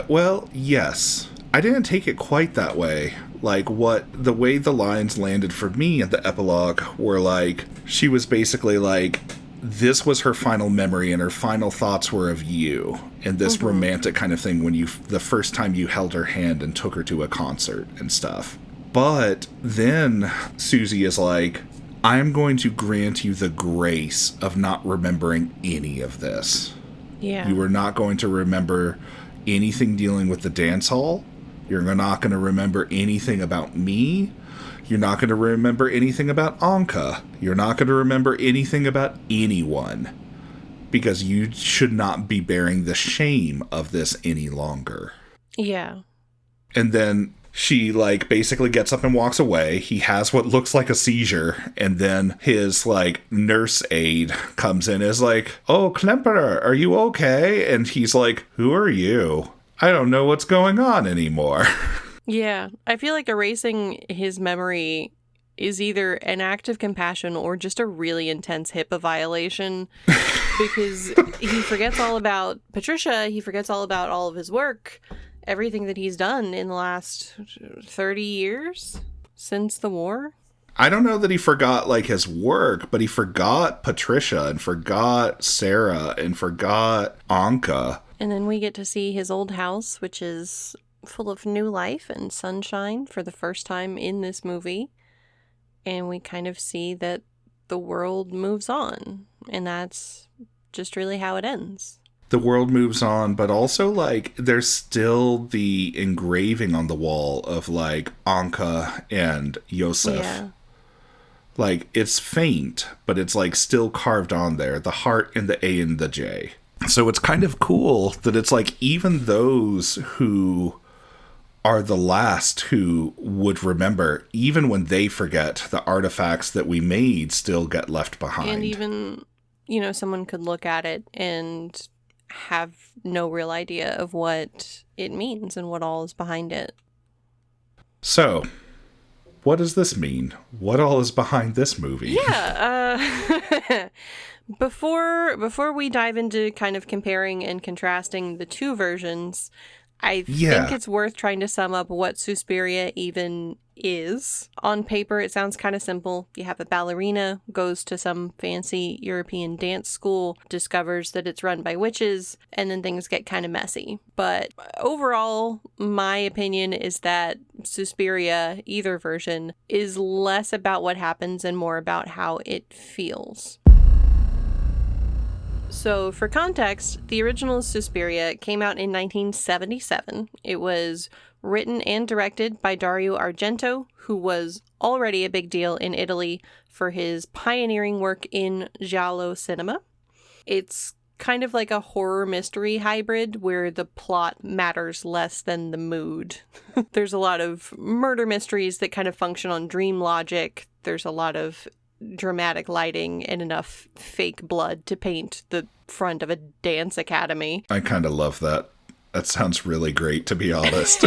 Well, yes. I didn't take it quite that way. Like, the way the lines landed for me at the epilogue were like, she was basically like, this was her final memory and her final thoughts were of you. And this romantic kind of thing when the first time you held her hand and took her to a concert and stuff. But then Susie is like, I'm going to grant you the grace of not remembering any of this. Yeah. You are not going to remember anything dealing with the dance hall. You're not going to remember anything about me. You're not going to remember anything about Anka. You're not going to remember anything about anyone. Because you should not be bearing the shame of this any longer. Yeah. And then she, like, basically gets up and walks away. He has what looks like a seizure. And then his, like, nurse aide comes in and is like, oh, Klemperer, are you okay? And he's like, who are you? I don't know what's going on anymore. Yeah, I feel like erasing his memory is either an act of compassion or just a really intense HIPAA violation, because he forgets all about Patricia, he forgets all about all of his work, everything that he's done in the last 30 years since the war. I don't know that he forgot, like, his work, but he forgot Patricia and forgot Sarah and forgot Anka. And then we get to see his old house, which is full of new life and sunshine for the first time in this movie. And we kind of see that the world moves on. And that's just really how it ends. The world moves on, but also, like, there's still the engraving on the wall of, like, Anka and Yosef. Yeah. Like, it's faint, but it's, like, still carved on there. The heart and the A and the J. So it's kind of cool that it's like even those who are the last who would remember, even when they forget, the artifacts that we made still get left behind. And even, someone could look at it and have no real idea of what it means and what all is behind it. So, what does this mean? What all is behind this movie? Yeah, Before we dive into kind of comparing and contrasting the two versions, I think it's worth trying to sum up what Suspiria even is. On paper, it sounds kind of simple. You have a ballerina, goes to some fancy European dance school, discovers that it's run by witches, and then things get kind of messy. But overall, my opinion is that Suspiria, either version, is less about what happens and more about how it feels. So, for context, the original Suspiria came out in 1977. It was written and directed by Dario Argento, who was already a big deal in Italy for his pioneering work in giallo cinema. It's kind of like a horror mystery hybrid where the plot matters less than the mood. There's a lot of murder mysteries that kind of function on dream logic. There's a lot of dramatic lighting and enough fake blood to paint the front of a dance academy. I kind of love that. That sounds really great, to be honest.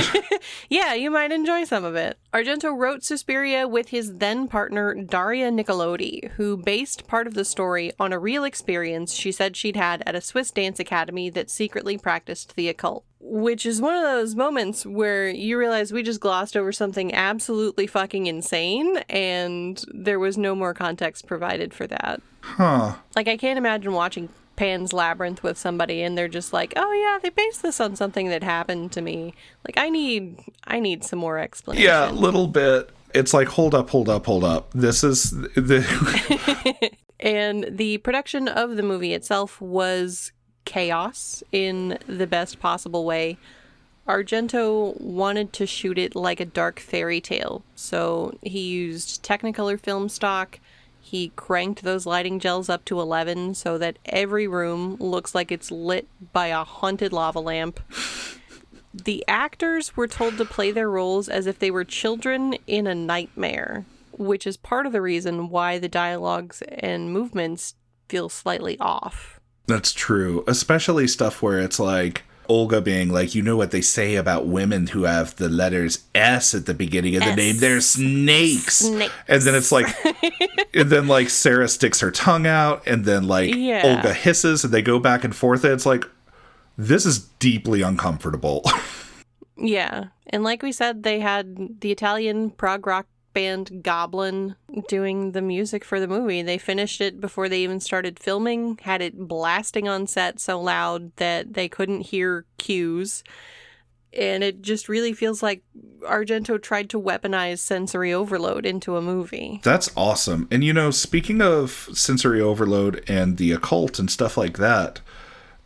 Yeah, you might enjoy some of it. Argento wrote Suspiria with his then partner Daria Nicolodi, who based part of the story on a real experience she said she'd had at a Swiss dance academy that secretly practiced the occult. Which is one of those moments where you realize we just glossed over something absolutely fucking insane, and there was no more context provided for that. Huh. Like, I can't imagine watching Pan's Labyrinth with somebody and they're just like, oh yeah, they based this on something that happened to me. Like, I need some more explanation. Yeah, a little bit. It's like, hold up. This is the... And the production of the movie itself was chaos in the best possible way. Argento wanted to shoot it like a dark fairy tale, so he used Technicolor film stock. He cranked those lighting gels up to 11 so that every room looks like it's lit by a haunted lava lamp. The actors were told to play their roles as if they were children in a nightmare, which is part of the reason why the dialogues and movements feel slightly off. That's true. Especially stuff where it's like Olga being like, you know what they say about women who have the letters S at the beginning of the name? They're snakes. And then it's like, and then like Sarah sticks her tongue out, and then like Olga hisses, and they go back and forth. And it's like, this is deeply uncomfortable. Yeah. And like we said, they had the Italian prog rock band Goblin doing the music for the movie. They finished it before they even started filming, had it blasting on set so loud that they couldn't hear cues. And it just really feels like Argento tried to weaponize sensory overload into a movie. That's awesome. And you know, speaking of sensory overload and the occult and stuff like that,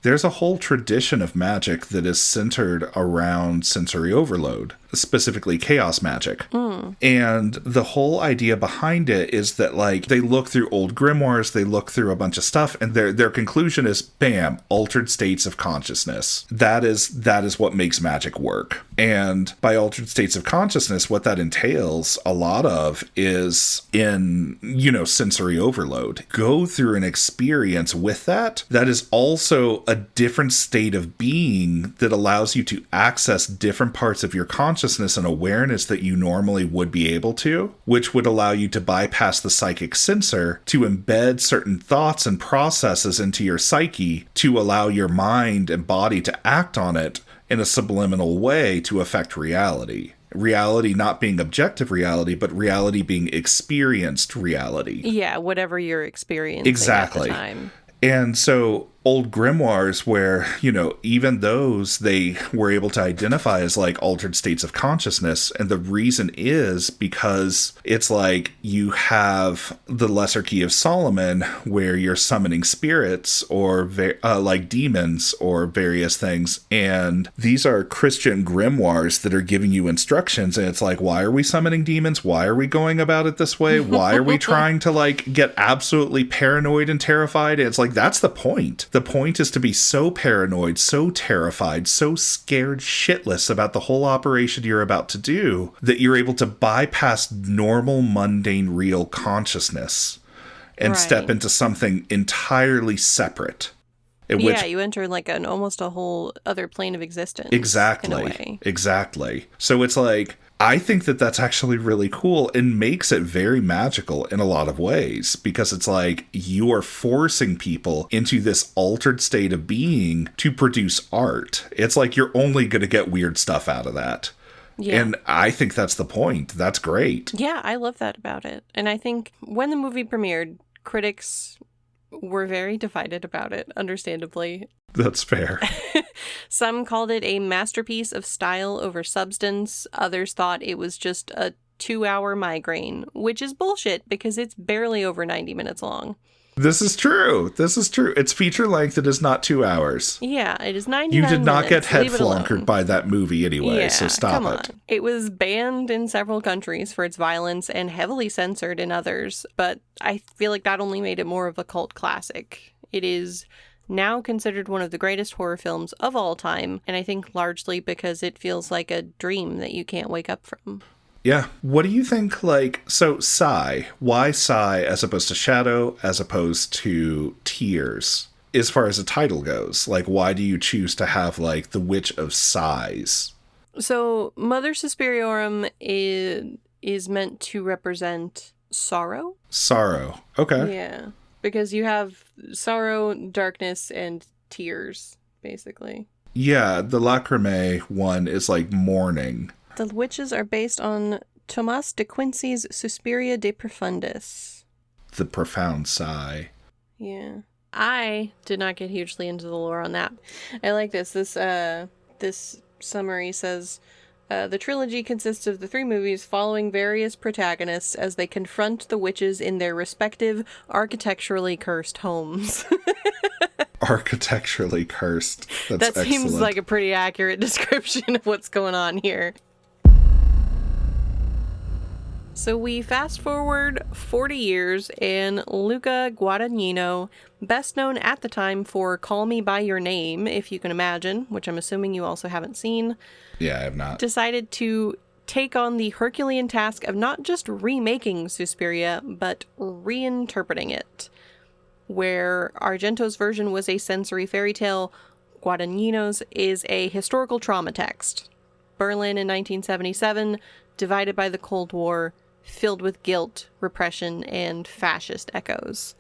there's a whole tradition of magic that is centered around sensory overload, specifically chaos magic. And the whole idea behind it is that, like, they look through old grimoires, they look through a bunch of stuff, and their conclusion is, bam, altered states of consciousness. That is what makes magic work. And by altered states of consciousness, what that entails a lot of is in, you know, sensory overload. Go through an experience with that is also a different state of being that allows you to access different parts of your consciousness and awareness that you normally would be able to, which would allow you to bypass the psychic censor to embed certain thoughts and processes into your psyche to allow your mind and body to act on it in a subliminal way to affect reality. Reality not being objective reality, but reality being experienced reality. Yeah, whatever you're experiencing at the time. And so old grimoires where, you know, even those they were able to identify as like altered states of consciousness. And the reason is because it's like you have the Lesser Key of Solomon where you're summoning spirits or like demons or various things. And these are Christian grimoires that are giving you instructions. And it's like, why are we summoning demons? Why are we going about it this way? Why are we trying to like get absolutely paranoid and terrified? And it's like, that's the point. The point is to be so paranoid, so terrified, so scared shitless about the whole operation you're about to do that you're able to bypass normal, mundane, real consciousness and step into something entirely separate. You enter like almost a whole other plane of existence. Exactly. In a way. Exactly. So it's like I think that that's actually really cool and makes it very magical in a lot of ways, because it's like you are forcing people into this altered state of being to produce art. It's like you're only going to get weird stuff out of that. Yeah. And I think that's the point. That's great. Yeah, I love that about it. And I think when the movie premiered, critics were very divided about it, understandably. That's fair. Some called it a masterpiece of style over substance. Others thought it was just a 2-hour migraine, which is bullshit because it's barely over 90 minutes long. This is true. It's feature length. It is not 2 hours. Yeah, it is 99 minutes. You did not minutes. get head flunkered by that movie anyway, yeah, so stop it. It was banned in several countries for its violence and heavily censored in others, but I feel like that only made it more of a cult classic. It is now considered one of the greatest horror films of all time, and I think largely because it feels like a dream that you can't wake up from. Yeah. What do you think, so sigh, why sigh as opposed to shadow, as opposed to tears? As far as the title goes, why do you choose to have, the Witch of Sighs? So, Mother Suspiriorum is meant to represent sorrow. Sorrow. Okay. Yeah. Because you have sorrow, darkness, and tears, basically. Yeah, the Lacrimae one is mourning. The witches are based on Thomas de Quincey's Suspiria de Profundis. The profound sigh. Yeah. I did not get hugely into the lore on that. I like this. This summary says, the trilogy consists of the 3 movies following various protagonists as they confront the witches in their respective architecturally cursed homes. Architecturally cursed. That's that excellent. Seems like a pretty accurate description of what's going on here. So we fast forward 40 years, and Luca Guadagnino, best known at the time for Call Me By Your Name, if you can imagine, which I'm assuming you also haven't seen. Yeah, I have not. Decided to take on the Herculean task of not just remaking Suspiria, but reinterpreting it. Where Argento's version was a sensory fairy tale, Guadagnino's is a historical trauma text. Berlin in 1977, divided by the Cold War, filled with guilt, repression, and fascist echoes.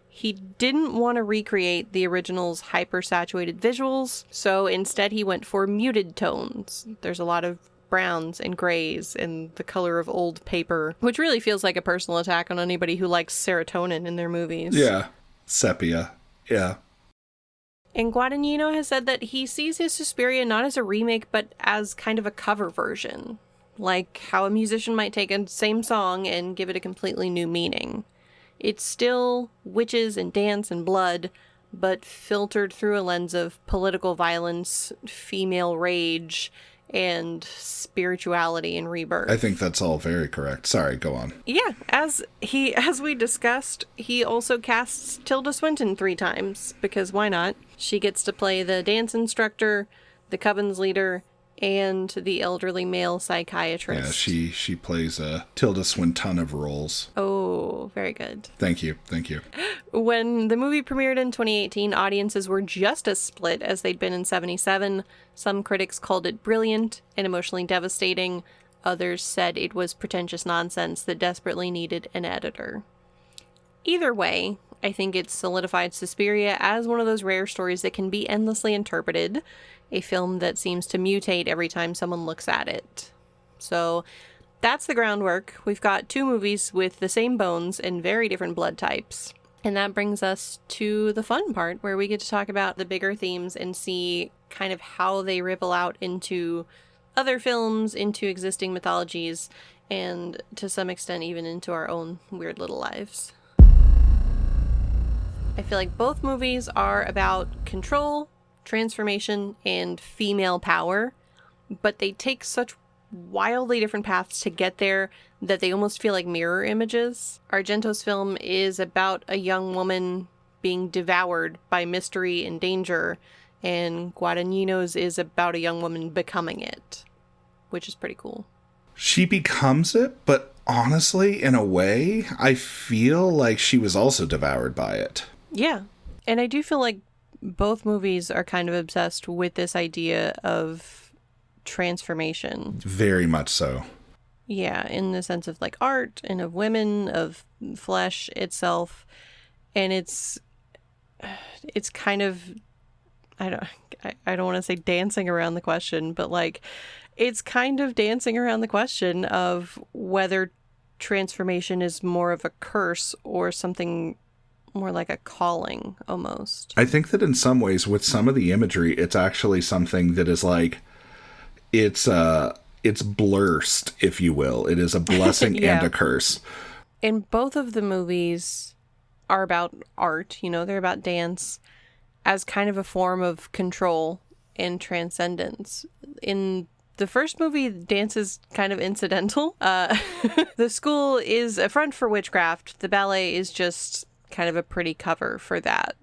He didn't want to recreate the original's hyper-saturated visuals, so instead he went for muted tones. There's a lot of browns and grays and the color of old paper, which really feels like a personal attack on anybody who likes serotonin in their movies. Yeah. Sepia. Yeah. And Guadagnino has said that he sees his Suspiria not as a remake, but as kind of a cover version. Like how a musician might take a same song and give it a completely new meaning. It's still witches and dance and blood, but filtered through a lens of political violence, female rage, and spirituality and rebirth. I think that's all very correct. Sorry, go on. Yeah, as we discussed, he also casts Tilda Swinton 3 times, because why not? She gets to play the dance instructor, the coven's leader, and the elderly male psychiatrist. Yeah, she plays a Tilda Swinton of roles. Oh, very good. Thank you. When the movie premiered in 2018, audiences were just as split as they'd been in 77. Some critics called it brilliant and emotionally devastating. Others said it was pretentious nonsense that desperately needed an editor. Either way, I think it solidified Suspiria as one of those rare stories that can be endlessly interpreted, a film that seems to mutate every time someone looks at it. So that's the groundwork. We've got 2 movies with the same bones and very different blood types. And that brings us to the fun part, where we get to talk about the bigger themes and see kind of how they ripple out into other films, into existing mythologies, and to some extent even into our own weird little lives. I feel like both movies are about control, transformation, and female power, but they take such wildly different paths to get there that they almost feel like mirror images. Argento's film is about a young woman being devoured by mystery and danger, and Guadagnino's is about a young woman becoming it, which is pretty cool. She becomes it, but honestly, in a way, I feel like she was also devoured by it. Yeah, and I do feel like both movies are kind of obsessed with this idea of transformation. Very much so. Yeah, in the sense of like art and of women, of flesh itself. And it's kind of, I don't want to say dancing around the question, but like it's kind of dancing around the question of whether transformation is more of a curse or something more like a calling almost. I think that in some ways with some of the imagery, it's actually something that is like, it's blurst, if you will. It is a blessing Yeah. and a curse. And both of the movies are about art, they're about dance as kind of a form of control and transcendence. In the first movie, dance is kind of incidental. The school is a front for witchcraft. The ballet is just kind of a pretty cover for that,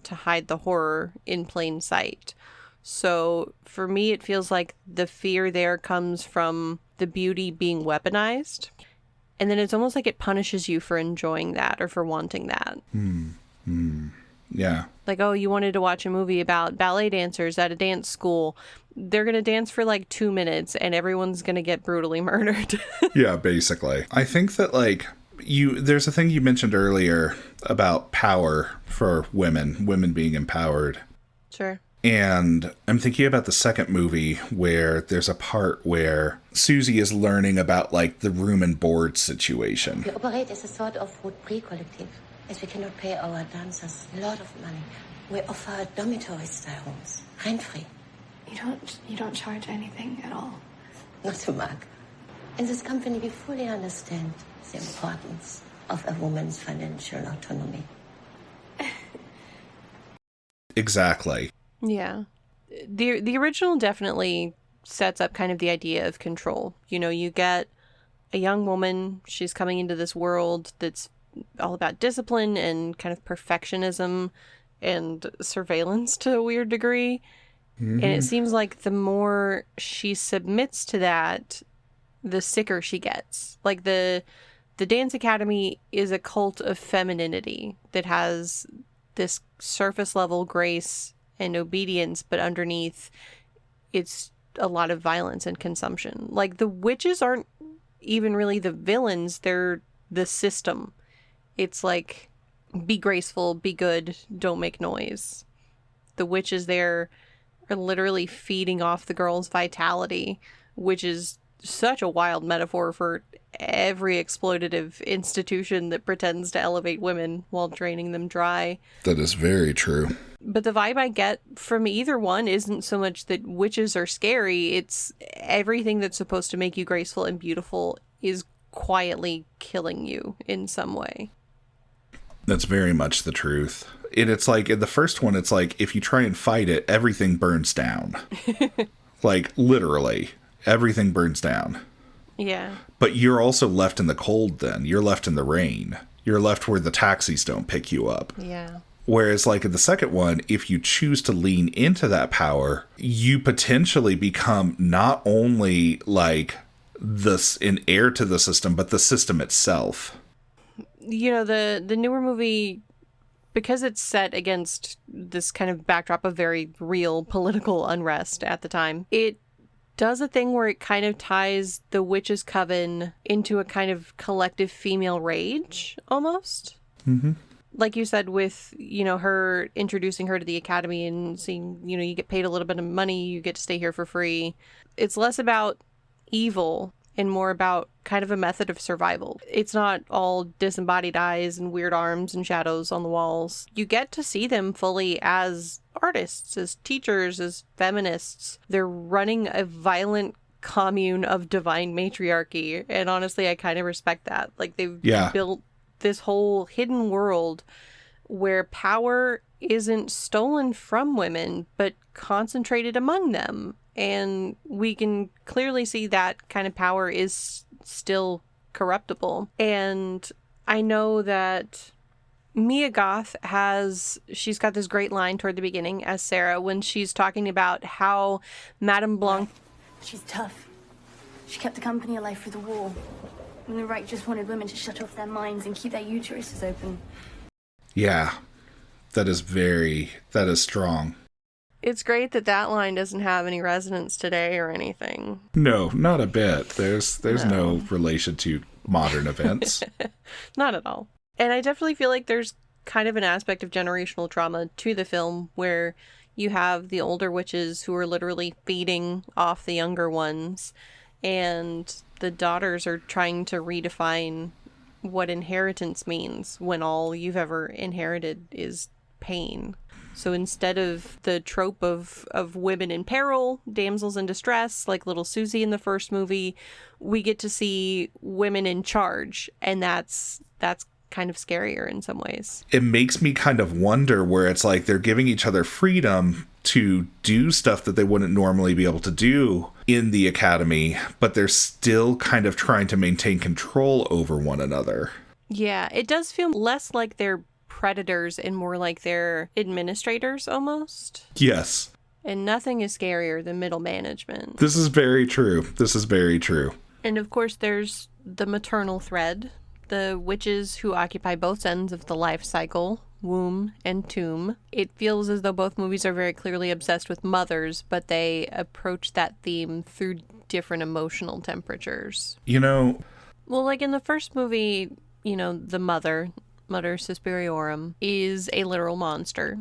to hide the horror in plain sight. So for me, it feels like the fear there comes from the beauty being weaponized. And then it's almost like it punishes you for enjoying that or for wanting that. Yeah. Like, oh, you wanted to watch a movie about ballet dancers at a dance school. They're going to dance for like 2 minutes and everyone's going to get brutally murdered. Yeah, basically. I think that like there's a thing you mentioned earlier about power for women being empowered. Sure. And I'm thinking about the second movie where there's a part where Susie is learning about like the room and board situation. We operate as a sort of wood pre-collective, as we cannot pay our dancers a lot of money. We offer dormitory-style rooms, rent-free. You don't charge anything at all. Not to Mark. In this company, we fully understand the importance of a woman's financial autonomy. Exactly. Yeah. The original definitely sets up kind of the idea of control. You get a young woman, she's coming into this world that's all about discipline and kind of perfectionism and surveillance to a weird degree. Mm-hmm. And it seems like the more she submits to that, the sicker she gets. Like the Dance Academy is a cult of femininity that has this surface level grace and obedience, but underneath it's a lot of violence and consumption. Like the witches aren't even really the villains, they're the system. It's like, be graceful, be good, don't make noise. The witches there are literally feeding off the girl's vitality, which is such a wild metaphor for every exploitative institution that pretends to elevate women while draining them dry. That is very true. But the vibe I get from either one isn't so much that witches are scary, it's everything that's supposed to make you graceful and beautiful is quietly killing you in some way. That's very much the truth. And it's like, in the first one, it's like, if you try and fight it, everything burns down. Like, literally, everything burns down. Yeah. But you're also left in the cold then. You're left in the rain. You're left where the taxis don't pick you up. Yeah. Whereas, like, in the second one, if you choose to lean into that power, you potentially become not only, like, an heir to the system, but the system itself. The newer movie, because it's set against this kind of backdrop of very real political unrest at the time, it does a thing where it kind of ties the witches' coven into a kind of collective female rage, almost. Mm-hmm. Like you said, with, her introducing her to the academy and seeing, you get paid a little bit of money, you get to stay here for free. It's less about evil and more about kind of a method of survival. It's not all disembodied eyes and weird arms and shadows on the walls. You get to see them fully as artists, as teachers, as feminists. They're running a violent commune of divine matriarchy. And honestly, I kind of respect that. Like, they've built this whole hidden world where power isn't stolen from women, but concentrated among them. And we can clearly see that kind of power is still corruptible. And I know that Mia Goth she's got this great line toward the beginning as Sarah when she's talking about how Madame Blanc... She's tough. She kept the company alive through the war. When the Reich just wanted women to shut off their minds and keep their uteruses open. Yeah, that is strong. It's great that that line doesn't have any resonance today or anything. No, not a bit. There's no relation to modern events. Not at all. And I definitely feel like there's kind of an aspect of generational trauma to the film where you have the older witches who are literally feeding off the younger ones, and the daughters are trying to redefine what inheritance means when all you've ever inherited is pain. So instead of the trope of women in peril, damsels in distress, like little Susie in the first movie, we get to see women in charge, and that's kind of scarier in some ways. It makes me kind of wonder where it's like they're giving each other freedom to do stuff that they wouldn't normally be able to do in the academy, but they're still kind of trying to maintain control over one another. Yeah, it does feel less like they're predators and more like they're administrators almost. Yes. And nothing is scarier than middle management. This is very true. This is very true. And of course, there's the maternal thread. The witches who occupy both ends of the life cycle, womb and tomb. It feels as though both movies are very clearly obsessed with mothers, but they approach that theme through different emotional temperatures. You know... Well, like in the first movie, the Mother Suspiriorum, is a literal monster.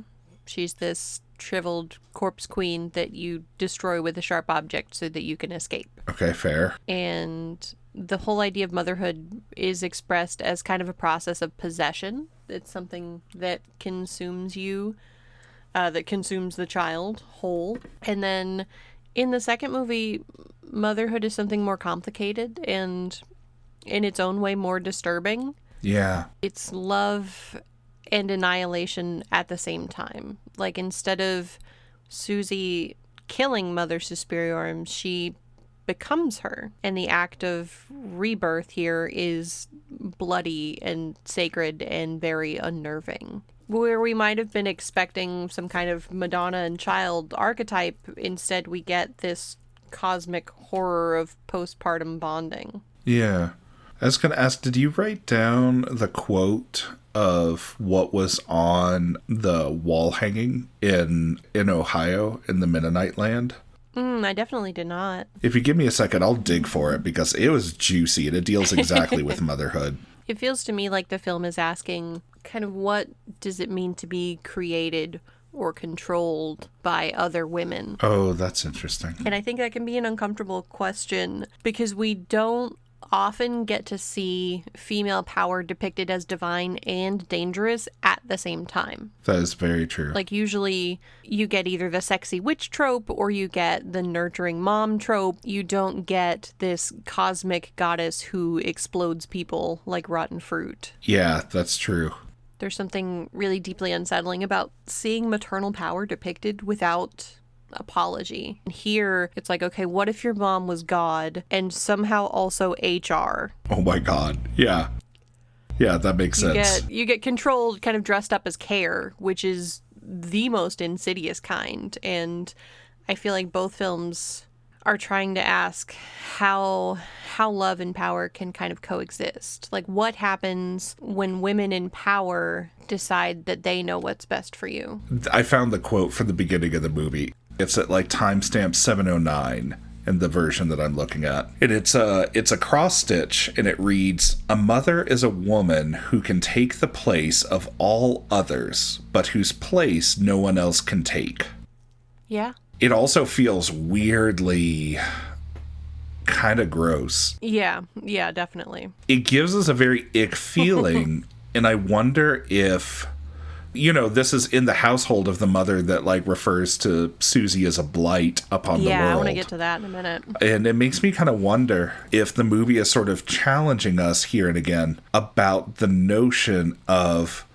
She's this shriveled corpse queen that you destroy with a sharp object so that you can escape. Okay, fair. And the whole idea of motherhood is expressed as kind of a process of possession. It's something that consumes you, that consumes the child whole. And then in the second movie, motherhood is something more complicated and in its own way more disturbing. Yeah. It's love and annihilation at the same time. Like, instead of Susie killing Mother Suspiriorum, she becomes her. And the act of rebirth here is bloody and sacred and very unnerving. Where we might have been expecting some kind of Madonna and child archetype, instead we get this cosmic horror of postpartum bonding. Yeah. I was going to ask, did you write down the quote of what was on the wall hanging in Ohio in the Mennonite land? I definitely did not. If you give me a second, I'll dig for it because it was juicy and it deals exactly with motherhood. It feels to me like the film is asking kind of what does it mean to be created or controlled by other women? Oh, that's interesting. And I think that can be an uncomfortable question because we don't often get to see female power depicted as divine and dangerous at the same time. That is very true. Like, usually you get either the sexy witch trope or you get the nurturing mom trope. You don't get this cosmic goddess who explodes people like rotten fruit. Yeah, that's true. There's something really deeply unsettling about seeing maternal power depicted without apology. And here, it's like, okay, what if your mom was God and somehow also HR? Oh my God. Yeah. Yeah, that makes sense. You get controlled, kind of dressed up as care, which is the most insidious kind. And I feel like both films are trying to ask how love and power can kind of coexist. Like, what happens when women in power decide that they know what's best for you? I found the quote from the beginning of the movie. It's at like timestamp 709 in the version that I'm looking at. And it's a cross stitch and it reads, "A mother is a woman who can take the place of all others, but whose place no one else can take." Yeah. It also feels weirdly kind of gross. Yeah, definitely. It gives us a very ick feeling, and I wonder if, this is in the household of the mother that, like, refers to Susie as a blight upon the world. Yeah, I want to get to that in a minute. And it makes me kind of wonder if the movie is sort of challenging us here and again about the notion of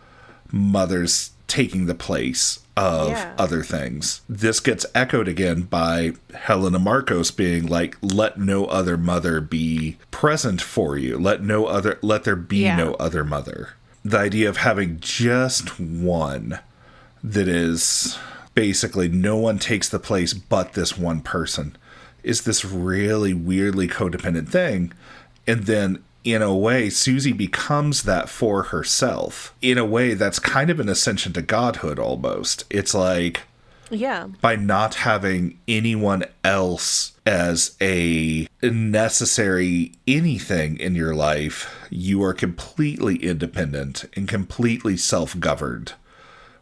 mothers taking the place of other things. This gets echoed again by Helena Marcos being like, let no other mother be present for you. Let there be no other mother. The idea of having just one that is basically no one takes the place but this one person is this really weirdly codependent thing. And then in a way, Susie becomes that for herself. In a way, that's kind of an ascension to godhood almost. It's like, Yeah. By not having anyone else as a necessary anything in your life, you are completely independent and completely self-governed,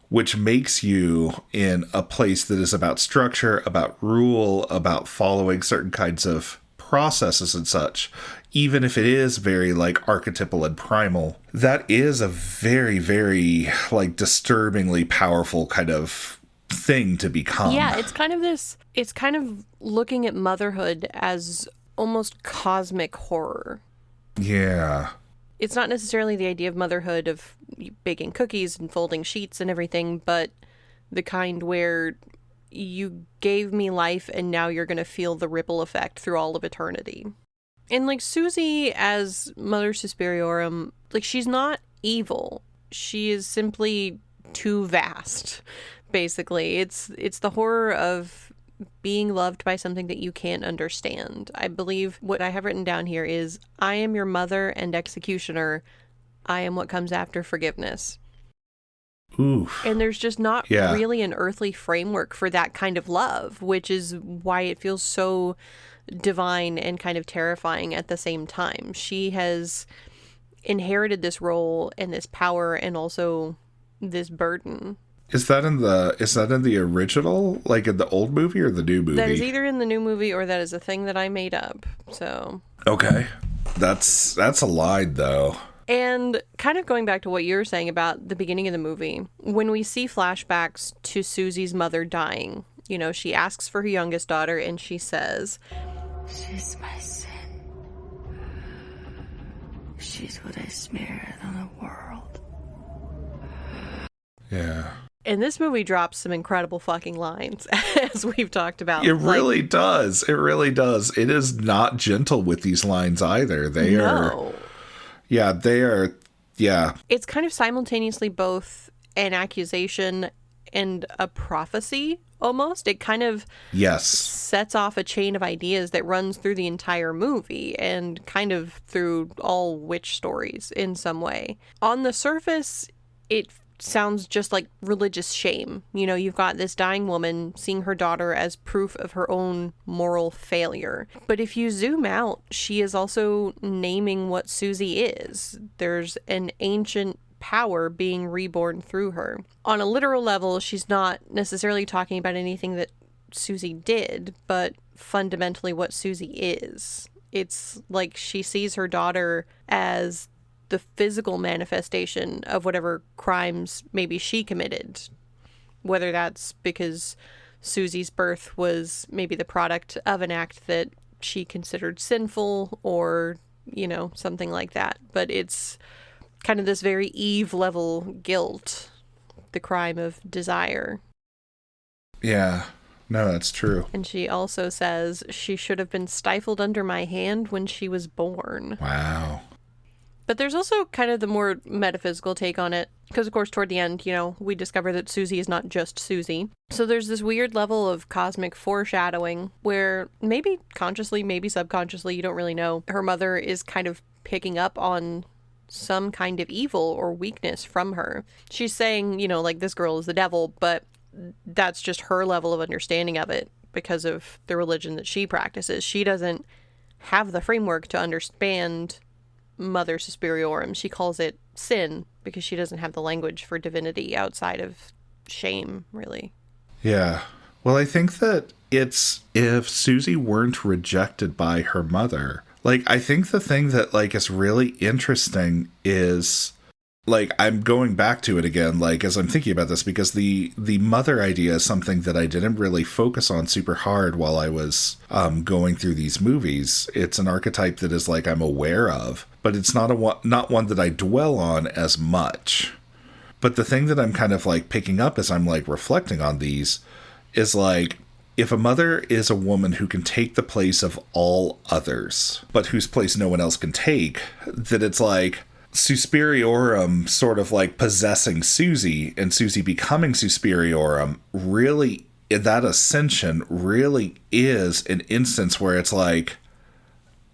which makes you in a place that is about structure, about rule, about following certain kinds of processes and such, even if it is very like archetypal and primal. That is a very, very like disturbingly powerful kind of thing to become. Yeah, it's kind of looking at motherhood as almost cosmic horror. Yeah. It's not necessarily the idea of motherhood of baking cookies and folding sheets and everything, but the kind where you gave me life and now you're going to feel the ripple effect through all of eternity. And like Susie as Mother Superiorum, like she's not evil. She is simply too vast, basically. It's the horror of being loved by something that you can't understand. I believe what I have written down here is, I am your mother and executioner. I am what comes after forgiveness. Oof. And there's just not really an earthly framework for that kind of love, which is why it feels so divine and kind of terrifying at the same time. She has inherited this role and this power and also this burden. Is that in the original, like in the old movie or the new movie? That is either in the new movie or that is a thing that I made up. So okay, that's a line though. And kind of going back to what you were saying about the beginning of the movie, when we see flashbacks to Susie's mother dying, you know, she asks for her youngest daughter and she says, She's my sin. She's what I smeared on the world. Yeah. And this movie drops some incredible fucking lines, as we've talked about. It really does. It really does. It is not gentle with these lines either. They are. Yeah, they are. Yeah. It's kind of simultaneously both an accusation and a prophecy, almost. It kind of sets off a chain of ideas that runs through the entire movie and kind of through all witch stories in some way. On the surface, it sounds just like religious shame. You know, you've got this dying woman seeing her daughter as proof of her own moral failure. But if you zoom out, she is also naming what Susie is. There's an ancient power being reborn through her. On a literal level, she's not necessarily talking about anything that Susie did, but fundamentally what Susie is. It's like she sees her daughter as the physical manifestation of whatever crimes maybe she committed. Whether that's because Susie's birth was maybe the product of an act that she considered sinful or, you know, something like that. But it's kind of this very Eve level guilt, the crime of desire. Yeah. No, that's true. And she also says she should have been stifled under my hand when she was born. Wow. But there's also kind of the more metaphysical take on it. Because, of course, toward the end, you know, we discover that Susie is not just Susie. So there's this weird level of cosmic foreshadowing where maybe consciously, maybe subconsciously, you don't really know, her mother is kind of picking up on some kind of evil or weakness from her. She's saying, you know, like, this girl is the devil, but that's just her level of understanding of it because of the religion that she practices. She doesn't have the framework to understand Mother Superiorum. She calls it sin because she doesn't have the language for divinity outside of shame, really. Yeah. Well, I think that it's if Susie weren't rejected by her mother, like, I think the thing that, like, is really interesting is, like, I'm going back to it again, like, as I'm thinking about this, because the mother idea is something that I didn't really focus on super hard while I was going through these movies. It's an archetype that is, like, I'm aware of, but it's not one that I dwell on as much. But the thing that I'm kind of, like, picking up as I'm, like, reflecting on these is, like, if a mother is a woman who can take the place of all others, but whose place no one else can take, that it's like Suspiriorum sort of like possessing Susie and Susie becoming Suspiriorum, really, that ascension really is an instance where it's like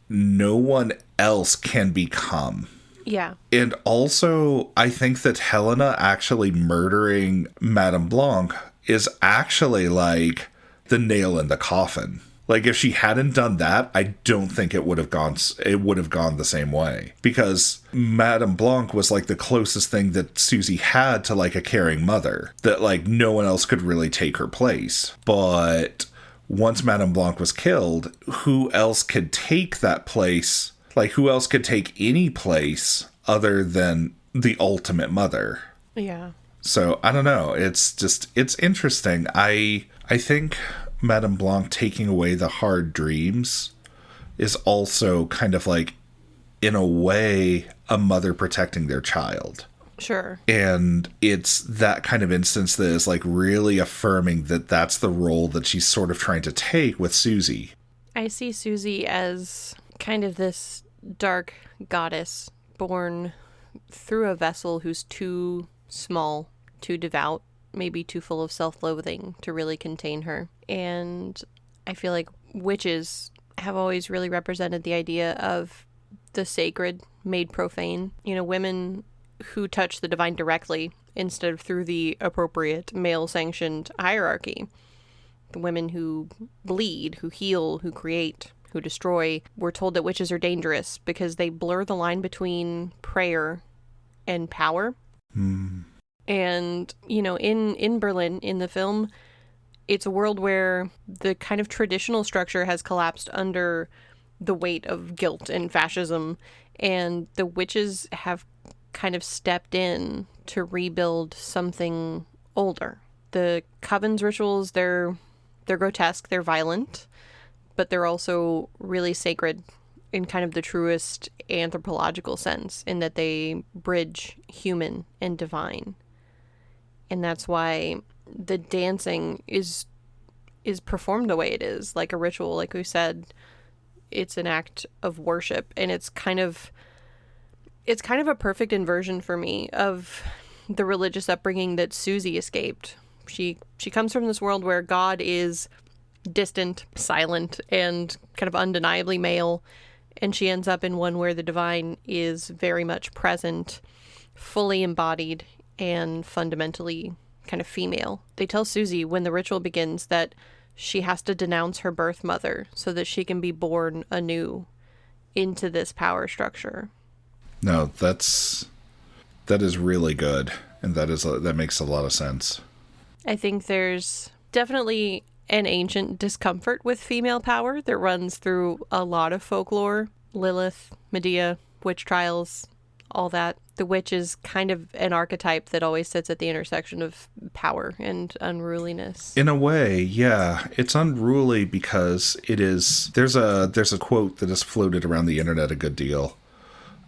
no one else can become. Yeah. And also, I think that Helena actually murdering Madame Blanc is actually like the nail in the coffin. Like, if she hadn't done that, I don't think it would have gone the same way. Because Madame Blanc was, like, the closest thing that Susie had to, like, a caring mother. That, like, no one else could really take her place. But once Madame Blanc was killed, who else could take that place? Like, who else could take any place other than the ultimate mother? Yeah. So, I don't know. It's interesting. I think Madame Blanc taking away the hard dreams is also kind of like, in a way, a mother protecting their child. Sure. And it's that kind of instance that is like really affirming that that's the role that she's sort of trying to take with Susie. I see Susie as kind of this dark goddess born through a vessel who's too small, too devout, maybe too full of self-loathing to really contain her. And I feel like witches have always really represented the idea of the sacred made profane. You know, women who touch the divine directly instead of through the appropriate male-sanctioned hierarchy. The women who bleed, who heal, who create, who destroy. We're told that witches are dangerous because they blur the line between prayer and power. And, you know, in Berlin, in the film, it's a world where the kind of traditional structure has collapsed under the weight of guilt and fascism, and the witches have kind of stepped in to rebuild something older. The coven's rituals, they're grotesque, they're violent, but they're also really sacred in kind of the truest anthropological sense, in that they bridge human and divine. And that's why the dancing is performed the way it is, like a ritual. Like we said, it's an act of worship, and it's kind of a perfect inversion for me of the religious upbringing that Susie escaped. She comes from this world where God is distant, silent, and kind of undeniably male, and she ends up in one where the divine is very much present, fully embodied, and fundamentally kind of female. They tell Susie when the ritual begins that she has to denounce her birth mother so that she can be born anew into this power structure. No, that is really good, and that makes a lot of sense. I think there's definitely an ancient discomfort with female power that runs through a lot of folklore. Lilith, Medea, witch trials, all that. The witch is kind of an archetype that always sits at the intersection of power and unruliness. In a way, yeah. It's unruly because it is... There's a quote that has floated around the internet a good deal.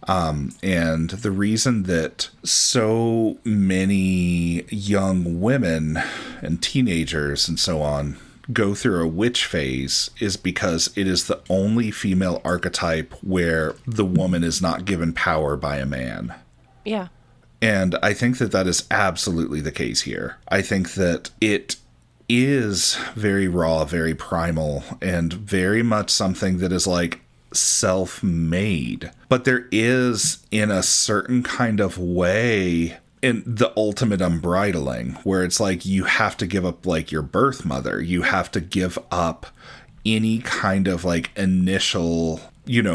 And the reason that so many young women and teenagers and so on go through a witch phase is because it is the only female archetype where the woman is not given power by a man. Yeah. And I think that is absolutely the case here. I think that it is very raw, very primal, and very much something that is like self-made. But there is, in a certain kind of way, in the ultimate unbridling, where it's like you have to give up like your birth mother. You have to give up any kind of like initial,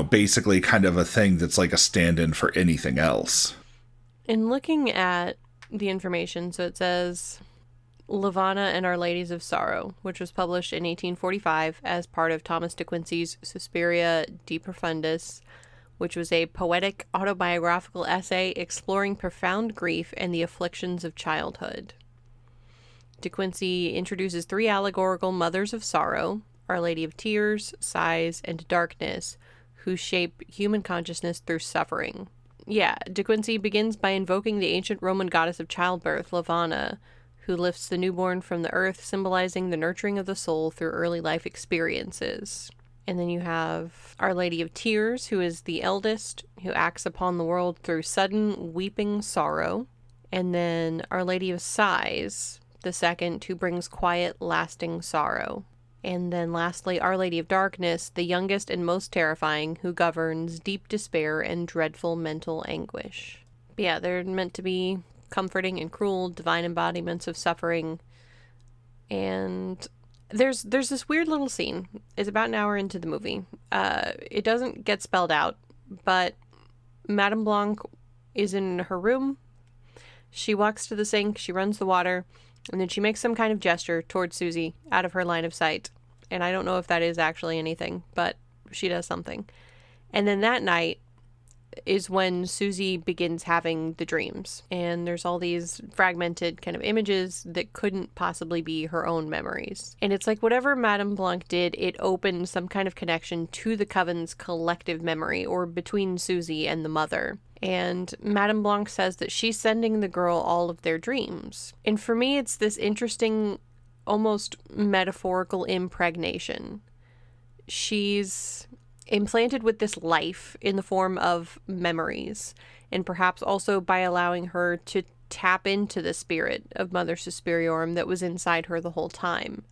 basically kind of a thing that's like a stand-in for anything else. In looking at the information, so it says Levana and Our Ladies of Sorrow, which was published in 1845 as part of Thomas de Quincey's Suspiria de Profundis, which was a poetic autobiographical essay exploring profound grief and the afflictions of childhood. De Quincey introduces 3 allegorical mothers of sorrow, Our Lady of Tears, Sighs, and Darkness, who shape human consciousness through suffering. Yeah, De Quincey begins by invoking the ancient Roman goddess of childbirth, Levana, who lifts the newborn from the earth, symbolizing the nurturing of the soul through early life experiences. And then you have Our Lady of Tears, who is the eldest, who acts upon the world through sudden weeping sorrow. And then Our Lady of Sighs, the second, who brings quiet, lasting sorrow. And then lastly, Our Lady of Darkness, the youngest and most terrifying, who governs deep despair and dreadful mental anguish. But yeah, they're meant to be comforting and cruel, divine embodiments of suffering. And there's this weird little scene. It's about an hour into the movie. It doesn't get spelled out, but Madame Blanc is in her room. She walks to the sink, she runs the water, and then she makes some kind of gesture towards Susie out of her line of sight. And I don't know if that is actually anything, but she does something. And then that night is when Susie begins having the dreams. And there's all these fragmented kind of images that couldn't possibly be her own memories. And it's like whatever Madame Blanc did, it opened some kind of connection to the Coven's collective memory, or between Susie and the mother. And Madame Blanc says that she's sending the girl all of their dreams. And for me, it's this interesting, almost metaphorical impregnation. She's implanted with this life in the form of memories, and perhaps also by allowing her to tap into the spirit of Mother Suspiriorum that was inside her the whole time.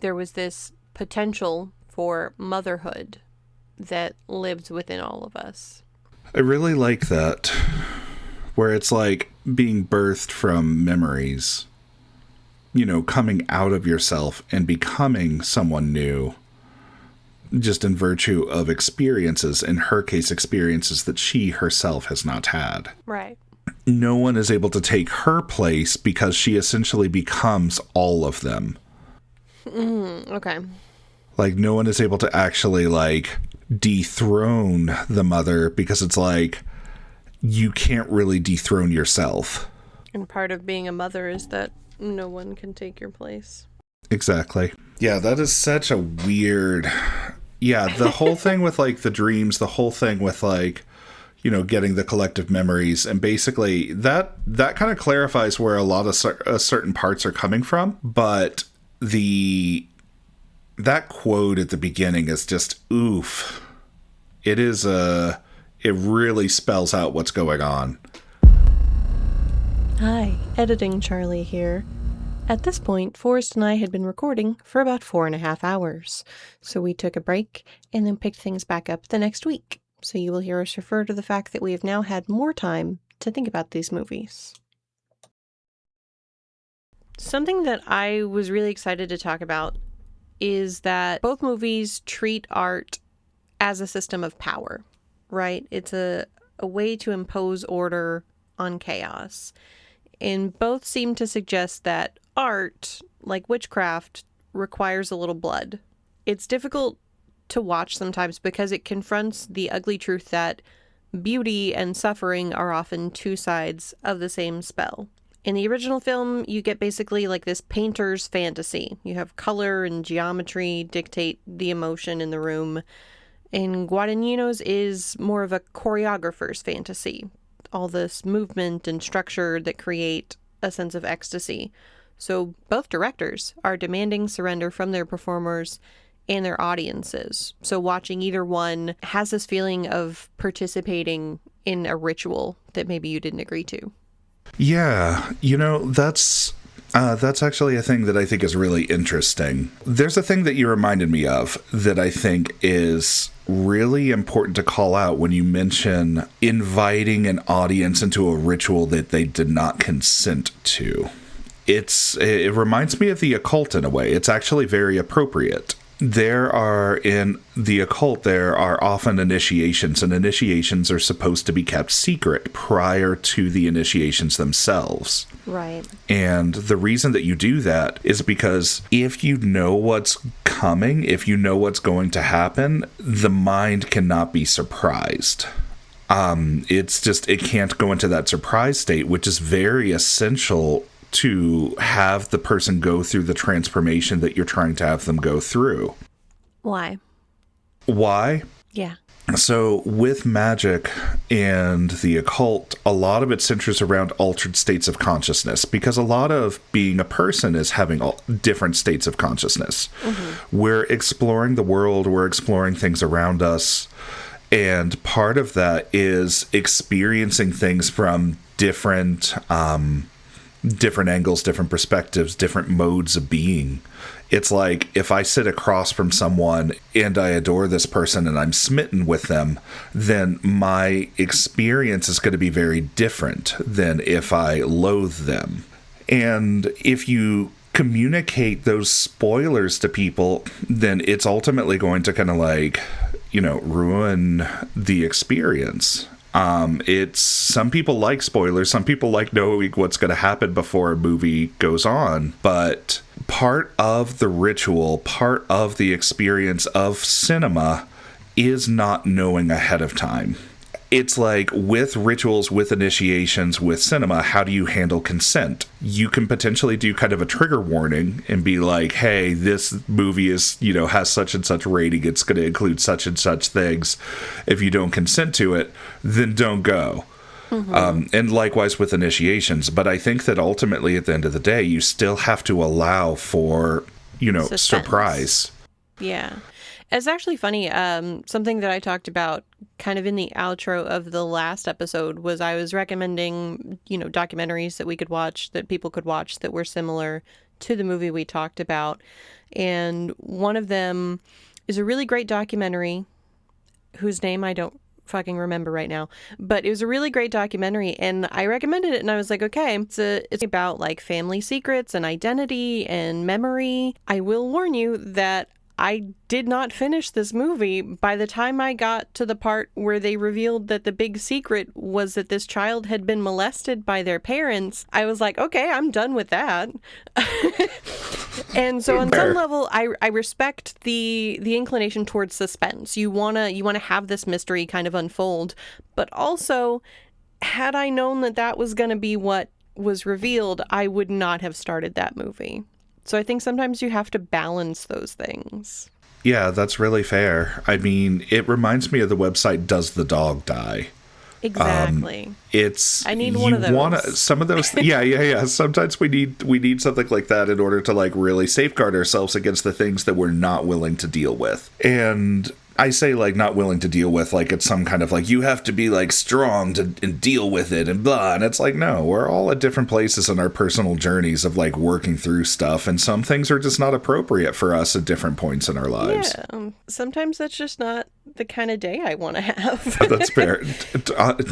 There was this potential for motherhood that lives within all of us. I really like that, where it's like being birthed from memories, you know, coming out of yourself and becoming someone new. Just in virtue of experiences, in her case, experiences that she herself has not had. Right. No one is able to take her place because she essentially becomes all of them. Okay. Like, no one is able to actually, like, dethrone the mother, because it's like, you can't really dethrone yourself. And part of being a mother is that no one can take your place. Exactly. Yeah, that is such a weird... Yeah, the whole thing with, like, the dreams, the whole thing with, like, you know, getting the collective memories, and basically that kind of clarifies where a lot of certain parts are coming from, but that quote at the beginning is just oof. It really spells out what's going on. Hi, editing Charlie here. At this point, Forrest and I had been recording for about 4.5 hours, so we took a break and then picked things back up the next week. So you will hear us refer to the fact that we have now had more time to think about these movies. Something that I was really excited to talk about is that both movies treat art as a system of power, right? It's a way to impose order on chaos. And both seem to suggest that art, like witchcraft, requires a little blood. It's difficult to watch sometimes because it confronts the ugly truth that beauty and suffering are often two sides of the same spell. In the original film, you get basically like this painter's fantasy. You have color and geometry dictate the emotion in the room. And Guadagnino's is more of a choreographer's fantasy. All this movement and structure that create a sense of ecstasy. So both directors are demanding surrender from their performers and their audiences. So watching either one has this feeling of participating in a ritual that maybe you didn't agree to. Yeah, you know, that's actually a thing that I think is really interesting. There's a thing that you reminded me of that I think is really important to call out when you mention inviting an audience into a ritual that they did not consent to. It reminds me of the occult in a way. It's actually very appropriate. In the occult, there are often initiations, and initiations are supposed to be kept secret prior to the initiations themselves. Right. And the reason that you do that is because if you know what's coming, if you know what's going to happen, the mind cannot be surprised. It can't go into that surprise state, which is very essential to have the person go through the transformation that you're trying to have them go through. Why? Yeah. So with magic and the occult, a lot of it centers around altered states of consciousness, because a lot of being a person is having different states of consciousness. Mm-hmm. We're exploring the world, we're exploring things around us, and part of that is experiencing things from different angles, different perspectives, different modes of being. It's like if I sit across from someone and I adore this person and I'm smitten with them, then my experience is going to be very different than if I loathe them. And if you communicate those spoilers to people, then it's ultimately going to kind of like, ruin the experience. It's some people like spoilers, some people like knowing what's going to happen before a movie goes on, but part of the ritual, part of the experience of cinema is not knowing ahead of time. It's like with rituals, with initiations, with cinema, how do you handle consent? You can potentially do kind of a trigger warning and be like, hey, this movie is, has such and such rating. It's going to include such and such things. If you don't consent to it, then don't go. Mm-hmm. And likewise with initiations. But I think that ultimately at the end of the day, you still have to allow for, Suspense. Surprise. Yeah. It's actually funny. Something that I talked about kind of in the outro of the last episode was I was recommending, documentaries that we could watch, that people could watch that were similar to the movie we talked about. And one of them is a really great documentary whose name I don't fucking remember right now, but it was a really great documentary and I recommended it and I was like, okay, it's about like family secrets and identity and memory. I will warn you that I did not finish this movie. By the time I got to the part where they revealed that the big secret was that this child had been molested by their parents, I was like, okay, I'm done with that. And so on some level, I respect the inclination towards suspense. You wanna have this mystery kind of unfold, but also, had I known that was going to be what was revealed, I would not have started that movie. So I think sometimes you have to balance those things. Yeah, that's really fair. I mean, it reminds me of the website Does the Dog Die? Exactly. I need one of those. Some of those. Yeah. Sometimes we need something like that in order to like really safeguard ourselves against the things that we're not willing to deal with. And I say like not willing to deal with, like it's some kind of like you have to be like strong and deal with it and blah. And it's like, no, we're all at different places in our personal journeys of like working through stuff. And some things are just not appropriate for us at different points in our lives. Yeah. Sometimes that's just not the kind of day I want to have. That's fair.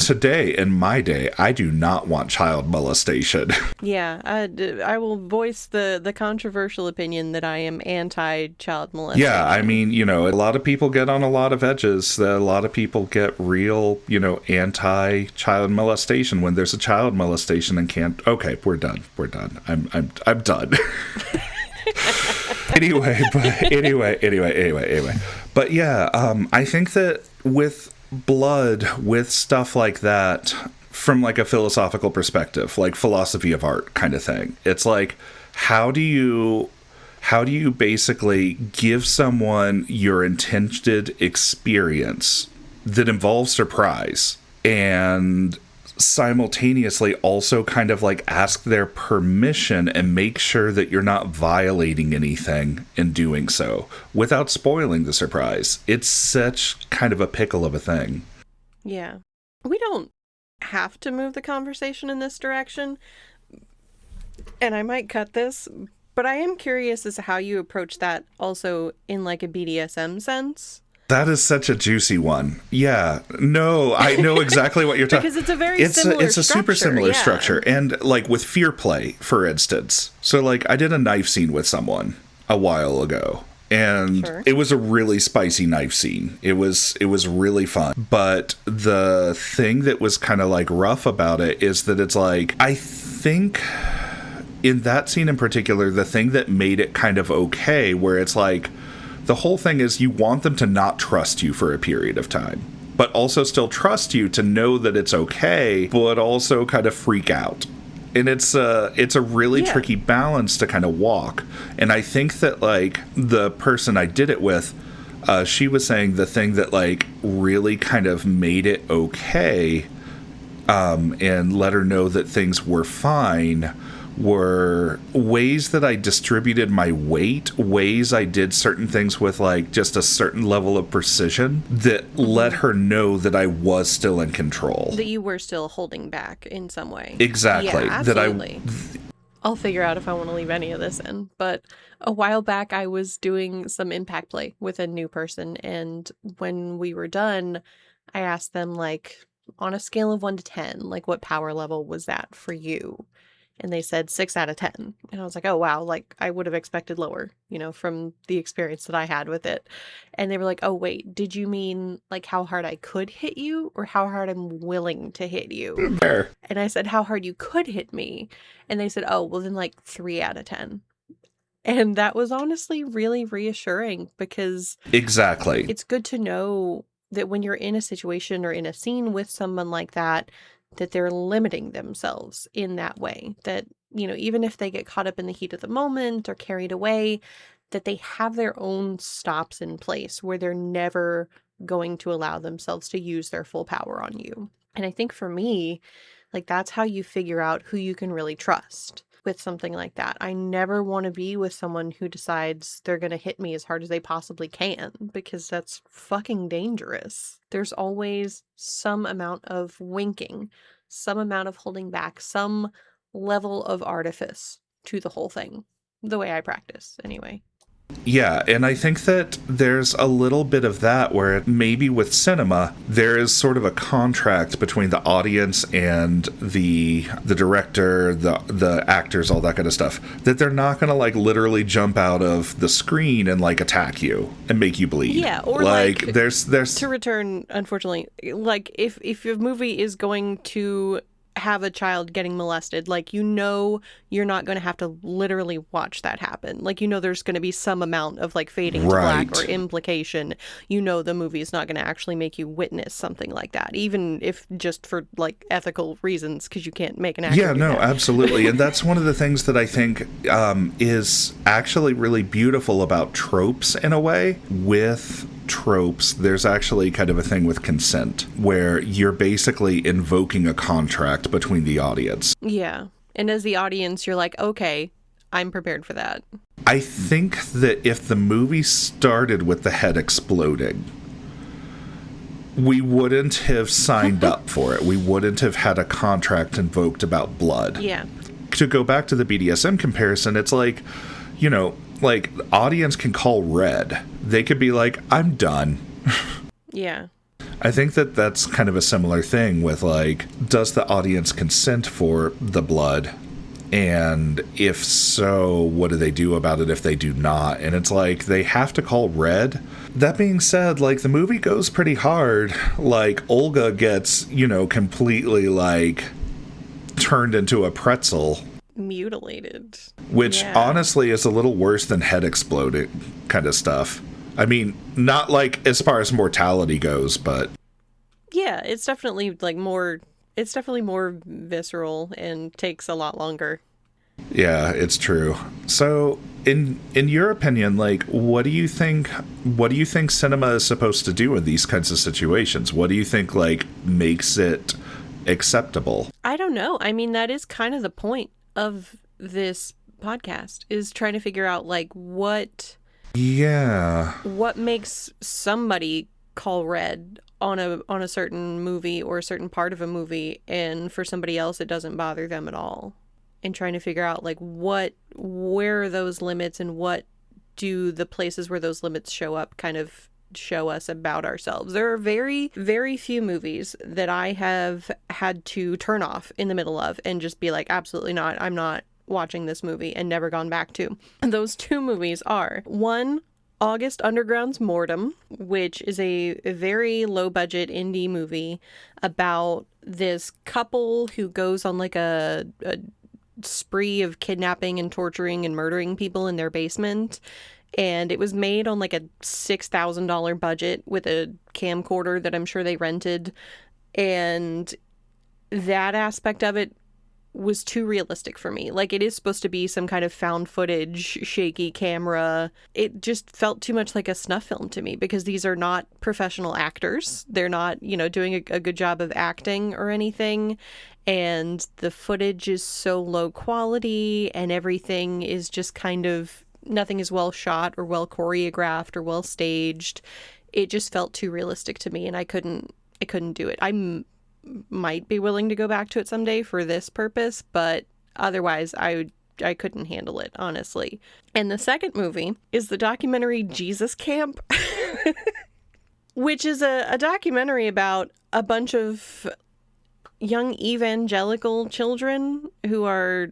Today, in my day, I do not want child molestation. Yeah, I will voice the controversial opinion that I am anti-child molestation. Yeah, I mean, a lot of people get on a lot of edges. A lot of people get real, anti-child molestation when there's a child molestation and can't. Okay, we're done. I'm done. Anyway. But yeah, I think that with blood, with stuff like that, from like a philosophical perspective, like philosophy of art kind of thing, it's like, how do you basically give someone your intended experience that involves surprise and simultaneously also kind of like ask their permission and make sure that you're not violating anything in doing so without spoiling the surprise? It's such kind of a pickle of a thing. Yeah. We don't have to move the conversation in this direction, and I might cut this, but I am curious as to how you approach that also in like a BDSM sense. That is such a juicy one. Yeah. No, I know exactly what you're talking about. Because it's a very similar It's a super similar structure. And like with fear play, for instance. So like I did a knife scene with someone a while ago. And It was a really spicy knife scene. It was really fun. But the thing that was kind of like rough about it is that it's like, I think in that scene in particular, the thing that made it kind of okay, where it's like, the whole thing is you want them to not trust you for a period of time, but also still trust you to know that it's okay, but also kind of freak out. And it's a really tricky balance to kind of walk. And I think that like the person I did it with, she was saying the thing that like really kind of made it okay, and let her know that things were fine, were ways that I distributed my weight, ways I did certain things with like just a certain level of precision that let her know that I was still in control. That you were still holding back in some way. Exactly. Yeah, absolutely. I'll figure out if I want to leave any of this in. But a while back, I was doing some impact play with a new person. And when we were done, I asked them, like, on a scale of 1 to 10, like, what power level was that for you? And they said 6 out of 10. And I was like, oh, wow, like I would have expected lower, from the experience that I had with it. And they were like, oh, wait, did you mean like how hard I could hit you or how hard I'm willing to hit you? Fair. And I said, how hard you could hit me. And they said, oh, well, then like 3 out of 10. And that was honestly really reassuring because Exactly. it's good to know that when you're in a situation or in a scene with someone like that they're limiting themselves in that way. That, even if they get caught up in the heat of the moment or carried away, that they have their own stops in place where they're never going to allow themselves to use their full power on you. And I think for me, like that's how you figure out who you can really trust with something like that. I never want to be with someone who decides they're going to hit me as hard as they possibly can, because that's fucking dangerous. There's always some amount of winking, some amount of holding back, some level of artifice to the whole thing. The way I practice, anyway. Yeah, and I think that there's a little bit of that where maybe with cinema, there is sort of a contract between the audience and the director, the actors, all that kind of stuff, that they're not going to like literally jump out of the screen and like attack you and make you bleed. Yeah, or like there's to return, unfortunately, like if a movie is going to have a child getting molested, like you're not going to have to literally watch that happen. Like there's going to be some amount of like fading to black or implication. The movie is not going to actually make you witness something like that, even if just for like ethical reasons, because you can't make an actor do that. Absolutely. And that's one of the things that I think is actually really beautiful about tropes in a way. With tropes, there's actually kind of a thing with consent where you're basically invoking a contract between the audience. Yeah. And as the audience, you're like, okay, I'm prepared for that. I think that if the movie started with the head exploding, we wouldn't have signed up for it. We wouldn't have had a contract invoked about blood. Yeah. To go back to the BDSM comparison, it's like, like the audience can call red. They could be like, I'm done. Yeah. I think that that's kind of a similar thing with like, does the audience consent for the blood? And if so, what do they do about it if they do not? And it's like, they have to call red. That being said, like the movie goes pretty hard. Like Olga gets, completely like turned into a pretzel. Mutilated. Which honestly is a little worse than head exploding kind of stuff. I mean, not like as far as mortality goes, but yeah, it's definitely like more visceral and takes a lot longer. Yeah, it's true. So in your opinion, like what do you think cinema is supposed to do in these kinds of situations? What do you think like makes it acceptable? I don't know. I mean, that is kind of the point of this podcast, is trying to figure out like what makes somebody call red on a certain movie or a certain part of a movie, and for somebody else it doesn't bother them at all. And trying to figure out like where are those limits, and what do the places where those limits show up kind of show us about ourselves. There are very, very few movies that I have had to turn off in the middle of and just be like, absolutely not, I'm not watching this movie, and never gone back to. And those 2 movies are, one, August Underground's Mortem, which is a very low budget indie movie about this couple who goes on like a spree of kidnapping and torturing and murdering people in their basement. And it was made on like a $6,000 budget with a camcorder that I'm sure they rented. And that aspect of it was too realistic for me. Like, it is supposed to be some kind of found footage, shaky camera. It just felt too much like a snuff film to me, because these are not professional actors. They're not, doing a good job of acting or anything. And the footage is so low quality, and everything is just kind of, nothing is well shot or well choreographed or well staged. It just felt too realistic to me, and I couldn't do it. Might be willing to go back to it someday for this purpose, but otherwise I couldn't handle it, honestly. And the second movie is the documentary Jesus Camp, which is a documentary about a bunch of young evangelical children who are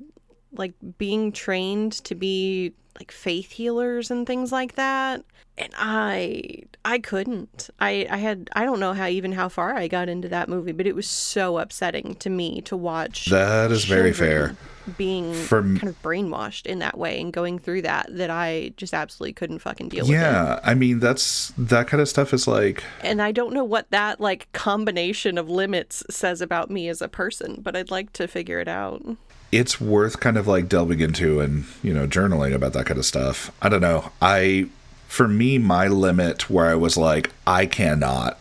like being trained to be like faith healers and things like that. And I couldn't. I don't know how far I got into that movie, but it was so upsetting to me to watch. That is very fair. Being kind of brainwashed in that way and going through that I just absolutely couldn't fucking deal with it. Yeah, I mean, that kind of stuff is like... And I don't know what that like combination of limits says about me as a person, but I'd like to figure it out. It's worth kind of like delving into and, journaling about that kind of stuff. I don't know. For me, my limit where I was like, I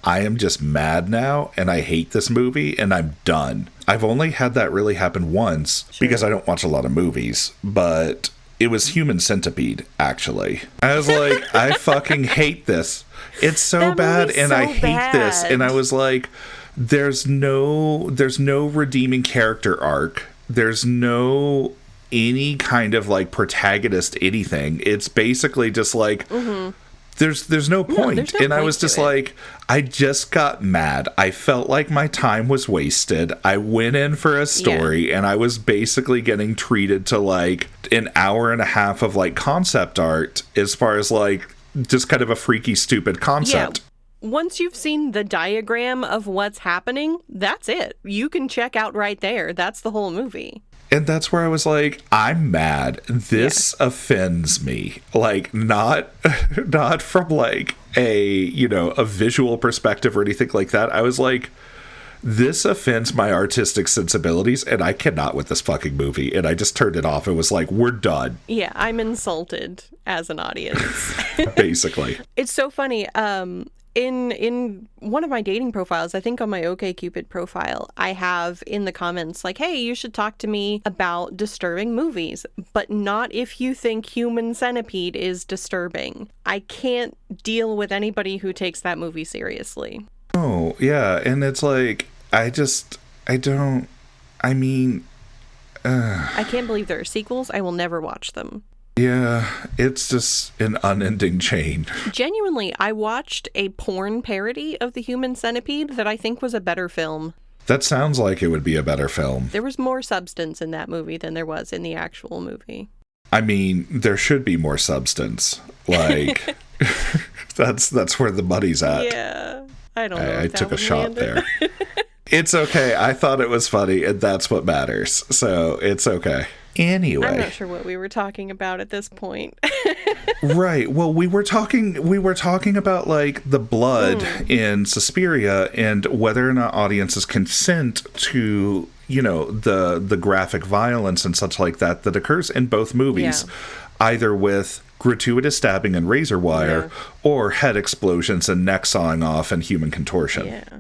am just mad now and I hate this movie and I'm done. I've only had that really happen once because I don't watch a lot of movies, but it was Human Centipede, actually. I was like, I fucking hate this. It's so bad and I hate this. And I was like, there's no redeeming character arc. There's no any kind of like protagonist anything. It's basically just like there's no point. There's no and I point was just to it. like, I just got mad. I felt like my time was wasted. I went in for a story and I was basically getting treated to like an hour and a half of like concept art as far as like just kind of a freaky stupid concept. Yeah. Once you've seen the diagram of what's happening, that's it. You can check out right there. That's the whole movie. And that's where I was like, I'm mad. This offends me. Like, not from like a visual perspective or anything like that. I was like, this offends my artistic sensibilities and I cannot with this fucking movie. And I just turned it off. It was like, we're done. Yeah, I'm insulted as an audience. Basically. It's so funny. In one of my dating profiles, I think on my OkCupid profile, I have in the comments like, hey, you should talk to me about disturbing movies, but not if you think Human Centipede is disturbing. I can't deal with anybody who takes that movie seriously. Oh, yeah. And it's like, I can't believe there are sequels. I will never watch them. Yeah, it's just an unending chain. Genuinely, I watched a porn parody of the Human Centipede that I think was a better film. That sounds like it would be a better film. There was more substance in that movie than there was in the actual movie. I mean, there should be more substance. Like, that's where the money's at. Yeah, I don't know. I took a shot there. It's okay. I thought it was funny, and that's what matters. So it's okay. Anyway, I'm not sure what we were talking about at this point. Right. Well, we were talking about like the blood in Suspiria and whether or not audiences consent to, the graphic violence and such like that occurs in both movies, either with gratuitous stabbing and razor wire or head explosions and neck sawing off and human contortion. Yeah.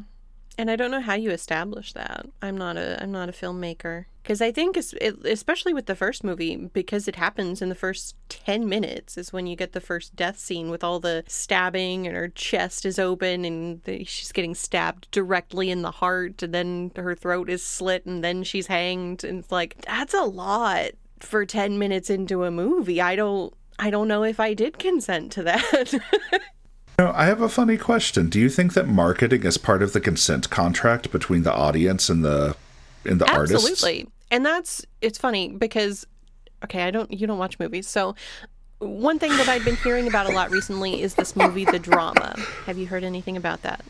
And I don't know how you establish that. I'm not a filmmaker. Because I think, especially with the first movie, because it happens in the first 10 minutes is when you get the first death scene with all the stabbing and her chest is open and she's getting stabbed directly in the heart and then her throat is slit and then she's hanged. And it's like, that's a lot for 10 minutes into a movie. I don't know if I did consent to that. No, I have a funny question. Do you think that marketing is part of the consent contract between the audience and the artists? Absolutely. And it's funny because, okay, you don't watch movies. So one thing that I've been hearing about a lot recently is this movie, The Drama. Have you heard anything about that?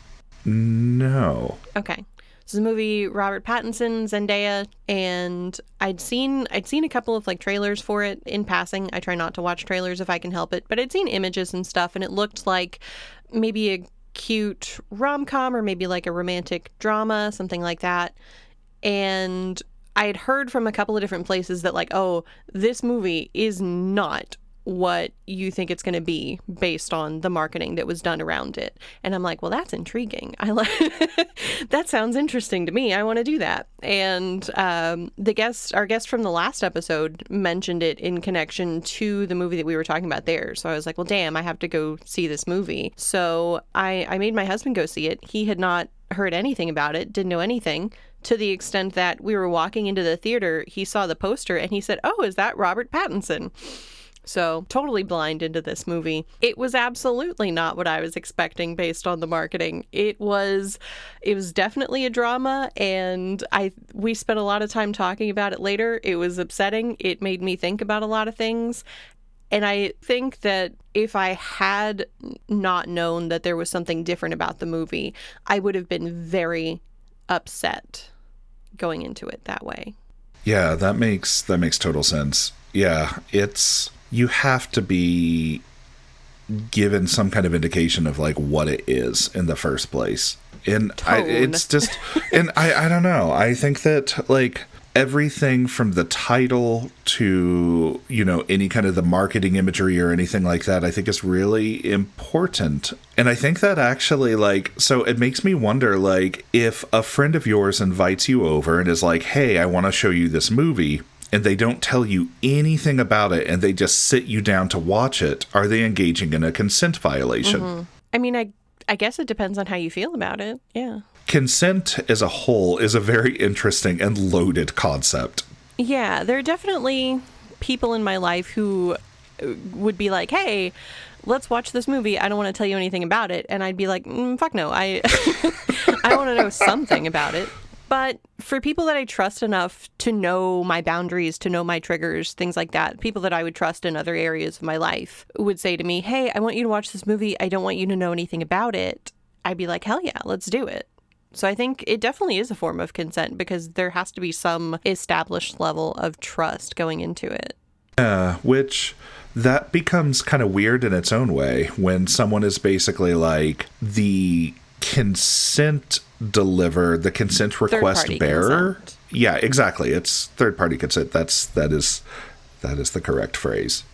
No. Okay. This is a movie, Robert Pattinson, Zendaya, and I'd seen a couple of like trailers for it in passing. I try not to watch trailers if I can help it, but I'd seen images and stuff, and it looked like maybe a cute rom-com or maybe like a romantic drama, something like that. And I had heard from a couple of different places that like, oh, this movie is not what you think it's going to be based on the marketing that was done around it. And I'm like, well, that's intriguing. That sounds interesting to me. I want to do that. And our guest from the last episode mentioned it in connection to the movie that we were talking about there. So I was like, well, damn, I have to go see this movie. So I made my husband go see it. He had not heard anything about it, didn't know anything, to the extent that we were walking into the theater, he saw the poster and he said, oh, is that Robert Pattinson? So totally blind into this movie. It was absolutely not what I was expecting based on the marketing. It was definitely a drama, and we spent a lot of time talking about it later. It was upsetting. It made me think about a lot of things. And I think that if I had not known that there was something different about the movie, I would have been very upset going into it that way. Yeah, that makes total sense. Yeah, you have to be given some kind of indication of like what it is in the first place. And it's just, and I don't know. I think that like everything from the title to, any kind of the marketing imagery or anything like that, I think is really important. And I think that actually so it makes me wonder, if a friend of yours invites you over and is like, hey, I want to show you this movie, and they don't tell you anything about it and they just sit you down to watch it, are they engaging in a consent violation? Mm-hmm. I mean, I guess it depends on how you feel about it. Yeah. Consent as a whole is a very interesting and loaded concept. Yeah, there are definitely people in my life who would be like, hey, let's watch this movie. I don't want to tell you anything about it. And I'd be like, fuck no. I want to know something about it. But for people that I trust enough to know my boundaries, to know my triggers, things like that, people that I would trust in other areas of my life would say to me, hey, I want you to watch this movie. I don't want you to know anything about it. I'd be like, hell yeah, let's do it. So I think it definitely is a form of consent because there has to be some established level of trust going into it. Yeah, which that becomes kind of weird in its own way when someone is basically like the consent the consent request bearer. Consent. Yeah, exactly. It's third party consent. That is the correct phrase.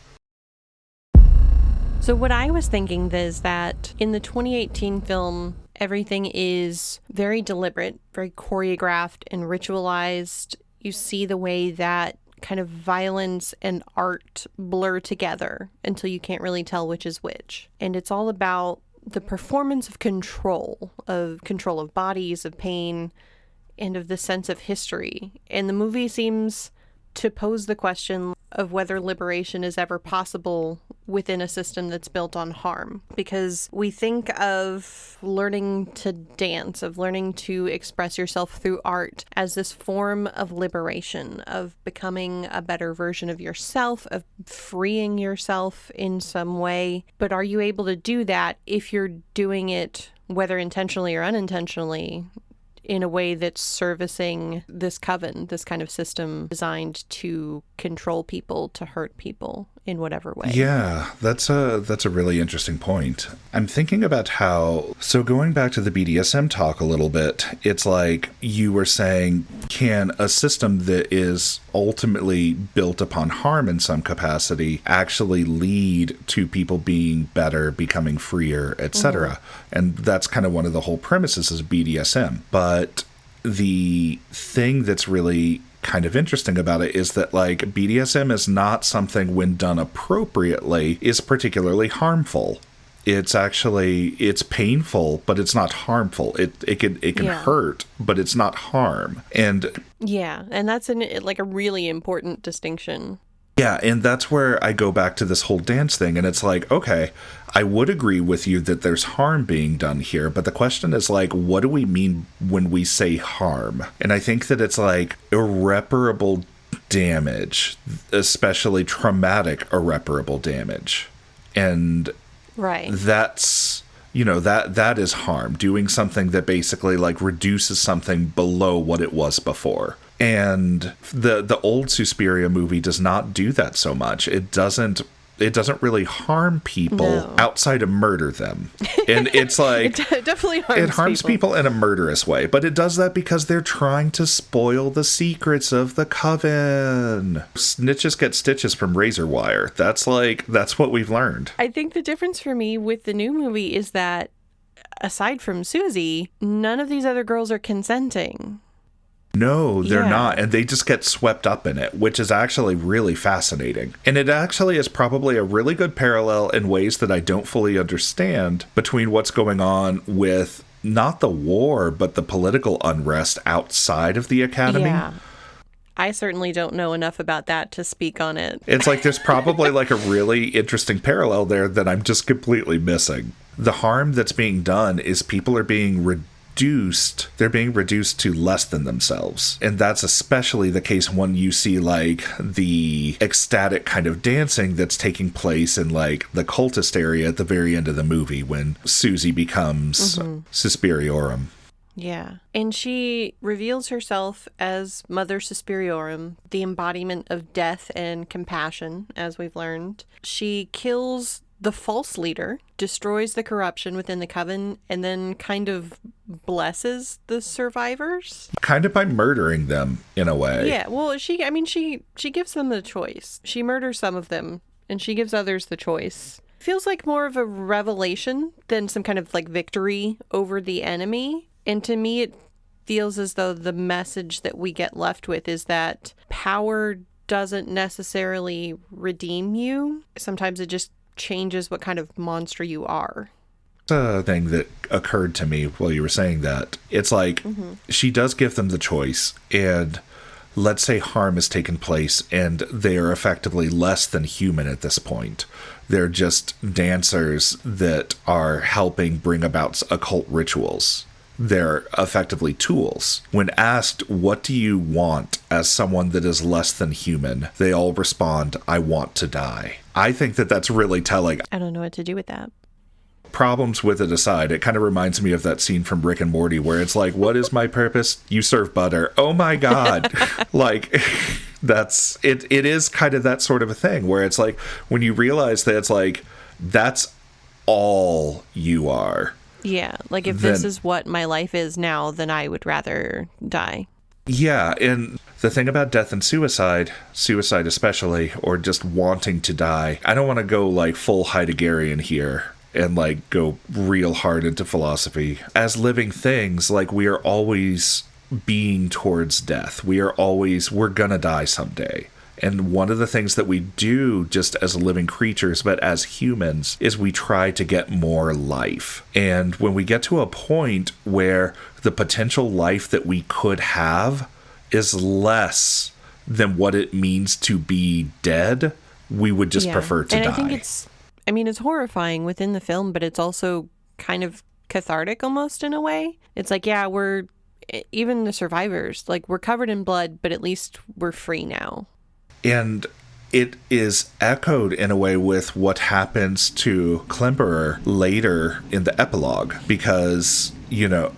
So what I was thinking is that in the 2018 film, everything is very deliberate, very choreographed and ritualized. You see the way that kind of violence and art blur together until you can't really tell which is which. And it's all about the performance of control of bodies, of pain, and of the sense of history. And the movie seems to pose the question of whether liberation is ever possible within a system that's built on harm. Because we think of learning to dance, of learning to express yourself through art as this form of liberation, of becoming a better version of yourself, of freeing yourself in some way. But are you able to do that if you're doing it, whether intentionally or unintentionally, in a way that's servicing this coven, this kind of system designed to control people, to hurt people in whatever way? Yeah, that's a really interesting point. I'm thinking about so going back to the BDSM talk a little bit, it's like you were saying, can a system that is ultimately built upon harm in some capacity actually lead to people being better, becoming freer, etc.? Mm-hmm. And that's kind of one of the whole premises of BDSM. But the thing that's really kind of interesting about it is that BDSM is not something, when done appropriately, is particularly harmful. It's painful, but it's not harmful. It can hurt, but it's not harm. And that's a really important distinction. Yeah, and that's where I go back to this whole dance thing, and it's like, okay, I would agree with you that there's harm being done here, but the question is what do we mean when we say harm? And I think that it's irreparable damage, especially traumatic irreparable damage. And right. That's, that is harm, doing something that basically reduces something below what it was before. And the old Suspiria movie does not do that so much. It doesn't really harm people outside of murder them. And it's it definitely harms people in a murderous way, but it does that because they're trying to spoil the secrets of the coven. Snitches get stitches from razor wire. That's what we've learned. I think the difference for me with the new movie is that aside from Susie, none of these other girls are consenting. No, they're not. And they just get swept up in it, which is actually really fascinating. And it actually is probably a really good parallel in ways that I don't fully understand between what's going on with not the war, but the political unrest outside of the academy. Yeah. I certainly don't know enough about that to speak on it. It's like there's probably like a really interesting parallel there that I'm just completely missing. The harm that's being done is people are being reduced. They're being reduced to less than themselves. And that's especially the case when you see like the ecstatic kind of dancing that's taking place in like the cultist area at the very end of the movie when Susie becomes Suspiriorum. Yeah. And she reveals herself as Mother Suspiriorum, the embodiment of death and compassion, as we've learned. She kills the false leader, destroys the corruption within the coven, and then kind of blesses the survivors. Kind of by murdering them, in a way. Yeah, well, she gives them the choice. She murders some of them, and she gives others the choice. Feels like more of a revelation than some kind of like victory over the enemy. And to me, it feels as though the message that we get left with is that power doesn't necessarily redeem you. Sometimes it just changes what kind of monster you are. A thing that occurred to me while you were saying that. It's like she does give them the choice, and let's say harm has taken place and they are effectively less than human at this point. They're just dancers that are helping bring about occult rituals. They're effectively tools. When asked, what do you want as someone that is less than human? They all respond, I want to die. I think that that's really telling. I don't know what to do with that. Problems with it aside, it kind of reminds me of that scene from Rick and Morty where it's like, what is my purpose? You serve butter. Oh my God. Like, that's, it is kind of that sort of a thing where it's like, when you realize that it's like, that's all you are. Yeah, like if this is what my life is now, then I would rather die. Yeah, and the thing about death and suicide especially, or just wanting to die, I don't want to go like full Heideggerian here and like go real hard into philosophy. As living things, like we are always being towards death. We're gonna die someday. And one of the things that we do just as living creatures, but as humans, is we try to get more life. And when we get to a point where the potential life that we could have is less than what it means to be dead, we would just prefer to die. And I think it's horrifying within the film, but it's also kind of cathartic almost in a way. It's like, yeah, even the survivors, like we're covered in blood, but at least we're free now. And it is echoed in a way with what happens to Klemperer later in the epilogue. Because,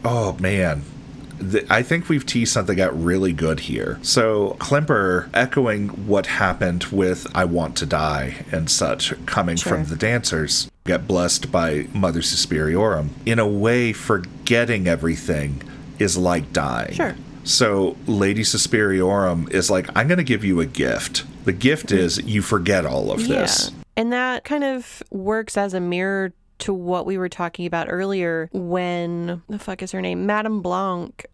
oh man, I think we've teased something out really good here. So Klemperer, echoing what happened with I Want to Die and such, coming from the dancers, get blessed by Mother Suspiriorum. In a way, forgetting everything is like dying. Sure. So Lady Suspiriorum is like, I'm going to give you a gift. The gift is you forget all of this. And that kind of works as a mirror to what we were talking about earlier when, the fuck is her name? Madame Blanc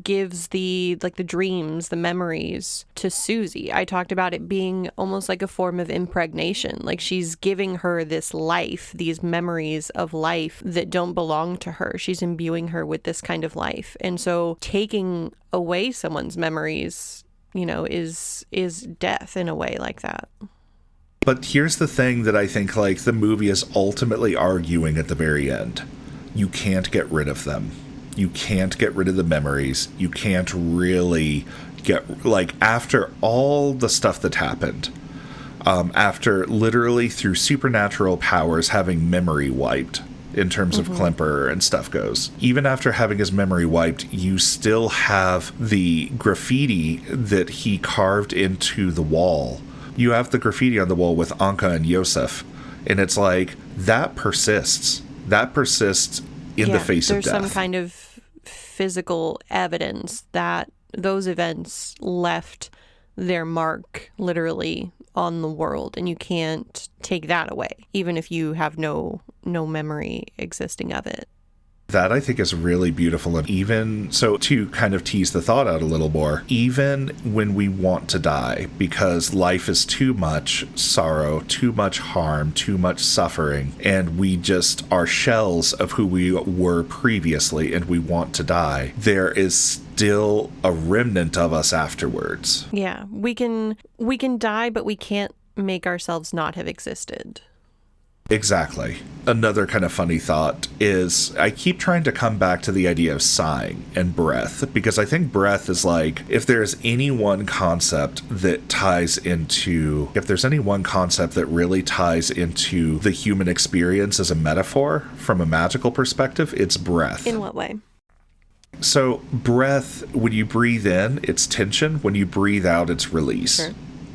gives the dreams, the memories to Susie. I talked about it being almost like a form of impregnation. Like she's giving her this life, these memories of life that don't belong to her. She's imbuing her with this kind of life. And so taking away someone's memories, is death in a way like that. But here's the thing that I think like the movie is ultimately arguing at the very end. You can't get rid of them. You can't get rid of the memories. You can't really get, like, after all the stuff that happened, after literally through supernatural powers having memory wiped in terms of Klemperer and stuff goes, even after having his memory wiped, you still have the graffiti that he carved into the wall. You have the graffiti on the wall with Anka and Yosef, and it's like, that persists. That persists in the face of death. There's some kind of physical evidence that those events left their mark literally on the world, and you can't take that away, even if you have no memory existing of it. That I think is really beautiful. And even so, to kind of tease the thought out a little more, even when we want to die, because life is too much sorrow, too much harm, too much suffering, and we just are shells of who we were previously and we want to die, there is still a remnant of us afterwards. Yeah, we can die, but we can't make ourselves not have existed. Exactly. Another kind of funny thought is I keep trying to come back to the idea of sighing and breath, because I think breath is like, if there's any one concept that really ties into the human experience as a metaphor from a magical perspective, it's breath. In what way? So breath, when you breathe in, it's tension. When you breathe out, it's release. Sure.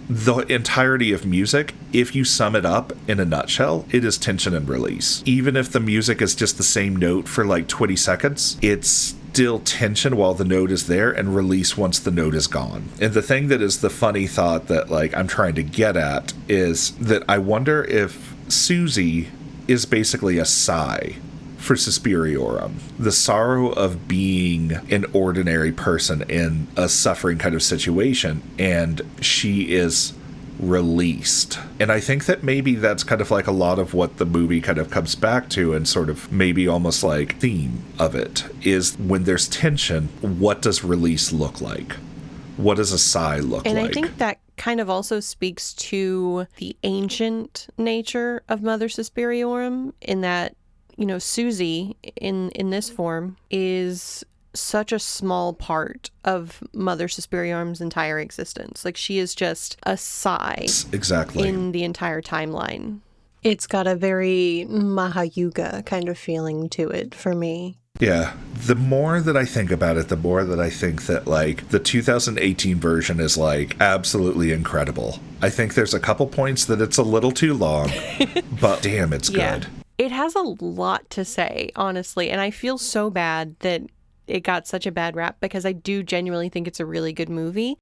The entirety of music, if you sum it up in a nutshell, it is tension and release. Even if the music is just the same note for like 20 seconds, it's still tension while the note is there and release once the note is gone. And the thing that is the funny thought that like I'm trying to get at is that I wonder if Susie is basically a sigh for Suspiriorum, the sorrow of being an ordinary person in a suffering kind of situation, and she is released. And I think that maybe that's kind of like a lot of what the movie kind of comes back to, and sort of maybe almost like theme of it is when there's tension, what does release look like? What does a sigh look like? And I think that kind of also speaks to the ancient nature of Mother Suspiriorum, in that, you know, Susie in this form is such a small part of Mother Suspiriorum's entire existence. Like, she is just a sigh. Exactly. In the entire timeline. It's got a very Mahayuga kind of feeling to it for me. Yeah. The more that I think about it, the more that I think that, like, the 2018 version is, like, absolutely incredible. I think there's a couple points that it's a little too long, but damn, it's good. It has a lot to say, honestly, and I feel so bad that it got such a bad rap, because I do genuinely think it's a really good movie.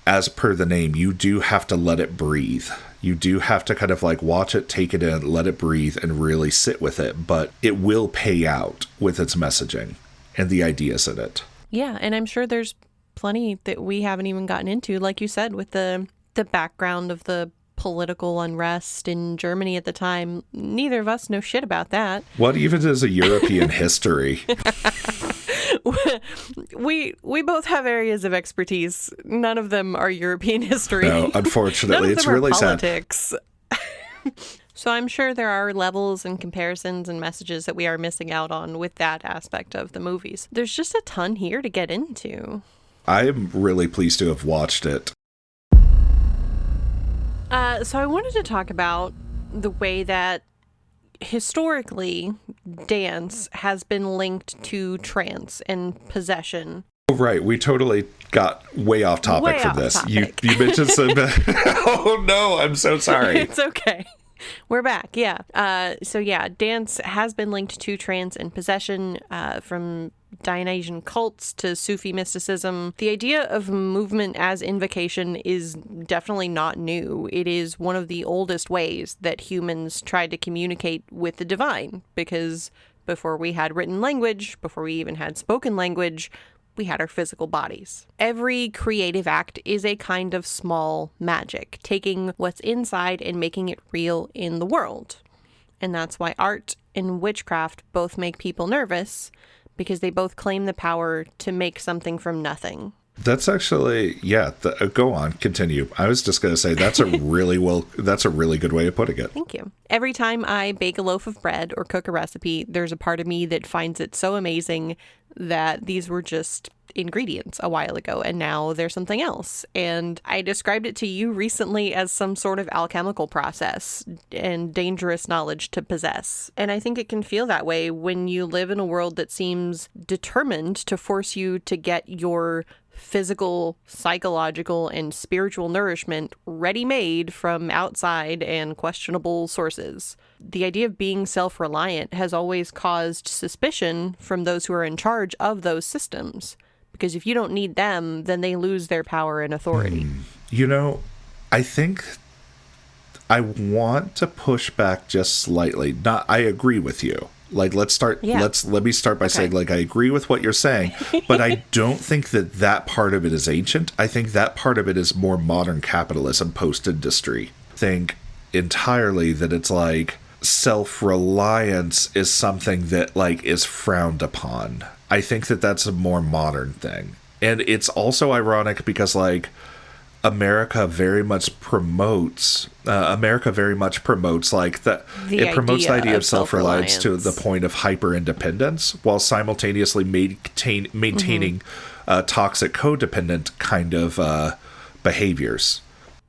As per the name, you do have to let it breathe. You do have to kind of like watch it, take it in, let it breathe, and really sit with it. But it will pay out with its messaging and the ideas in it. Yeah, and I'm sure there's plenty that we haven't even gotten into, like you said, with the background of the political unrest in Germany at the time. Neither of us know shit about that. What even is a European history? We both have areas of expertise. None of them are European history. No, unfortunately, it's really politics. Sad. So I'm sure there are levels and comparisons and messages that we are missing out on with that aspect of the movies. There's just a ton here to get into. I am really pleased to have watched it. So I wanted to talk about the way that historically dance has been linked to trance and possession. Oh, right. We totally got way off topic from this. You mentioned some... Oh, no. I'm so sorry. It's okay. We're back. Yeah. So yeah, dance has been linked to trance and possession, from Dionysian cults to Sufi mysticism. The idea of movement as invocation is definitely not new. It is one of the oldest ways that humans tried to communicate with the divine, because before we had written language, before we even had spoken language, we had our physical bodies. Every creative act is a kind of small magic, taking what's inside and making it real in the world. And that's why art and witchcraft both make people nervous, because they both claim the power to make something from nothing. That's actually, yeah, go on, continue. I was just going to say, that's a really good way of putting it. Thank you. Every time I bake a loaf of bread or cook a recipe, there's a part of me that finds it so amazing that these were just ingredients a while ago, and now they're something else. And I described it to you recently as some sort of alchemical process and dangerous knowledge to possess. And I think it can feel that way when you live in a world that seems determined to force you to get your physical, psychological, and spiritual nourishment ready-made from outside and questionable sources. The idea of being self-reliant has always caused suspicion from those who are in charge of those systems, because if you don't need them, then they lose their power and authority. You know, I think I want to push back just slightly. I agree with you. Like, let me start by saying, like, I agree with what you're saying, but I don't think that part of it is ancient. I think that part of it is more modern capitalism, post-industry. I think entirely that it's like self-reliance is something that, like, is frowned upon. I think that that's a more modern thing. And it's also ironic because, like, America very much promotes like it promotes the idea of self-reliance to the point of hyper-independence while simultaneously maintaining toxic codependent kind of behaviors.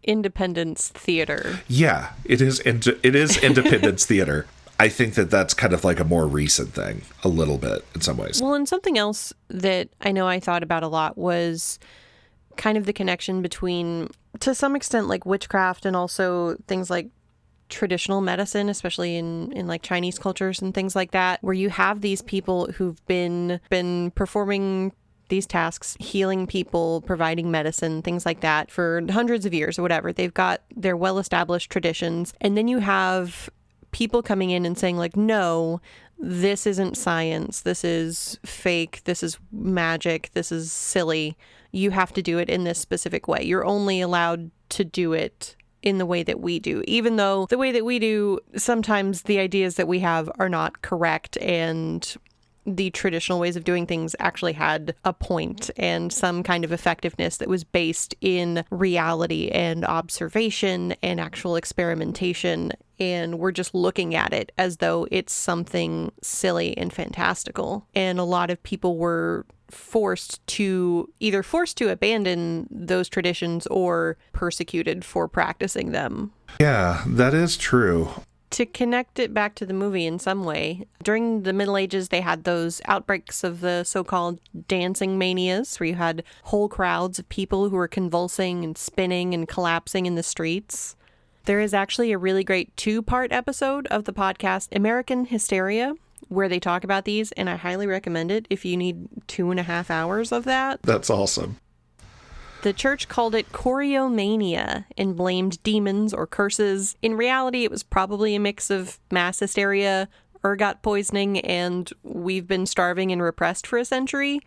Independence theater. Yeah, it is independence theater. I think that that's kind of like a more recent thing, a little bit in some ways. Well, and something else that I know I thought about a lot was kind of the connection between, to some extent, like witchcraft and also things like traditional medicine, especially in like Chinese cultures and things like that, where you have these people who've been performing these tasks, healing people, providing medicine, things like that for hundreds of years or whatever. They've got their well-established traditions. And then you have people coming in and saying, like, no, this isn't science. This is fake. This is magic. This is silly. You have to do it in this specific way. You're only allowed to do it in the way that we do, even though the way that we do, sometimes the ideas that we have are not correct, and the traditional ways of doing things actually had a point and some kind of effectiveness that was based in reality and observation and actual experimentation. And we're just looking at it as though it's something silly and fantastical. And a lot of people were forced to abandon those traditions or persecuted for practicing them. Yeah, that is true. To connect it back to the movie in some way, during the Middle Ages, they had those outbreaks of the so-called dancing manias, where you had whole crowds of people who were convulsing and spinning and collapsing in the streets. There is actually a really great 2-part episode of the podcast American Hysteria, where they talk about these, and I highly recommend it if you need 2.5 hours of that. That's awesome. The church called it choreomania and blamed demons or curses. In reality, it was probably a mix of mass hysteria, ergot poisoning, and we've been starving and repressed for a century.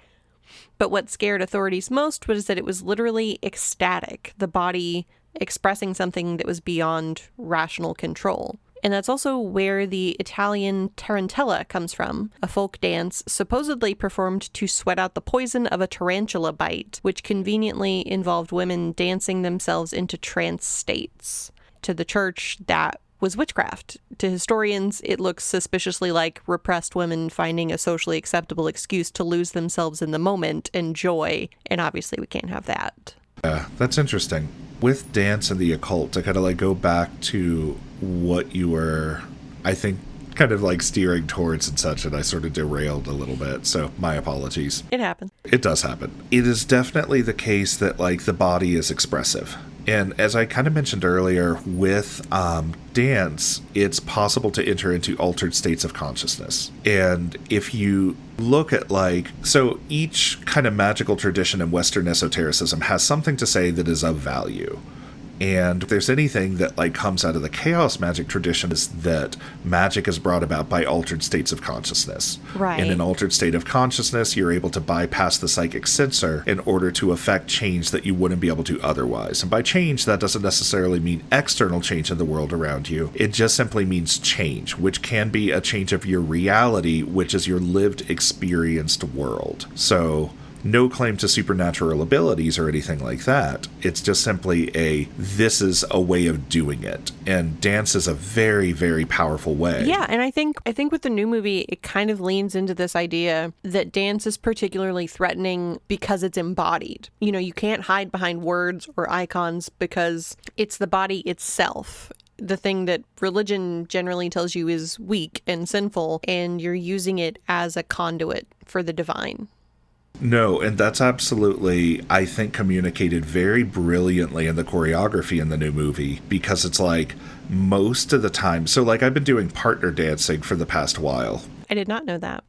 But what scared authorities most was that it was literally ecstatic, the body expressing something that was beyond rational control. And that's also where the Italian tarantella comes from, a folk dance supposedly performed to sweat out the poison of a tarantula bite, which conveniently involved women dancing themselves into trance states. To the church, that was witchcraft. To historians, it looks suspiciously like repressed women finding a socially acceptable excuse to lose themselves in the moment and joy, and obviously we can't have that. Yeah, that's interesting. With dance and the occult, to kind of like go back to what you were, I think, kind of like steering towards and such, and I sort of derailed a little bit, so my apologies. It happens. It does happen. It is definitely the case that, like, the body is expressive. And as I kind of mentioned earlier, with dance, it's possible to enter into altered states of consciousness. And if you look at, like, so each kind of magical tradition in Western esotericism has something to say that is of value. And if there's anything that, like, comes out of the chaos magic tradition, is that magic is brought about by altered states of consciousness. Right. In an altered state of consciousness, you're able to bypass the psychic censor in order to affect change that you wouldn't be able to otherwise. And by change, that doesn't necessarily mean external change in the world around you. It just simply means change, which can be a change of your reality, which is your lived, experienced world. So no claim to supernatural abilities or anything like that. It's just simply this is a way of doing it. And dance is a very, very powerful way. Yeah, and I think with the new movie, it kind of leans into this idea that dance is particularly threatening because it's embodied. You know, you can't hide behind words or icons because it's the body itself. The thing that religion generally tells you is weak and sinful, and you're using it as a conduit for the divine. No, and that's absolutely, I think, communicated very brilliantly in the choreography in the new movie, because it's like most of the time, so like I've been doing partner dancing for the past while. I did not know that.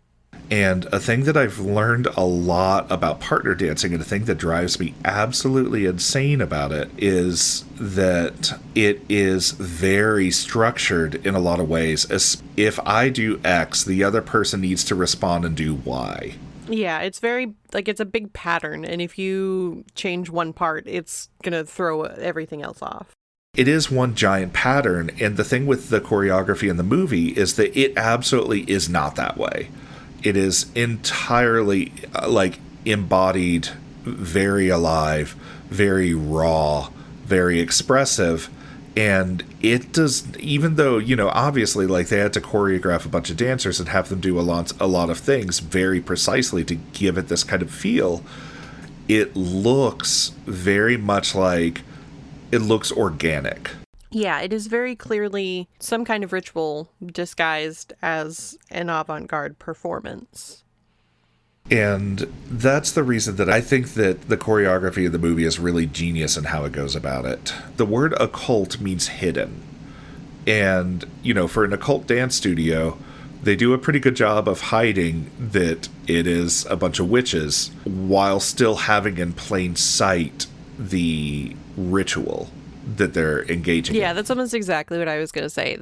And a thing that I've learned a lot about partner dancing, and a thing that drives me absolutely insane about it, is that it is very structured in a lot of ways. As if I do X, the other person needs to respond and do Y. Yeah, it's very, it's a big pattern. And if you change one part, it's going to throw everything else off. It is one giant pattern. And the thing with the choreography in the movie is that it absolutely is not that way. It is entirely embodied, very alive, very raw, very expressive. And it does, even though, obviously, they had to choreograph a bunch of dancers and have them do a lot of things very precisely to give it this kind of feel, it looks very much like it looks organic. Yeah, it is very clearly some kind of ritual disguised as an avant-garde performance. And that's the reason that I think that the choreography of the movie is really genius in how it goes about it. The word occult means hidden. And, for an occult dance studio, they do a pretty good job of hiding that it is a bunch of witches while still having in plain sight the ritual that they're engaging in. Yeah, that's almost exactly what I was going to say.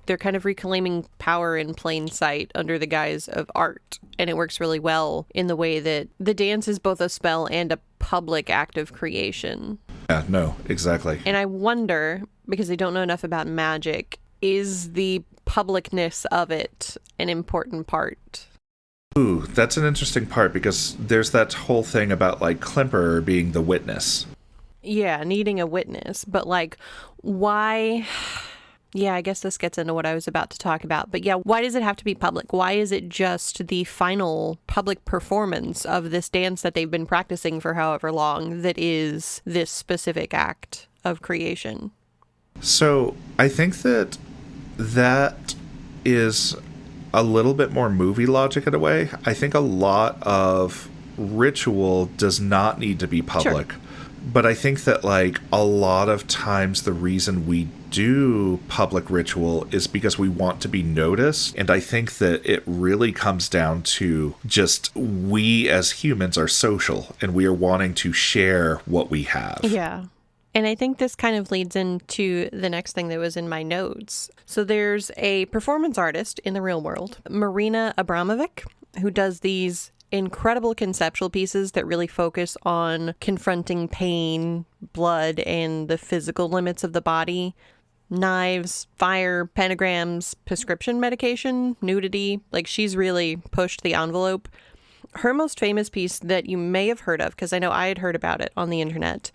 They're kind of reclaiming power in plain sight under the guise of art. And it works really well in the way that the dance is both a spell and a public act of creation. Yeah, no, exactly. And I wonder, because I don't know enough about magic, is the publicness of it an important part? Ooh, that's an interesting part, because there's that whole thing about, Klemperer being the witness. Yeah, needing a witness. But, why... Yeah, I guess this gets into what I was about to talk about. But yeah, why does it have to be public? Why is it just the final public performance of this dance that they've been practicing for however long that is this specific act of creation? So I think that is a little bit more movie logic in a way. I think a lot of ritual does not need to be public. Sure. But I think that, a lot of times the reason we do public ritual is because we want to be noticed. And I think that it really comes down to just we as humans are social and we are wanting to share what we have. Yeah. And I think this kind of leads into the next thing that was in my notes. So there's a performance artist in the real world, Marina Abramovic, who does these incredible conceptual pieces that really focus on confronting pain, blood, and the physical limits of the body. Knives, fire, pentagrams, prescription medication, nudity. She's really pushed the envelope. Her most famous piece that you may have heard of, because I know I had heard about it on the internet,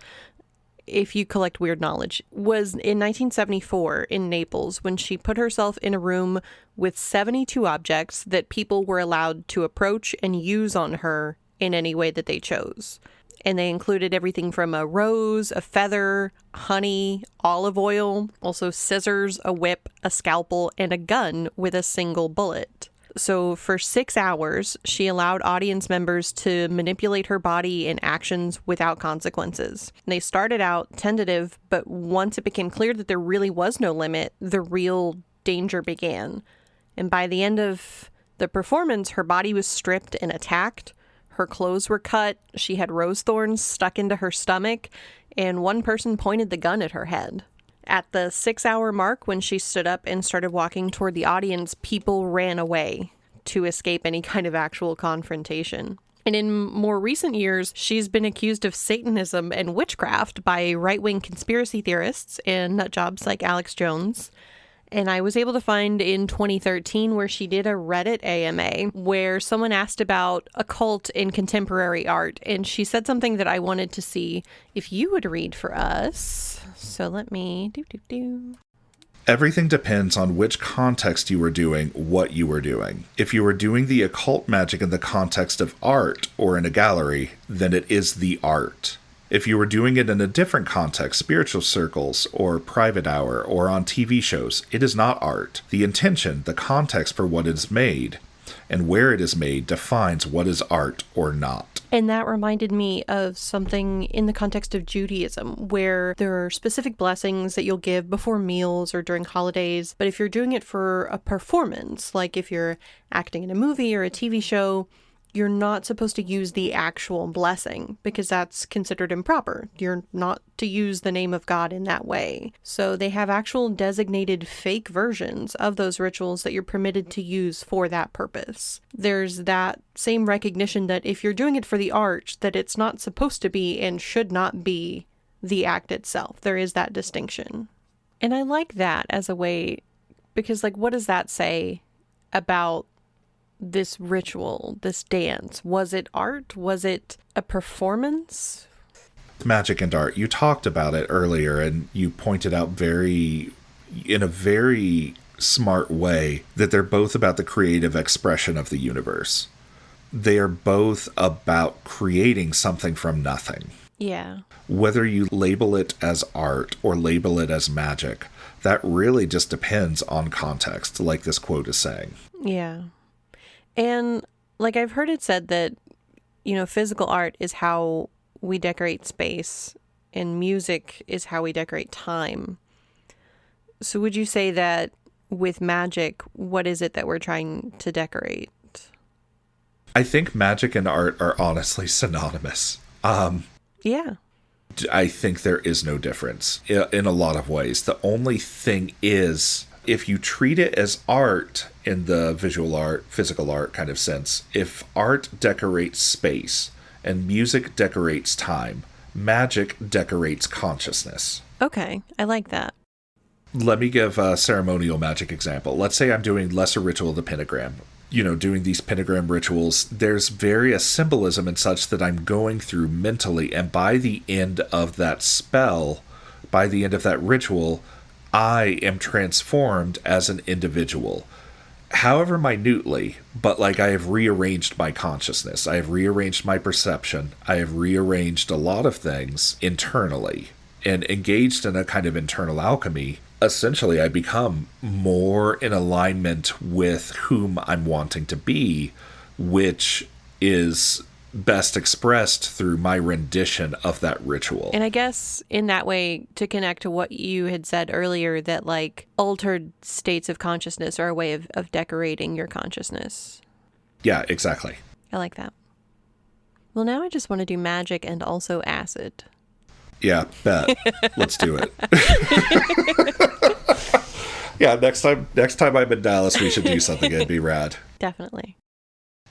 if you collect weird knowledge, was in 1974 in Naples when she put herself in a room with 72 objects that people were allowed to approach and use on her in any way that they chose. And they included everything from a rose, a feather, honey, olive oil, also scissors, a whip, a scalpel, and a gun with a single bullet. So for 6 hours, she allowed audience members to manipulate her body and actions without consequences. They started out tentative, but once it became clear that there really was no limit, the real danger began. And by the end of the performance, her body was stripped and attacked. Her clothes were cut. She had rose thorns stuck into her stomach, and one person pointed the gun at her head. At the 6-hour mark, when she stood up and started walking toward the audience, people ran away to escape any kind of actual confrontation. And in more recent years, she's been accused of Satanism and witchcraft by right-wing conspiracy theorists and nutjobs like Alex Jones. And I was able to find in 2013 where she did a Reddit AMA where someone asked about occult in contemporary art. And she said something that I wanted to see if you would read for us. So let me Everything depends on which context you were doing what you were doing. If you were doing the occult magic in the context of art or in a gallery, then it is the art. If you were doing it in a different context, spiritual circles, or private hour, or on TV shows, it is not art. The intention, the context for what is made, and where it is made defines what is art or not. And that reminded me of something in the context of Judaism, where there are specific blessings that you'll give before meals or during holidays. But if you're doing it for a performance, like if you're acting in a movie or a TV show, you're not supposed to use the actual blessing because that's considered improper. You're not to use the name of God in that way. So they have actual designated fake versions of those rituals that you're permitted to use for that purpose. There's that same recognition that if you're doing it for the art, that it's not supposed to be and should not be the act itself. There is that distinction. And I like that as a way, because like, what does that say about this ritual, this dance? Was it art? Was it a performance? Magic and art. You talked about it earlier and you pointed out in a very smart way that they're both about the creative expression of the universe. They are both about creating something from nothing. Yeah. Whether you label it as art or label it as magic, that really just depends on context, like this quote is saying. Yeah. And like I've heard it said that, you know, physical art is how we decorate space and music is how we decorate time. So would you say that with magic, what is it that we're trying to decorate? I think magic and art are honestly synonymous. Yeah. I think there is no difference in a lot of ways. The only thing is, if you treat it as art in the visual art, physical art kind of sense, if art decorates space and music decorates time, magic decorates consciousness. Okay, I like that. Let me give a ceremonial magic example. Let's say I'm doing lesser ritual of the pentagram. You know, doing these pentagram rituals, there's various symbolism and such that I'm going through mentally, and by the end of that spell, by the end of that ritual, I am transformed as an individual. However minutely, but like I have rearranged my consciousness. I have rearranged my perception. I have rearranged a lot of things internally and engaged in a kind of internal alchemy. Essentially, I become more in alignment with whom I'm wanting to be, which is best expressed through my rendition of that ritual. And I guess in that way, to connect to what you had said earlier, that like altered states of consciousness are a way of decorating your consciousness. Yeah, exactly. I like that. Well, now I just want to do magic and also acid. Yeah, bet. Let's do it. Yeah, next time I'm in Dallas, we should do something. It'd be rad. Definitely.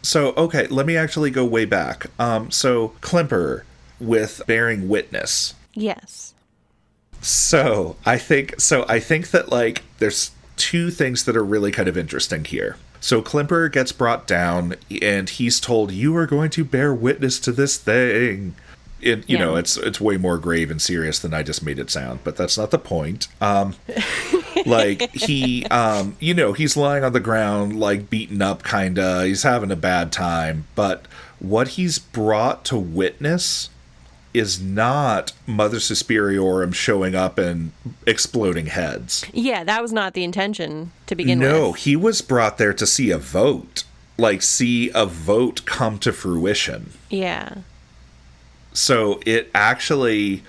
So, okay, let me actually go way back. So Klimper with bearing witness. Yes. So I think that like there's two things that are really kind of interesting here. So Klimper gets brought down and he's told, you are going to bear witness to this thing. You know, it's way more grave and serious than I just made it sound, but that's not the point. Like he, you know, he's lying on the ground, like beaten up, kinda. He's having a bad time. But what he's brought to witness is not Mother Superiorum showing up and exploding heads. Yeah, that was not the intention to begin with. No, he was brought there to see a vote. Like, see a vote come to fruition. Yeah. So it actually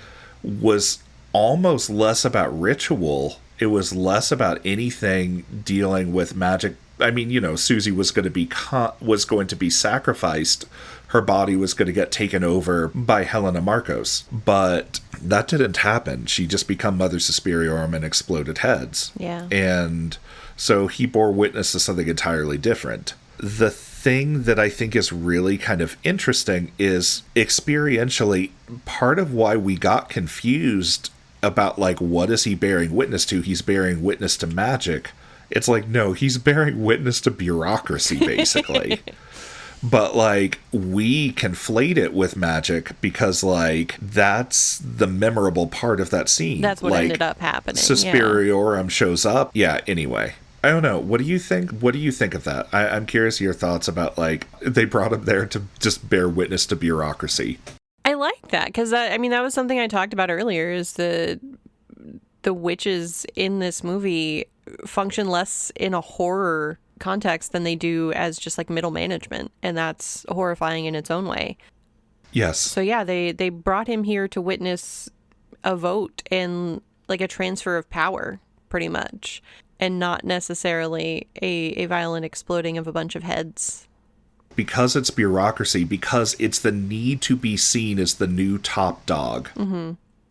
was almost less about ritual. It was less about anything dealing with magic. I mean, you know, Susie was going to be sacrificed. Her body was going to get taken over by Helena Marcos. But that didn't happen. She just became Mother Superiorum and exploded heads. Yeah. And so he bore witness to something entirely different. The thing that I think is really kind of interesting is experientially part of why we got confused about like what is he bearing witness to? He's bearing witness to magic. It's like, no, he's bearing witness to bureaucracy basically. But like we conflate it with magic because like that's the memorable part of that scene. That's what like, ended up happening. Suspiriorum shows up. Yeah, anyway. I don't know. What do you think? What do you think of that? I'm curious your thoughts about, like, they brought him there to just bear witness to bureaucracy. I like that because, I mean, that was something I talked about earlier is the witches in this movie function less in a horror context than they do as just, like, middle management. And that's horrifying in its own way. Yes. So yeah, they brought him here to witness a vote and like a transfer of power, pretty much, and not necessarily a violent exploding of a bunch of heads. Because it's bureaucracy, because it's the need to be seen as the new top dog.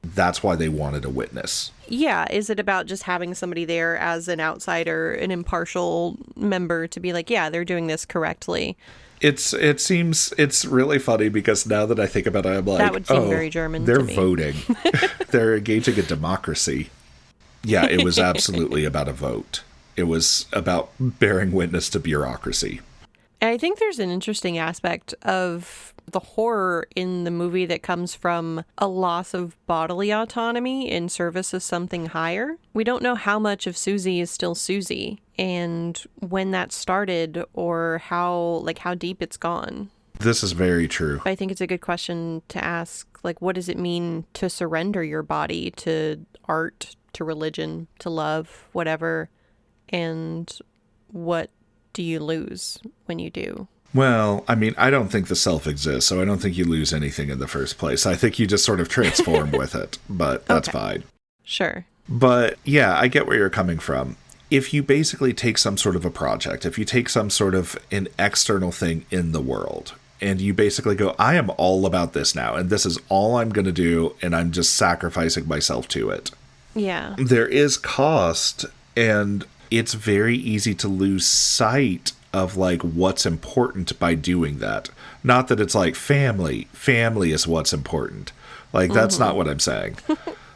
That's why they wanted a witness. Yeah, is it about just having somebody there as an outsider, an impartial member to be like, yeah, they're doing this correctly? It seems it's really funny because now that I think about it, I'm like, that would seem very German they're to me. voting. They're engaging in democracy. Yeah, it was absolutely about a vote. It was about bearing witness to bureaucracy. I think there's an interesting aspect of the horror in the movie that comes from a loss of bodily autonomy in service of something higher. We don't know how much of Susie is still Susie and when that started or how deep it's gone. This is very true. I think it's a good question to ask, like, what does it mean to surrender your body to art, to religion, to love, whatever, and what do you lose when you do? Well, I mean, I don't think the self exists, so I don't think you lose anything in the first place. I think you just sort of transform with it, but that's fine. Sure. But yeah, I get where you're coming from. If you basically take some sort of a project, if you take some sort of an external thing in the world, and you basically go, I am all about this now, and this is all I'm going to do, and I'm just sacrificing myself to it. Yeah. There is cost, and it's very easy to lose sight of like what's important by doing that. Not that it's like family is what's important. Like that's not what I'm saying.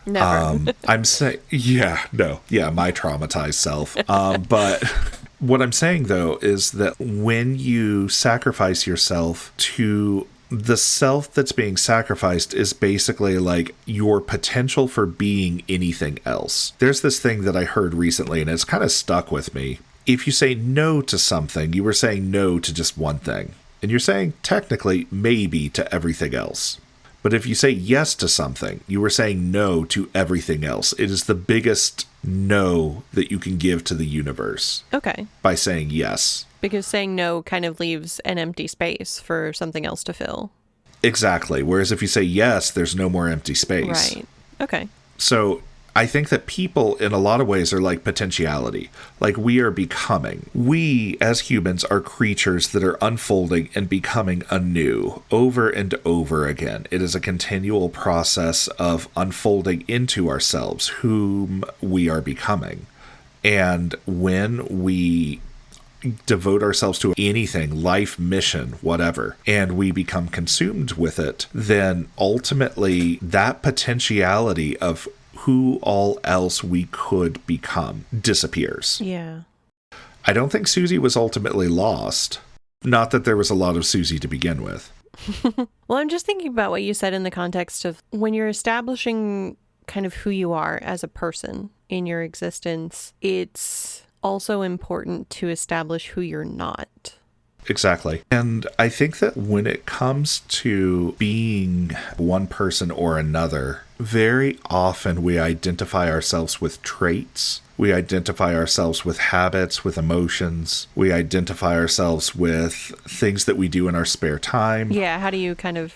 Never. I'm saying, my traumatized self. But what I'm saying though is that when you sacrifice yourself to the self that's being sacrificed is basically like your potential for being anything else. There's this thing that I heard recently and it's kind of stuck with me. If you say no to something, you were saying no to just one thing. And you're saying technically maybe to everything else. But if you say yes to something, you were saying no to everything else. It is the biggest no that you can give to the universe. Okay. By saying yes. Because saying no kind of leaves an empty space for something else to fill. Exactly. Whereas if you say yes, there's no more empty space. Right. Okay. So I think that people in a lot of ways are like potentiality. Like we are becoming. We as humans are creatures that are unfolding and becoming anew over and over again. It is a continual process of unfolding into ourselves whom we are becoming. And when we devote ourselves to anything, life, mission, whatever, and we become consumed with it, then ultimately that potentiality of who all else we could become disappears. Yeah. I don't think Susie was ultimately lost. Not that there was a lot of Susie to begin with. Well, I'm just thinking about what you said in the context of when you're establishing kind of who you are as a person in your existence, it's also important to establish who you're not. Exactly. And I think that when it comes to being one person or another, very often we identify ourselves with traits. We identify ourselves with habits, with emotions. We identify ourselves with things that we do in our spare time. Yeah, how do you kind of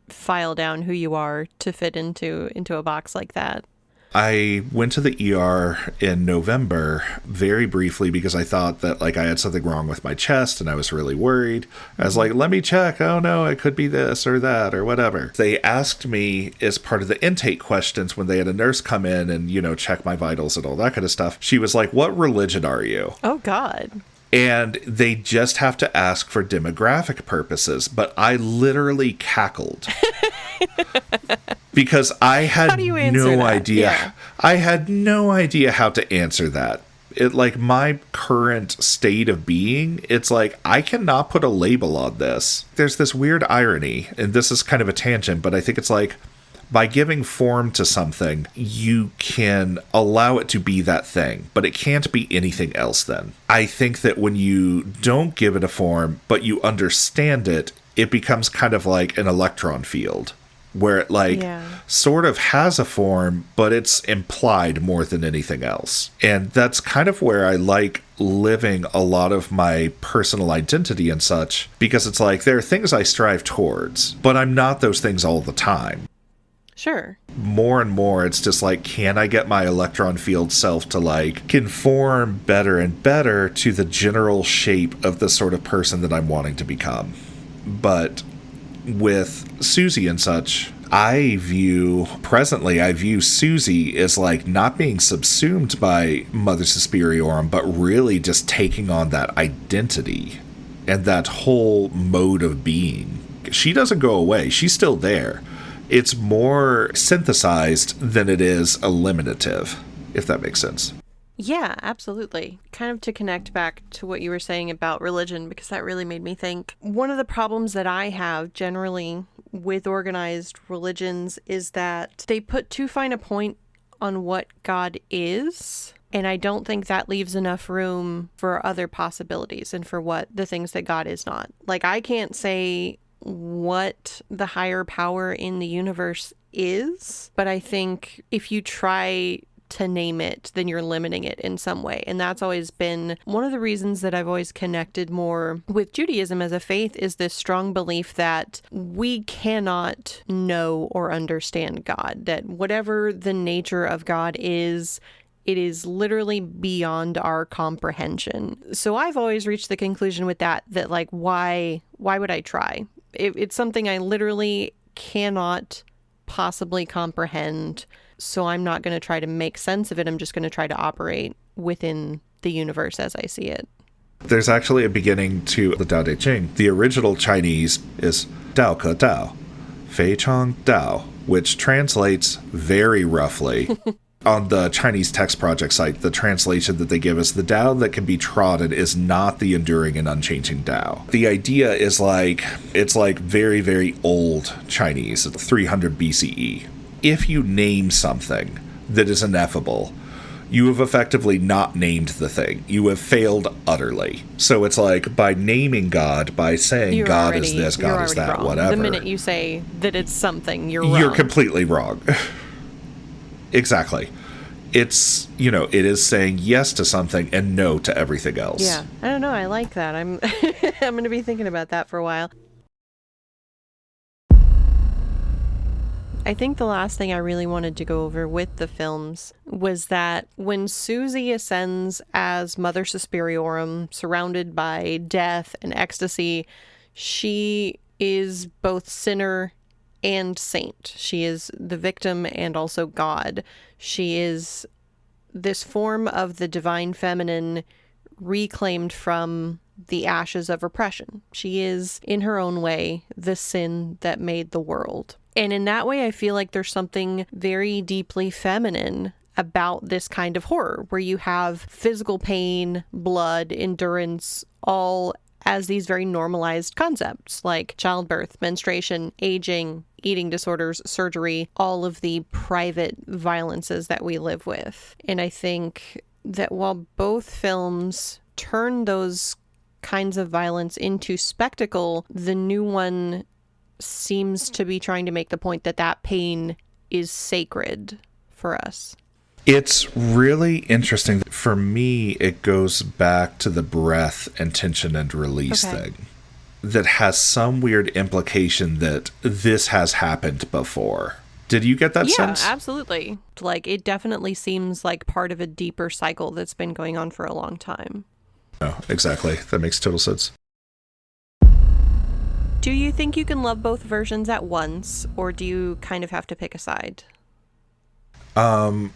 file down who you are to fit into a box like that? I went to the ER in November very briefly because I thought that like I had something wrong with my chest and I was really worried. I was like, let me check. Oh no, it could be this or that or whatever. They asked me as part of the intake questions when they had a nurse come in and, you know, check my vitals and all that kind of stuff. She was like, what religion are you? Oh God. And they just have to ask for demographic purposes. But I literally cackled. Because I had no idea. Yeah. I had no idea how to answer that. It like my current state of being, it's like I cannot put a label on this. There's this weird irony, and this is kind of a tangent, but I think it's like by giving form to something, you can allow it to be that thing, but it can't be anything else then. I think that when you don't give it a form, but you understand it, it becomes kind of like an electron field. where it sort of has a form, but it's implied more than anything else. And that's kind of where I like living a lot of my personal identity and such, because it's like there are things I strive towards, but I'm not those things all the time. Sure. More and more, it's just like, can I get my electron field self to conform better and better to the general shape of the sort of person that I'm wanting to become? But with Susie and such, I view Susie as not being subsumed by Mother Suspiriorum, but really just taking on that identity and that whole mode of being. She doesn't go away. She's still there. It's more synthesized than it is eliminative, if that makes sense. Yeah, absolutely. Kind of to connect back to what you were saying about religion, because that really made me think. One of the problems that I have generally with organized religions is that they put too fine a point on what God is. And I don't think that leaves enough room for other possibilities and for what the things that God is not. I can't say what the higher power in the universe is, but I think if you try to name it, then you're limiting it in some way. And that's always been one of the reasons that I've always connected more with Judaism as a faith, is this strong belief that we cannot know or understand God, that whatever the nature of God is, it is literally beyond our comprehension. So I've always reached the conclusion with that why would I try? It's something I literally cannot possibly comprehend, so I'm not going to try to make sense of it. I'm just going to try to operate within the universe as I see it. There's actually a beginning to the Tao Te Ching. The original Chinese is Dao Ke Dao, Fei Chang Dao, which translates very roughly. On the Chinese Text Project site, the translation that they give us, the Tao that can be trodden is not the enduring and unchanging Tao. The idea is it's very, very old Chinese, 300 BCE. If you name something that is ineffable, you have effectively not named the thing. You have failed utterly. So it's by naming God, by saying God is this, God is that, wrong. Whatever. The minute you say that it's something, you're wrong. You're completely wrong. Exactly. It's, it is saying yes to something and no to everything else. Yeah. I don't know. I like that. I'm I'm going to be thinking about that for a while. I think the last thing I really wanted to go over with the films was that when Susie ascends as Mother Suspiriorum, surrounded by death and ecstasy, she is both sinner and saint. She is the victim and also God. She is this form of the divine feminine reclaimed from the ashes of oppression. She is, in her own way, the sin that made the world. And in that way, I feel like there's something very deeply feminine about this kind of horror, where you have physical pain, blood, endurance, all as these very normalized concepts like childbirth, menstruation, aging, eating disorders, surgery, all of the private violences that we live with. And I think that while both films turn those kinds of violence into spectacle, the new one seems to be trying to make the point that that pain is sacred for us. It's really interesting. For me, it goes back to the breath and tension and release thing that has some weird implication that this has happened before. Did you get that sense? Yeah, absolutely. It definitely seems like part of a deeper cycle that's been going on for a long time. Oh, exactly. That makes total sense. Do you think you can love both versions at once, or do you kind of have to pick a side? I'm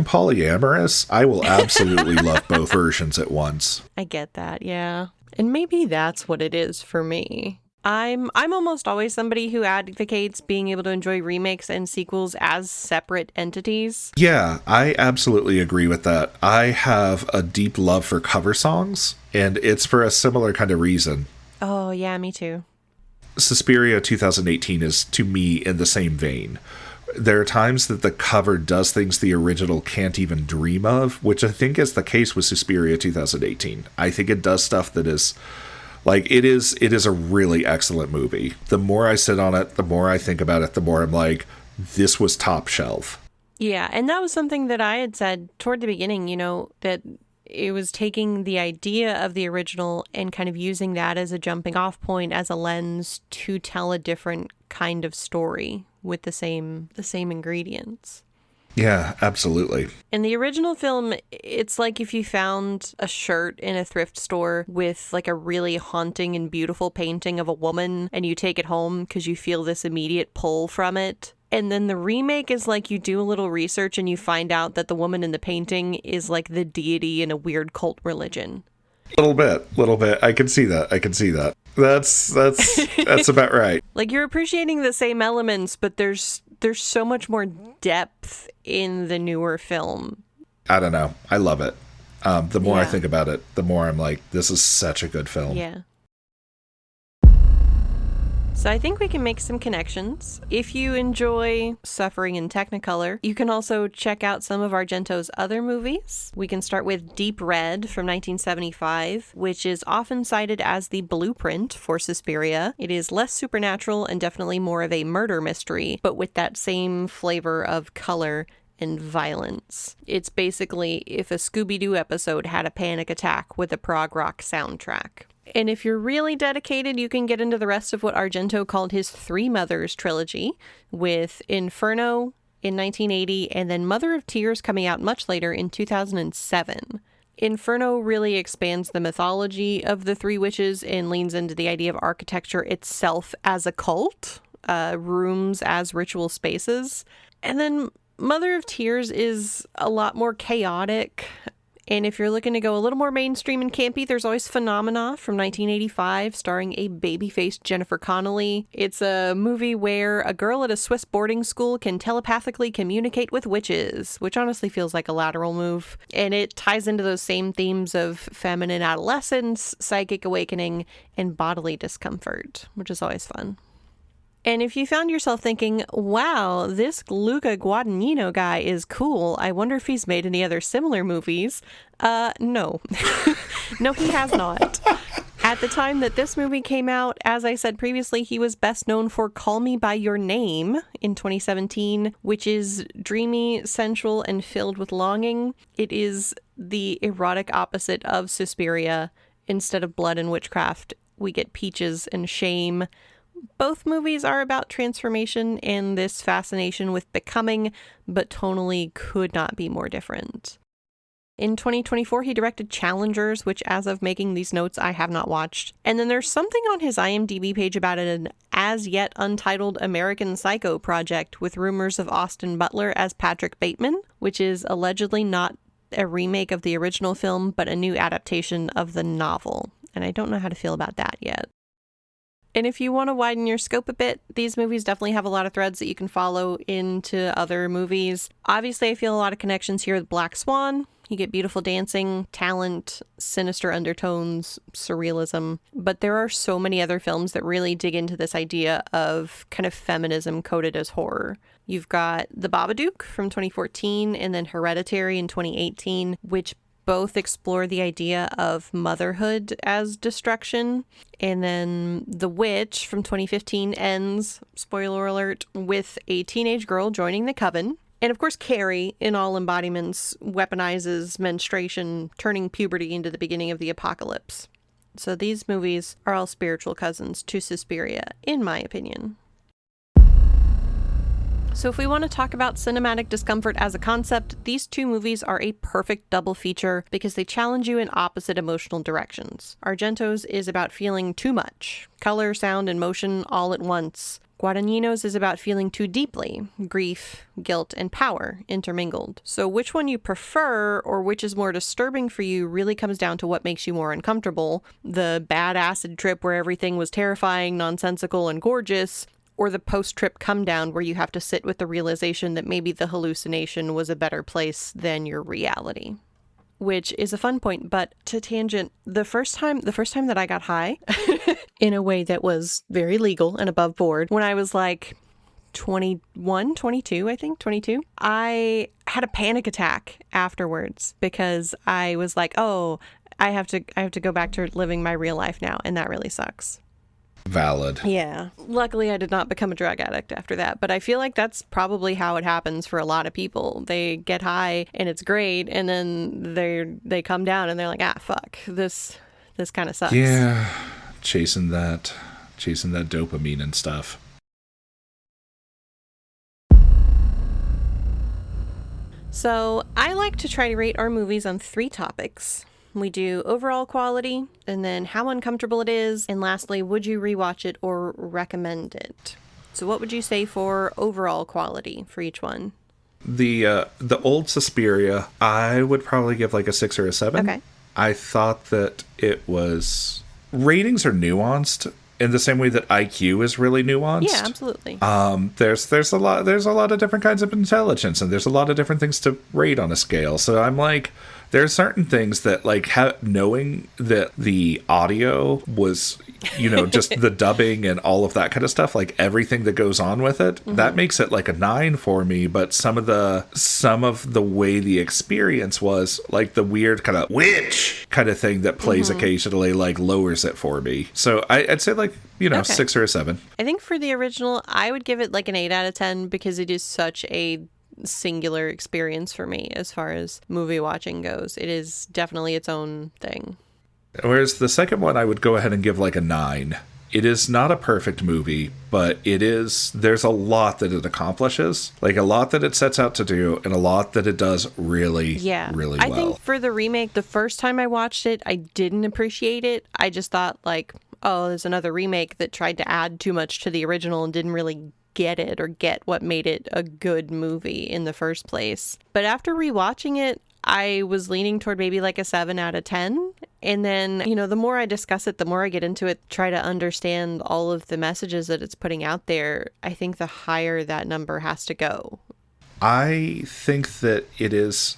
polyamorous. I will absolutely love both versions at once. I get that, yeah. And maybe that's what it is for me. I'm almost always somebody who advocates being able to enjoy remakes and sequels as separate entities. Yeah, I absolutely agree with that. I have a deep love for cover songs, and it's for a similar kind of reason. Oh, yeah, me too. Suspiria 2018 is, to me, in the same vein. There are times that the cover does things the original can't even dream of, which I think is the case with Suspiria 2018. I think it does stuff that is Like, it is a really excellent movie. The more I sit on it, the more I think about it, the more I'm like, this was top shelf. Yeah, and that was something that I had said toward the beginning, that it was taking the idea of the original and kind of using that as a jumping off point, as a lens to tell a different kind of story with the same ingredients. Yeah, absolutely. In the original film, it's like if you found a shirt in a thrift store with like a really haunting and beautiful painting of a woman, and you take it home because you feel this immediate pull from it. And then the remake is like you do a little research and you find out that the woman in the painting is like the deity in a weird cult religion. Little bit. I can see that. That's about right. Like, you're appreciating the same elements, but there's so much more depth in the newer film. I don't know. I love it. The more I think about it, the more I'm like, this is such a good film. Yeah. So I think we can make some connections. If you enjoy Suffering in Technicolor, you can also check out some of Argento's other movies. We can start with Deep Red from 1975, which is often cited as the blueprint for Suspiria. It is less supernatural and definitely more of a murder mystery, but with that same flavor of color and violence. It's basically if a Scooby-Doo episode had a panic attack with a prog rock soundtrack. And if you're really dedicated, you can get into the rest of what Argento called his Three Mothers trilogy, with Inferno in 1980 and then Mother of Tears coming out much later in 2007. Inferno really expands the mythology of the three witches and leans into the idea of architecture itself as a cult, rooms as ritual spaces. And then Mother of Tears is a lot more chaotic. And if you're looking to go a little more mainstream and campy, there's always Phenomena from 1985, starring a baby-faced Jennifer Connelly. It's a movie where a girl at a Swiss boarding school can telepathically communicate with witches, which honestly feels like a lateral move. And it ties into those same themes of feminine adolescence, psychic awakening, and bodily discomfort, which is always fun. And if you found yourself thinking, wow, this Luca Guadagnino guy is cool, I wonder if he's made any other similar movies, no. No, he has not. At the time that this movie came out, as I said previously, he was best known for Call Me By Your Name in 2017, which is dreamy, sensual, and filled with longing. It is the erotic opposite of Suspiria. Instead of blood and witchcraft, we get peaches and shame. Both movies are about transformation and this fascination with becoming, but tonally could not be more different. In 2024, he directed Challengers, which as of making these notes, I have not watched. And then there's something on his IMDb page about an as yet untitled American Psycho project with rumors of Austin Butler as Patrick Bateman, which is allegedly not a remake of the original film, but a new adaptation of the novel. And I don't know how to feel about that yet. And if you want to widen your scope a bit, these movies definitely have a lot of threads that you can follow into other movies. Obviously, I feel a lot of connections here with Black Swan. You get beautiful dancing, talent, sinister undertones, surrealism. But there are so many other films that really dig into this idea of kind of feminism coded as horror. You've got The Babadook from 2014 and then Hereditary in 2018, which both explore the idea of motherhood as destruction. And then The Witch from 2015 ends, spoiler alert, with a teenage girl joining the coven. And of course, Carrie, in all embodiments, weaponizes menstruation, turning puberty into the beginning of the apocalypse. So these movies are all spiritual cousins to Suspiria, in my opinion. So if we want to talk about cinematic discomfort as a concept, these two movies are a perfect double feature because they challenge you in opposite emotional directions. Argento's is about feeling too much, color, sound, and motion all at once. Guadagnino's is about feeling too deeply, grief, guilt, and power intermingled. So which one you prefer or which is more disturbing for you really comes down to what makes you more uncomfortable. The bad acid trip where everything was terrifying, nonsensical, and gorgeous, or the post-trip come down where you have to sit with the realization that maybe the hallucination was a better place than your reality. Which is a fun point, but to tangent, the first time that I got high in a way that was very legal and above board, when I was like 22, I had a panic attack afterwards because I was like, oh, I have to go back to living my real life now, and that really sucks. Valid. Yeah. Luckily, I did not become a drug addict after that, but I feel like that's probably how it happens for a lot of people. They get high and it's great, and then they come down and they're like, fuck, this kind of sucks. Yeah, chasing that dopamine and stuff. So I like to try to rate our movies on 3 topics. We do overall quality, and then how uncomfortable it is, and lastly, would you rewatch it or recommend it? So what would you say for overall quality for each one? The old Suspiria, I would probably give like a 6 or a 7. Okay. I thought that it was... Ratings are nuanced in the same way that IQ is really nuanced. Yeah, absolutely. There's a lot of different kinds of intelligence, and there's a lot of different things to rate on a scale. So I'm like, there are certain things that, like, knowing that the audio was, just the dubbing and all of that kind of stuff, like everything that goes on with it, that makes it like a 9 for me. But some of the way the experience was, like the weird kind of witch kind of thing that plays occasionally, like lowers it for me. So I'd say like, Okay. 6 or a 7. I think for the original, I would give it like an 8 out of 10 because it is such a singular experience for me as far as movie watching goes. It is definitely its own thing. Whereas the second one, I would go ahead and give like a 9. It is not a perfect movie, but there's a lot that it accomplishes, like a lot that it sets out to do, and a lot that it does really well. I think for the remake, the first time I watched it, I didn't appreciate it. I just thought like, oh, there's another remake that tried to add too much to the original and didn't really get it or get what made it a good movie in the first place. But after rewatching it, I was leaning toward maybe like a 7 out of 10. And then, the more I discuss it, the more I get into it, try to understand all of the messages that it's putting out there, I think the higher that number has to go. I think that it is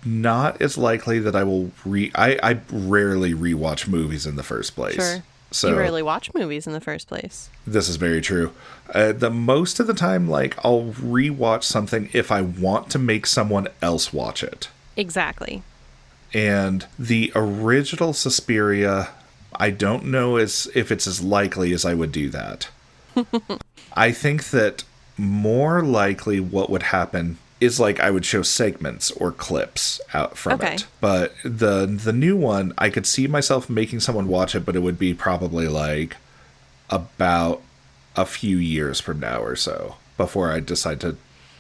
not as likely that I will I rarely rewatch movies in the first place. Sure. So, you rarely watch movies in the first place. This is very true. The most of the time, like, I'll rewatch something if I want to make someone else watch it. Exactly. And the original Suspiria, I don't know if it's as likely as I would do that. I think that more likely what would happen is like I would show segments or clips out from it. But the new one, I could see myself making someone watch it, but it would be probably like about a few years from now or so before I decide to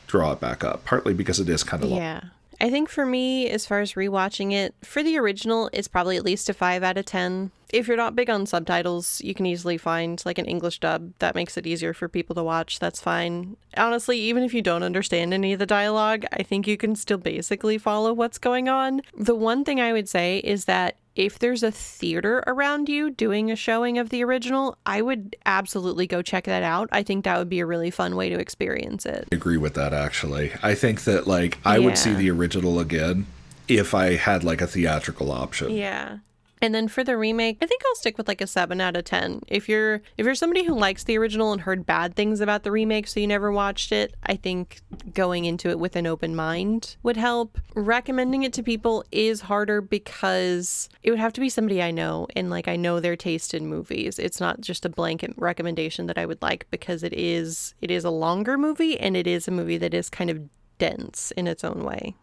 draw it back up, partly because it is kind of long. Yeah. I think for me, as far as rewatching it, for the original, it's probably at least a 5 out of 10. If you're not big on subtitles, you can easily find like an English dub. That makes it easier for people to watch. That's fine. Honestly, even if you don't understand any of the dialogue, I think you can still basically follow what's going on. The one thing I would say is that if there's a theater around you doing a showing of the original, I would absolutely go check that out. I think that would be a really fun way to experience it. I agree with that, actually. I think that, like, I would see the original again if I had, like, a theatrical option. Yeah. And then for the remake, I think I'll stick with like a 7 out of 10. If you're somebody who likes the original and heard bad things about the remake so you never watched it, I think going into it with an open mind would help. Recommending it to people is harder because it would have to be somebody I know, and like I know their taste in movies. It's not just a blanket recommendation that I would like, because it is a longer movie, and it is a movie that is kind of dense in its own way.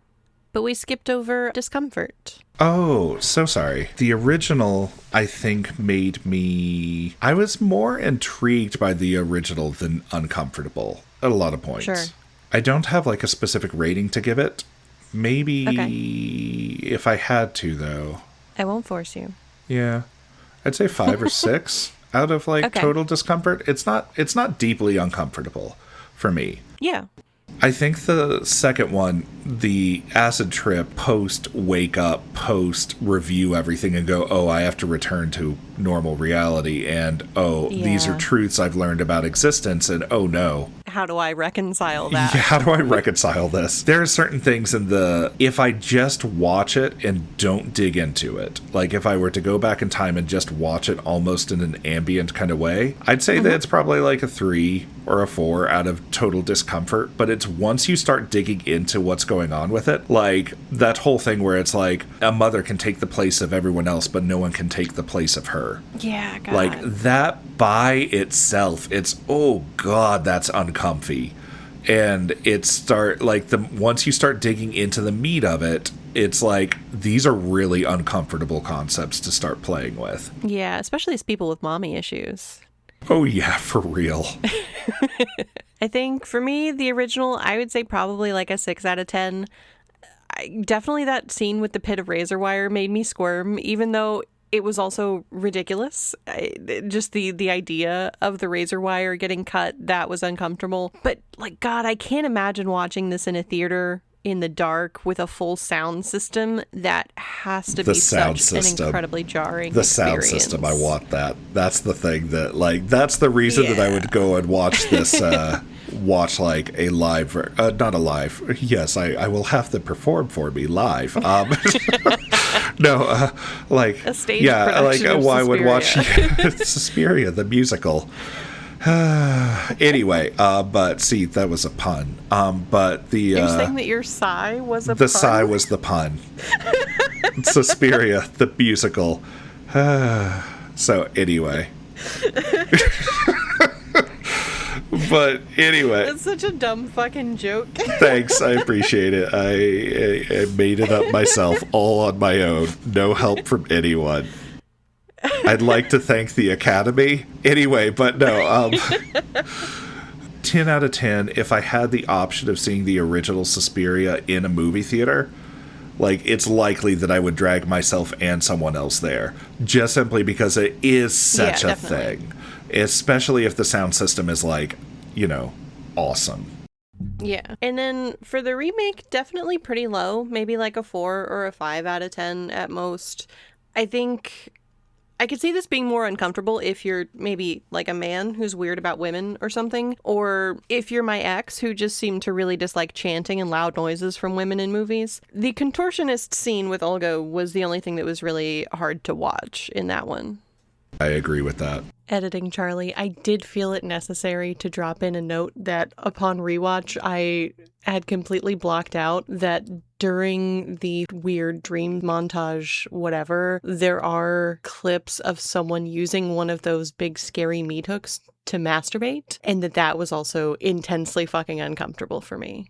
But we skipped over discomfort. Oh, so sorry. The original, I think, I was more intrigued by the original than uncomfortable at a lot of points. Sure. I don't have like a specific rating to give it. Maybe if I had to, though. I won't force you. Yeah. I'd say 5 or 6 out of like total discomfort. It's not deeply uncomfortable for me. Yeah. I think the second one, the acid trip, post wake up, post review everything and go, oh, I have to return to normal reality, and these are truths I've learned about existence, and oh no. how do I reconcile that? Yeah, how do I reconcile this? There are certain things if I just watch it and don't dig into it, like if I were to go back in time and just watch it almost in an ambient kind of way, I'd say that it's probably like a 3 or a 4 out of total discomfort. But it's once you start digging into what's going on with it, like that whole thing where it's like a mother can take the place of everyone else, but no one can take the place of her. Yeah, God. Like that by itself, it's, oh God, that's uncomfy. And once you start digging into the meat of it, it's like, these are really uncomfortable concepts to start playing with. Yeah, especially as people with mommy issues. Oh yeah, for real. I think for me, the original, I would say probably like a 6 out of 10. Definitely that scene with the pit of razor wire made me squirm, even though it was also ridiculous. Just the idea of the razor wire getting cut, that was uncomfortable. But like, God, I can't imagine watching this in a theater in the dark with a full sound system. That has to be such an incredibly jarring experience. Sound system, I want that. That's the thing that, like, that's the reason that I would go and watch this, watch like a live, not a live, yes, I will have them perform for me live. No, like, a stage yeah, like, why I would watch Suspiria, the musical. Anyway, but see, that was a pun. But you're saying that your sigh was a pun? The sigh was the pun. Suspiria, the musical. So anyway. But anyway. That's such a dumb fucking joke. Thanks, I appreciate it. I made it up myself, all on my own. No help from anyone. I'd like to thank the Academy. Anyway, but no. 10 out of 10, if I had the option of seeing the original Suspiria in a movie theater, like, it's likely that I would drag myself and someone else there. Just simply because it is such a thing. Especially if the sound system is, like, you know, awesome. Yeah. And then for the remake, definitely pretty low. Maybe like a 4 or a 5 out of 10 at most. I think I could see this being more uncomfortable if you're maybe like a man who's weird about women or something, or if you're my ex who just seemed to really dislike chanting and loud noises from women in movies. The contortionist scene with Olga was the only thing that was really hard to watch in that one. I agree with that. Editing Charlie, I did feel it necessary to drop in a note that upon rewatch, I had completely blocked out that during the weird dream montage, whatever, there are clips of someone using one of those big scary meat hooks to masturbate, and that was also intensely fucking uncomfortable for me.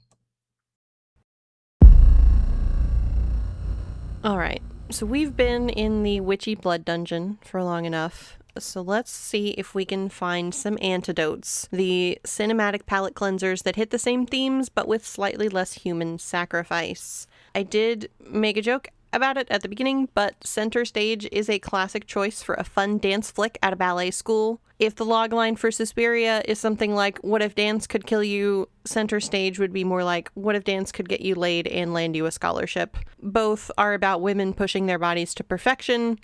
All right. So we've been in the witchy blood dungeon for long enough. So let's see if we can find some antidotes. The cinematic palette cleansers that hit the same themes, but with slightly less human sacrifice. I did make a joke about it at the beginning, but Center Stage is a classic choice for a fun dance flick at a ballet school. If the logline for Suspiria is something like, what if dance could kill you, Center Stage would be more like, what if dance could get you laid and land you a scholarship. Both are about women pushing their bodies to perfection,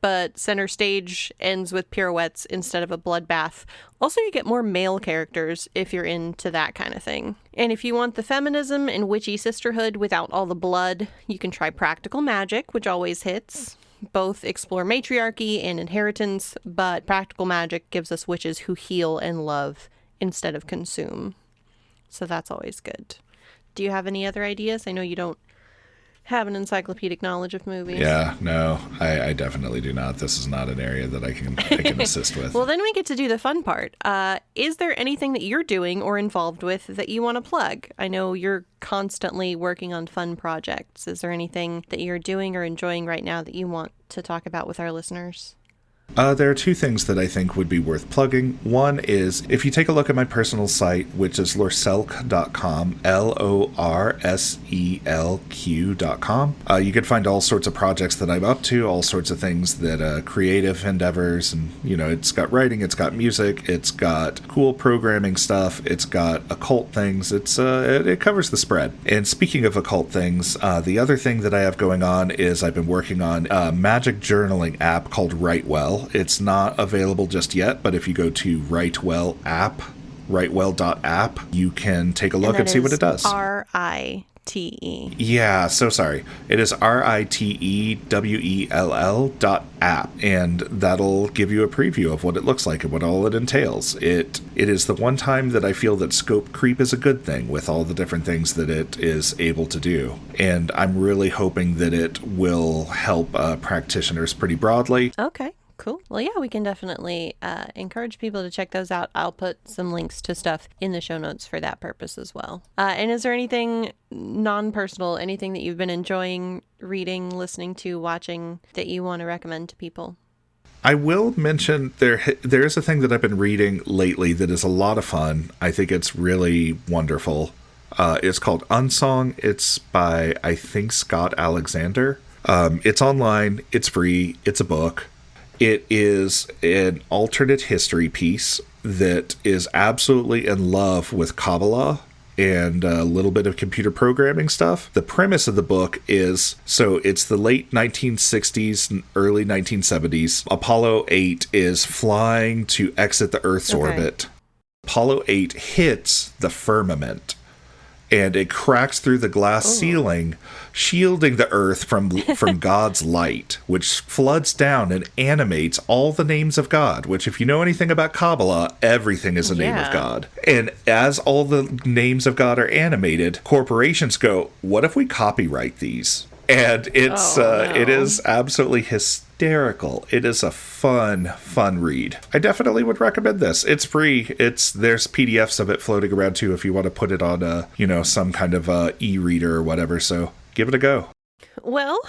but Center Stage ends with pirouettes instead of a bloodbath. Also, you get more male characters if you're into that kind of thing. And if you want the feminism and witchy sisterhood without all the blood, you can try Practical Magic, which always hits. Both explore matriarchy and inheritance, but Practical Magic gives us witches who heal and love instead of consume. So that's always good. Do you have any other ideas? I know you don't have an encyclopedic knowledge of movies. Yeah, no, I definitely do not. This is not an area that I can assist with. Well, then we get to do the fun part. Is there anything that you're doing or involved with that you want to plug? I know you're constantly working on fun projects. Is there anything that you're doing or enjoying right now that you want to talk about with our listeners? There are two things that I think would be worth plugging. One is, if you take a look at my personal site, which is lorselk.com, LORSELQ.com, you can find all sorts of projects that I'm up to, all sorts of things that creative endeavors, and, you know, it's got writing, it's got music, it's got cool programming stuff, it's got occult things, it covers the spread. And speaking of occult things, the other thing that I have going on is I've been working on a magic journaling app called WriteWell. It's not available just yet, but if you go to writewell.app, rightwell.app. You can take a look and see what it does. RITE. Yeah, so sorry. It is RITEWELL.app, and that'll give you a preview of what it looks like and what all it entails. It is the one time that I feel that scope creep is a good thing with all the different things that it is able to do. And I'm really hoping that it will help practitioners pretty broadly. Okay. Cool. Well, yeah, we can definitely encourage people to check those out. I'll put some links to stuff in the show notes for that purpose as well. And is there anything non-personal, anything that you've been enjoying reading, listening to, watching that you want to recommend to people? I will mention there is a thing that I've been reading lately that is a lot of fun. I think it's really wonderful. It's called Unsong. It's by, I think, Scott Alexander. It's online. It's free. It's a book. It is an alternate history piece that is absolutely in love with Kabbalah and a little bit of computer programming stuff. The premise of the book is, so it's the late 1960s and early 1970s. Apollo 8 is flying to exit the Earth's orbit. Apollo 8 hits the firmament, and it cracks through the glass ceiling, shielding the Earth from God's light, which floods down and animates all the names of God, which, if you know anything about Kabbalah, everything is a name of God. And as all the names of God are animated, corporations go, what if we copyright these? And it is absolutely hysterical. It is a fun read. I definitely would recommend this. It's free. There's PDFs of it floating around too if you want to put it on some kind of e-reader or whatever. So give it a go. Well,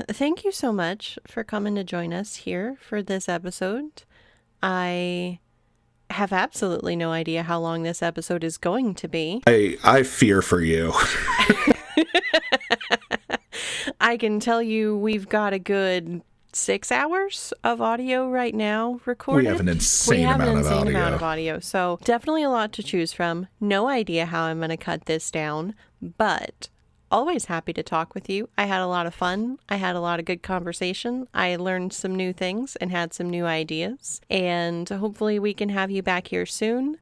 thank you so much for coming to join us here for this episode. I have absolutely no idea how long this episode is going to be. I fear for you. I can tell you we've got a good 6 hours of audio right now recorded. We have an insane amount of audio. So definitely a lot to choose from. No idea how I'm going to cut this down, but always happy to talk with you. I had a lot of fun. I had a lot of good conversation. I learned some new things and had some new ideas. And hopefully we can have you back here soon.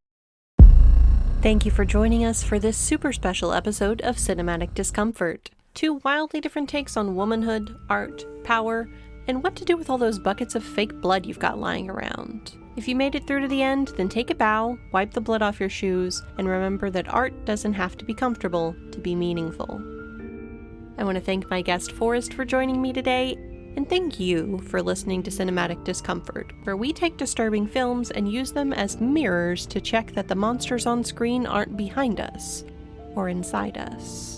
Thank you for joining us for this super special episode of Cinematic Discomfort. 2 wildly different takes on womanhood, art, power, and what to do with all those buckets of fake blood you've got lying around. If you made it through to the end, then take a bow, wipe the blood off your shoes, and remember that art doesn't have to be comfortable to be meaningful. I want to thank my guest Forrest for joining me today, and thank you for listening to Cinematic Discomfort, where we take disturbing films and use them as mirrors to check that the monsters on screen aren't behind us or inside us.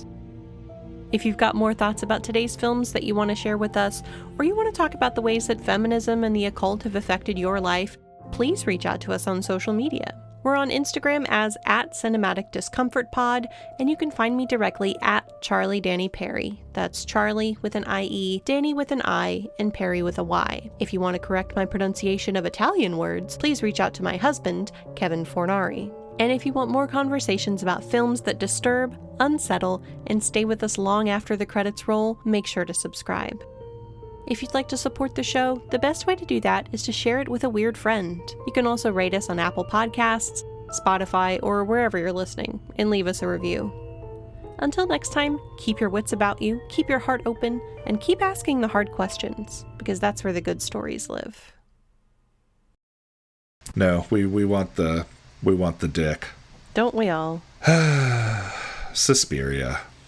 If you've got more thoughts about today's films that you want to share with us, or you want to talk about the ways that feminism and the occult have affected your life, please reach out to us on social media. We're on Instagram as @CinematicDiscomfortPod, and you can find me directly at Charlie Danny Perry. That's Charlie with an I-E, Danny with an I, and Perry with a Y. If you want to correct my pronunciation of Italian words, please reach out to my husband, Kevin Fornari. And if you want more conversations about films that disturb, unsettle, and stay with us long after the credits roll, make sure to subscribe. If you'd like to support the show, the best way to do that is to share it with a weird friend. You can also rate us on Apple Podcasts, Spotify, or wherever you're listening, and leave us a review. Until next time, keep your wits about you, keep your heart open, and keep asking the hard questions, because that's where the good stories live. No, we want the dick. Don't we all? Suspiria.